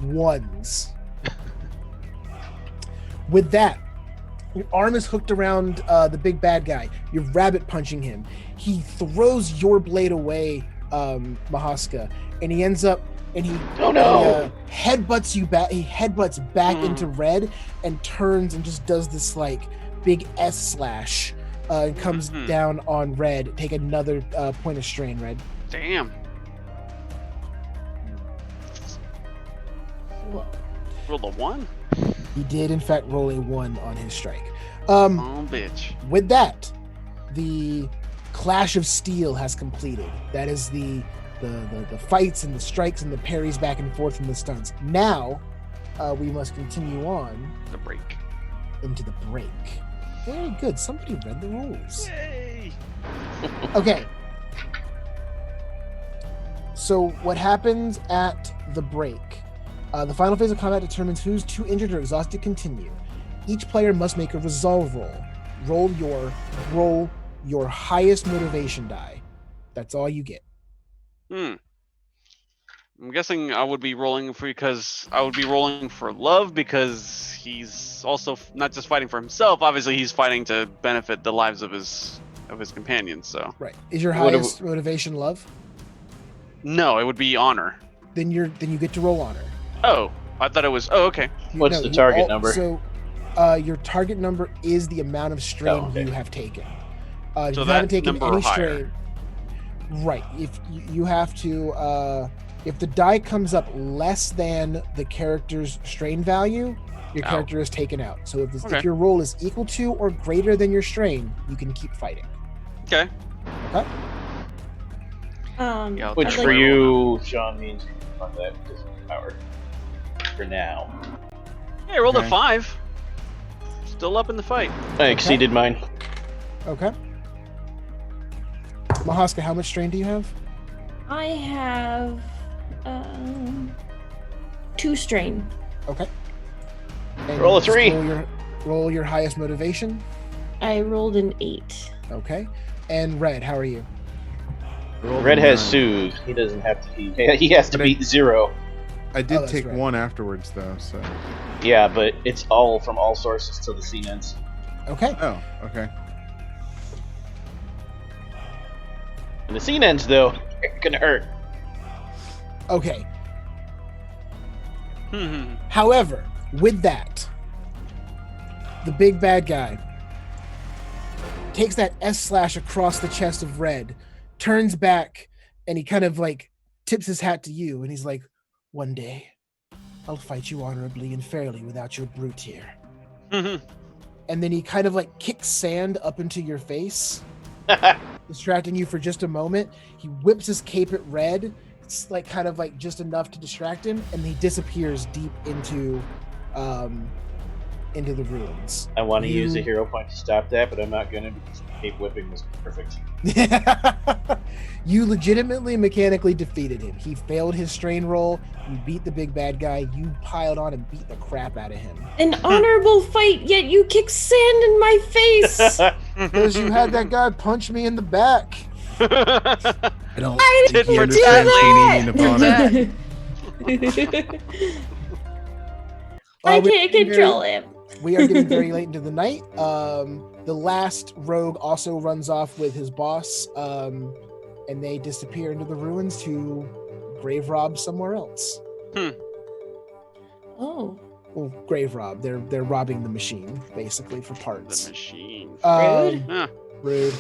1s. With that, your arm is hooked around the big bad guy. You're rabbit punching him. He throws your blade away, Mahaska, and he ends up and he headbutts you back. He headbutts back into Red and turns and just does this like big S slash and comes down on Red. Take another point of strain, Red. Damn. Roll a 1? He did, in fact, roll a 1 on his strike. Oh, bitch. With that, the Clash of Steel has completed. That is the fights and the strikes and the parries back and forth and the stunts. Now, we must continue on The break. into the break. Very good. Somebody read the rules. Yay! Okay. So what happens at the break? The final phase of combat determines who's too injured or exhausted to continue. Each player must make a resolve roll. Roll your highest motivation die. That's all you get. I'm guessing I would be rolling for love because he's also not just fighting for himself. Obviously, he's fighting to benefit the lives of his companions. So Right. Is your highest motivation love? no, it would be honor. Then you get to roll honor. Oh, I thought it was. Oh, okay. What's the target number? So, your target number is the amount of strain you have taken. If So you that haven't taken number any or higher. strain, right? If you have to, if the die comes up less than the character's strain value, your character is taken out. So if your roll is equal to or greater than your strain, you can keep fighting. Okay. Okay. Yeah, I'll Which take for my roll you, Sean, means you can fund that because of the power. For now. Hey, I rolled Okay. a 5. Still up in the fight. I exceeded mine. Okay. Mahaska, how much strain do you have? I have 2 strain. Okay. And Roll a just 3. Roll your highest motivation. I rolled an 8. Okay. And Red, how are you? Red has soothe. He doesn't have to. He has to beat 0. I did that's take right. 1 afterwards though, so. Yeah, but it's all from all sources till the scene ends. Okay. Oh, okay. And the scene ends though, it's gonna hurt. Okay. However, with that, the big bad guy takes that S/ across the chest of Red, turns back, and he kind of like tips his hat to you, and he's like, "One day, I'll fight you honorably and fairly without your brute here." And then he kind of like kicks sand up into your face, distracting you for just a moment. He whips his cape at Red. It's like kind of like just enough to distract him, and he disappears deep into the ruins. I want to use a hero point to stop that, but I'm not going to because the cape whipping was perfect. You legitimately mechanically defeated him. He failed his strain roll. You beat the big bad guy. You piled on and beat the crap out of him. An honorable fight, yet you kick sand in my face. Because you had that guy punch me in the back. I don't I think he didn't do understands the that. meaning of honor. I we're can't getting control him. We are getting very late into the night. The last rogue also runs off with his boss, and they disappear into the ruins to grave rob somewhere else. Oh. Well, grave rob. They're robbing the machine basically for parts. The machine. Rude. Rude.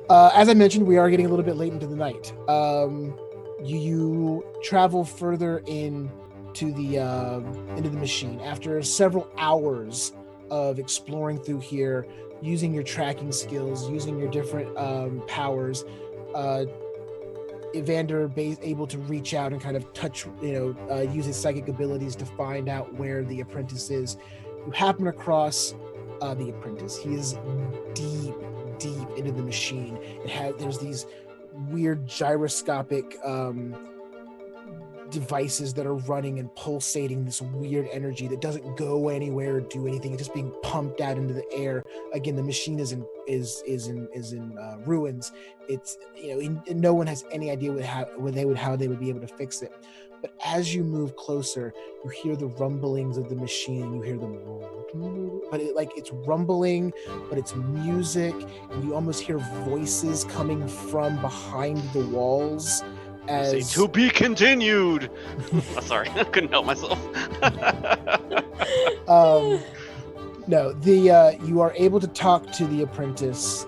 As I mentioned, we are getting a little bit late into the night. You travel further into the machine after several hours of exploring through here, using your tracking skills, using your different powers. Evander able to reach out and kind of touch, use his psychic abilities to find out where the apprentice is. You happen across the apprentice. He is deep into the machine. There's these weird gyroscopic devices that are running and pulsating this weird energy that doesn't go anywhere or do anything. It's just being pumped out into the air. Again, the machine is in ruins. It's no one has any idea how they would be able to fix it. But as you move closer, you hear the rumblings of the machine. You hear them, but it's rumbling, but it's music, and you almost hear voices coming from behind the walls. Say to be continued. Oh, sorry, I couldn't help myself. No, you are able to talk to the apprentice.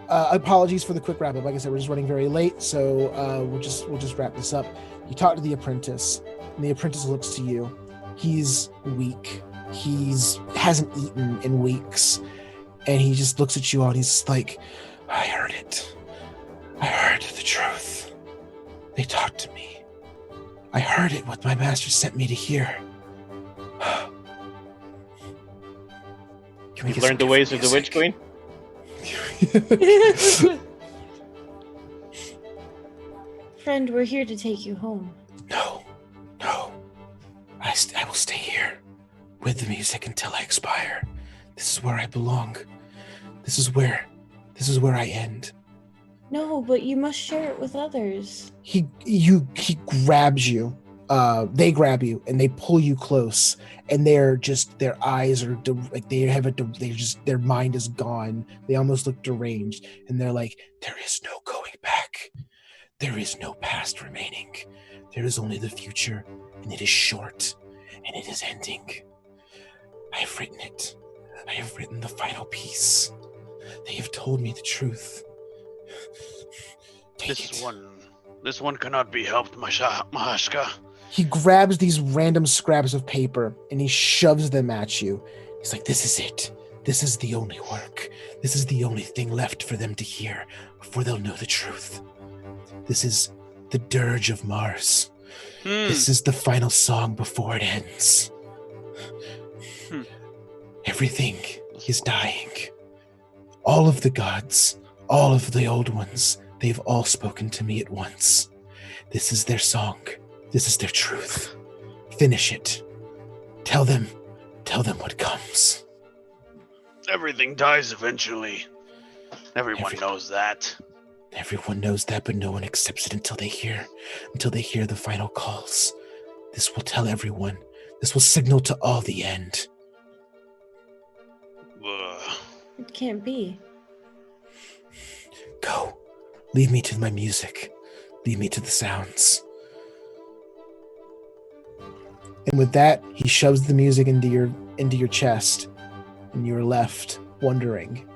Apologies for the quick wrap up. Like I said, we're just running very late, so we'll just wrap this up. You talk to the apprentice, and the apprentice looks to you. He's weak. Hasn't eaten in weeks, and he just looks at you all, and he's like, "I heard it. I heard the truth. They talked to me. I heard it, what my master sent me to hear." You learned the ways of the Witch Queen? Friend, we're here to take you home. No. I will stay here with the music until I expire. This is where I belong. This is where I end. No, but you must share it with others. He grabs you. They grab you and they pull you close, and their eyes are their mind is gone. They almost look deranged, and they're like, "There is no going back. There is no past remaining. There is only the future, and it is short, and it is ending. I have written it. I have written the final piece. They have told me the truth. Take it." This one cannot be helped, Mahashka. He grabs these random scraps of paper and he shoves them at you. He's like, "This is it. This is the only work. This is the only thing left for them to hear before they'll know the truth. This is the dirge of Mars. This is the final song before it ends. Everything is dying. All of the gods, all of the old ones, they've all spoken to me at once. This is their song. This is their truth. Finish it. Tell them what comes." Everything dies eventually. Everyone knows that. Everyone knows that, but no one accepts it until they hear the final calls. This will tell everyone. This will signal to all the end. It can't be. Go. Lead me to my music. Lead me to the sounds. And with that, he shoves the music into your chest, and you are left wondering,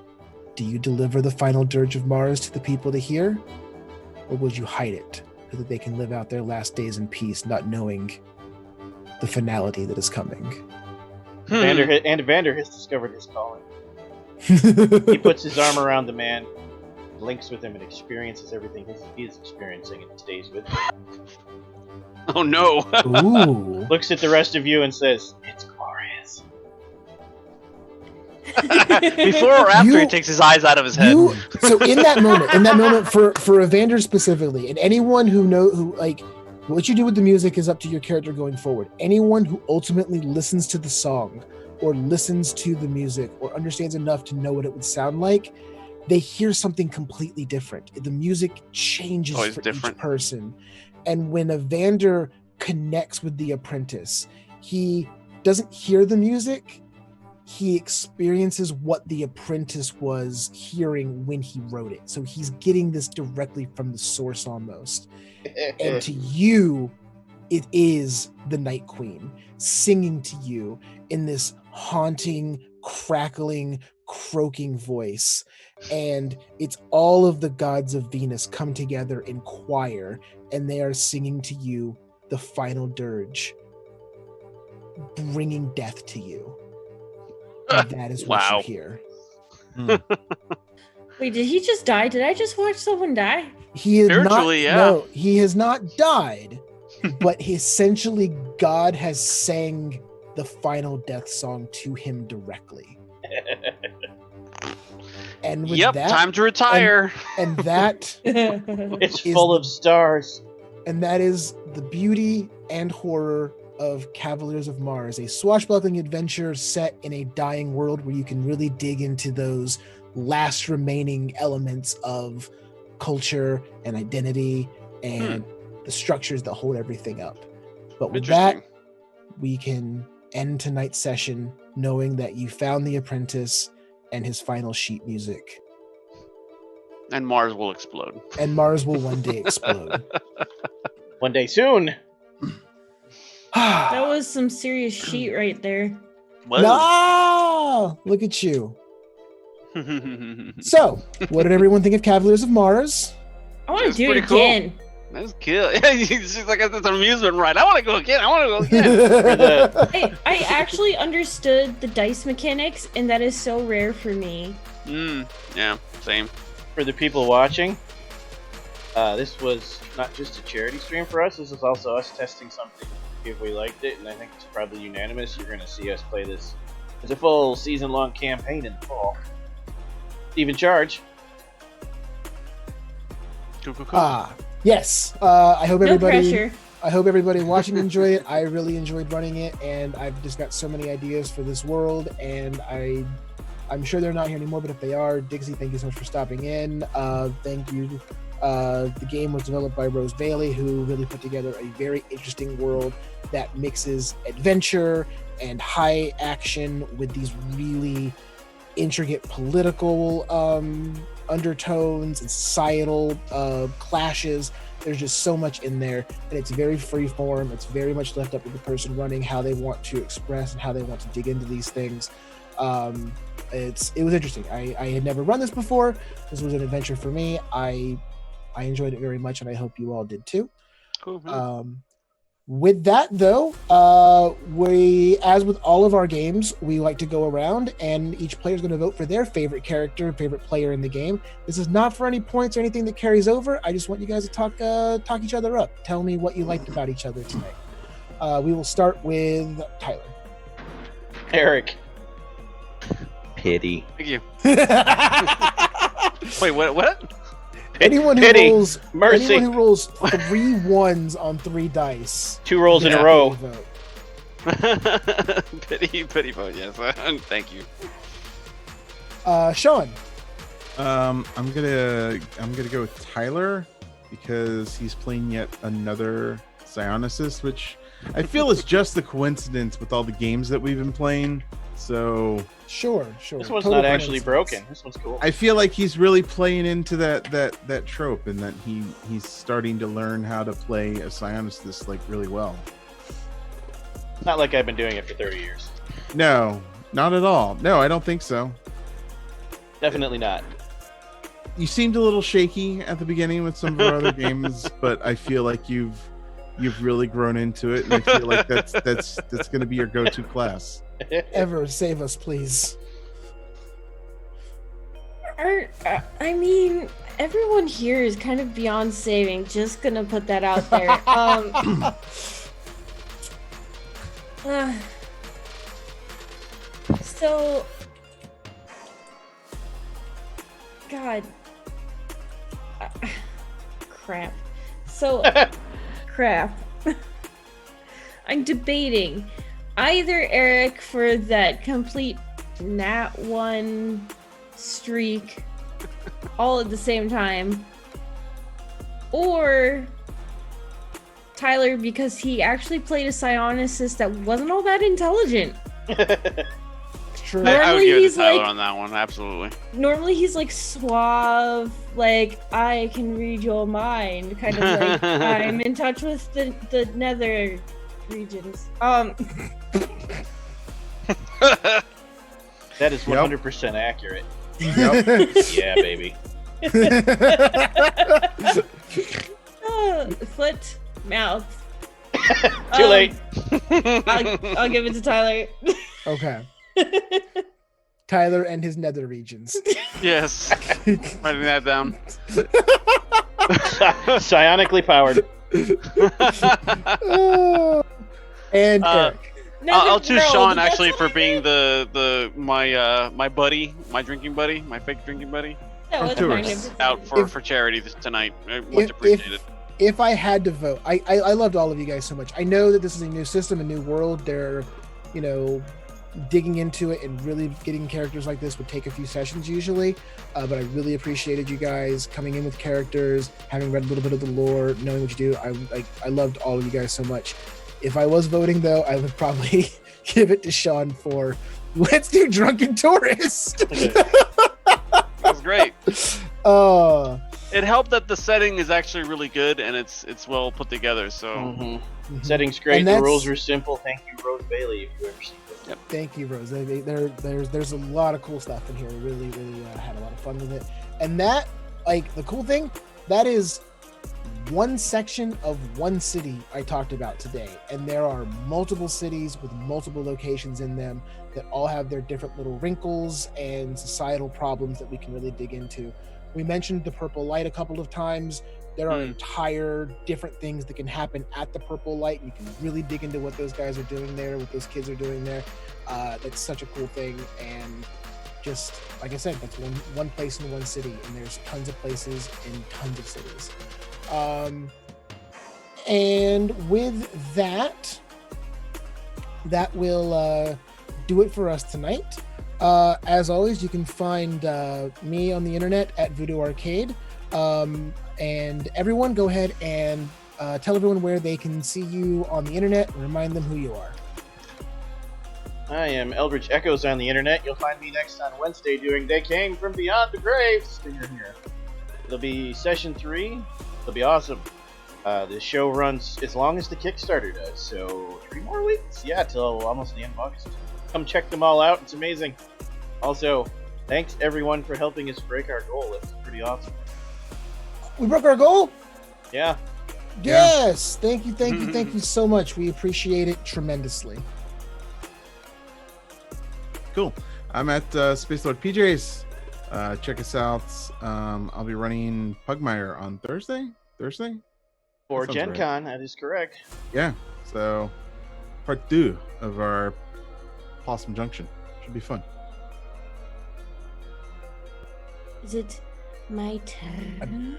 do you deliver the final dirge of Mars to the people to hear? Or would you hide it so that they can live out their last days in peace, not knowing the finality that is coming? Vander has discovered his calling. He puts his arm around the man, links with him, and experiences everything he is experiencing, and stays with him. Oh no! Ooh. Looks at the rest of you and says, "It's glorious." Before or after he takes his eyes out of his head? So in that moment, for Evander specifically, and anyone who like what you do with the music is up to your character going forward. Anyone who ultimately listens to the song or listens to the music or understands enough to know what it would sound like, they hear something completely different. The music changes for each person. And when Evander connects with the apprentice, he doesn't hear the music, he experiences what the apprentice was hearing when he wrote it. So he's getting this directly from the source almost. And to you, it is the Night Queen singing to you in this haunting, crackling, croaking voice. And it's all of the gods of Venus come together in choir, and they are singing to you the final dirge, bringing death to you. And that is what you hear. Wait, did he just die? Did I just watch someone die? He has Spiritually, yeah. No, he has not died, but essentially God has sang the final death song to him directly. And with that, time to retire. And that It's full of stars. And that is the beauty and horror of Cavaliers of Mars, a swashbuckling adventure set in a dying world where you can really dig into those last remaining elements of culture and identity and the structures that hold everything up. But with that, we can end tonight's session knowing that you found the apprentice and his final sheet music. And Mars will explode. And Mars will one day explode. One day soon. That was some serious sheet right there. No! Look at you. So, what did everyone think of Cavaliers of Mars? I want to do it cool. again. That's cool. She's like, it's an amusement ride. I want to go again. I want to go again. I actually understood the dice mechanics, and that is so rare for me. Yeah, same. For the people watching, this was not just a charity stream for us. This is also us testing something, if we liked it, and I think it's probably unanimous. You're going to see us play this as a full season-long campaign in the fall. Even charge. Cool. Yes. I hope everybody. No pressure. I hope everybody watching enjoyed it. I really enjoyed running it, and I've just got so many ideas for this world. And I'm sure they're not here anymore, but if they are, Dixie, thank you so much for stopping in. Thank you. The game was developed by Rose Bailey, who really put together a very interesting world that mixes adventure and high action with these really intricate political undertones and societal clashes. There's just so much in there, and it's very free form. It's very much left up to the person running how they want to express and how they want to dig into these things. It was interesting. I had never run this before. This was an adventure for me. I enjoyed it very much, and I hope you all did too. Cool. With that, though, as with all of our games, we like to go around, and each player is going to vote for their favorite character, favorite player in the game. This is not for any points or anything that carries over. I just want you guys to talk each other up. Tell me what you liked about each other tonight. We will start with Tyler. Eric. Pity. Thank you. Wait, what? Anyone who Pity. rolls Mercy. anyone who rolls 3 1s on 3 dice. 2 rolls in a row. Vote. Pity vote, yes. Thank you. Sean. I'm gonna go with Tyler because he's playing yet another Psionicist, which I feel is just a coincidence with all the games that we've been playing. So Sure. This one's Total not actually coincidence. broken. This one's cool. I feel like he's really playing into that trope, and that he's starting to learn how to play a Psionicist like really well. Not like I've been doing it for 30 years. No, not at all. No, I don't think so. Definitely not. You seemed a little shaky at the beginning with some of our other games, but I feel like you've really grown into it, and I feel like that's going to be your go-to class. Ever save us, please. I mean, everyone here is kind of beyond saving. Just gonna put that out there. So, God, crap. So, crap. I'm debating either Eric for that complete Nat 1 streak all at the same time, or Tyler because he actually played a psionicist that wasn't all that intelligent. True. I would Normally give it he's to Tyler like- on that one, absolutely. Normally he's like suave, like I can read your mind, kind of like I'm in touch with the nether regions. That is 100% accurate. Yep. Yeah, baby. Foot, mouth. Too late. I'll give it to Tyler. Okay. Tyler and his nether regions. Yes. Writing that down. Psionically powered. And Eric. I'll choose Nether Sean world, that's actually what for I being heard. my buddy, my drinking buddy, my fake drinking buddy. That was Tours. magnificent. Out for charity tonight. Much If- appreciated. If I had to vote, I loved all of you guys so much. I know that this is a new system, a new world. They're, digging into it and really getting characters like this would take a few sessions usually. But I really appreciated you guys coming in with characters, having read a little bit of the lore, knowing what you do. I loved all of you guys so much. If I was voting though, I would probably give it to Sean for let's do Drunken Tourist. That was great. It helped that the setting is actually really good and it's well put together. So Mhm. Setting's great. And The that's- rules are simple. Thank you, Rose Bailey, if you ever seen it. Thank you, Rose. There's a lot of cool stuff in here. We really had a lot of fun with it. And that, the cool thing, that is one section of one city I talked about today. And there are multiple cities with multiple locations in them that all have their different little wrinkles and societal problems that we can really dig into. We mentioned the Purple Light a couple of times. There are entire different things that can happen at the Purple Light. You can really dig into what those guys are doing there, what those kids are doing there. That's such a cool thing. And just, like I said, that's one place in one city. And there's tons of places in tons of cities. And with that will do it for us tonight. As always, you can find me on the internet at Voodoo Arcade. And everyone go ahead and tell everyone where they can see you on the internet and remind them who you are. I am Eldritch Echoes on the internet. You'll find me next on Wednesday doing They Came From Beyond the Grave. Stinger here. It'll be session 3. It'll be awesome. The show runs as long as the Kickstarter does, so 3 more weeks? Yeah, till almost the end of August. Come check them all out. It's amazing. Also, thanks everyone for helping us break our goal. It's pretty awesome. We broke our goal? Yeah. Yes. Thank you so much. We appreciate it tremendously. Cool. I'm at Space Lord PJ's. Check us out. I'll be running Pugmire on Thursday. For That sounds Gen right. Con, that is correct. Yeah. So part 2 of our Possum Junction should be fun. Is it my turn?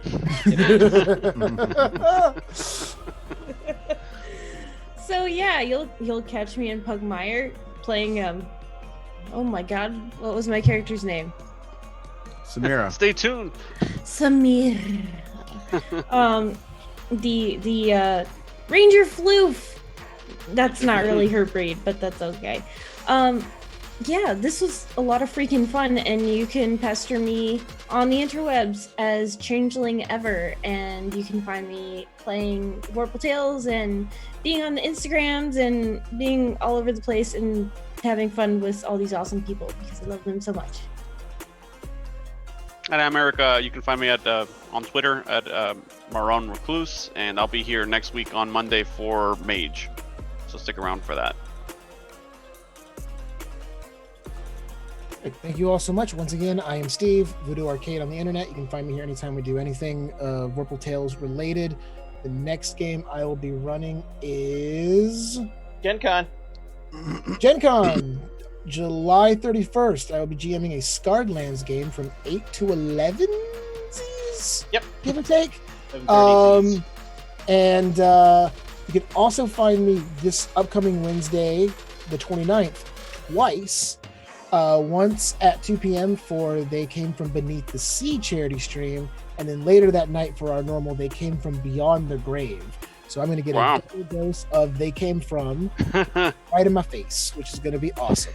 So yeah, you'll catch me in Pugmire playing oh my god, what was my character's name? Samira. Stay tuned. Samir. The Ranger Floof. That's not really her breed, but that's okay. Yeah, this was a lot of freaking fun, and you can pester me on the interwebs as Changeling Ever, and you can find me playing Vorpal Tales and being on the Instagrams and being all over the place and having fun with all these awesome people because I love them so much. at America. You can find me at on Twitter at Maron Recluse, and I'll be here next week on Monday for Mage. So stick around for that. Thank you all so much. Once again, I am Steve, Voodoo Arcade on the internet. You can find me here anytime we do anything Vorpal Tales related. The next game I will be running is Gen Con. Gen Con, July 31st. I will be GMing a Scarred Lands game from 8 to 11, Yep. give or take. 7:30 And you can also find me this upcoming Wednesday, the 29th, twice. Once at 2 p.m. for They Came From Beneath the Sea charity stream, and then later that night for our normal They Came From Beyond the Grave. So I'm going to get a double dose of They Came From right in my face, which is going to be awesome.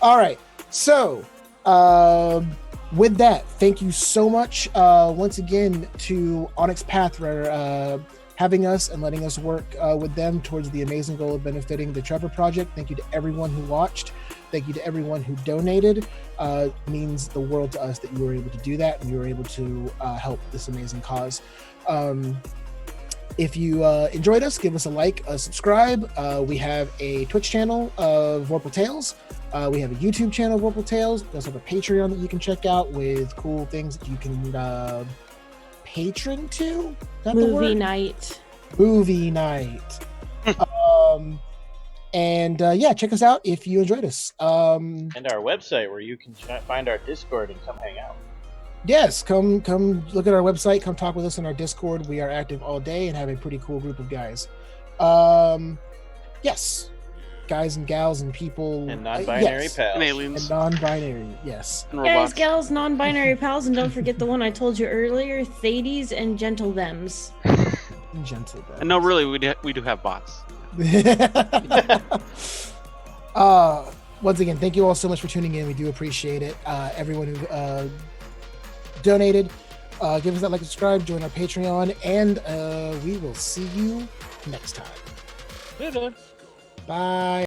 All right. So with that, thank you so much once again to Onyx Path for having us and letting us work with them towards the amazing goal of benefiting the Trevor Project. Thank you to everyone who watched. Thank you to everyone who donated. It means the world to us that you were able to do that and you were able to help this amazing cause. If you enjoyed us, give us a like, a subscribe. We have a Twitch channel of Vorpal Tales. We have a YouTube channel of Vorpal Tales. We also have a Patreon that you can check out with cool things that you can patron to. Movie night. Movie night. And yeah, check us out if you enjoyed us. And our website where you can find our Discord and come hang out. Yes, come look at our website. Come talk with us in our Discord. We are active all day and have a pretty cool group of guys. Yes, guys and gals and people And non-binary yes. pals. And aliens. And non-binary. Yes. And Guys, robots. gals, non-binary pals, and don't forget the one I told you earlier, Thades and Gentle Thems. Gentle. And no, really, we do have bots. Once again, thank you all so much for tuning in. We do appreciate it. Everyone who donated, give us that like, subscribe, join our Patreon, and we will see you next time. Later. Bye.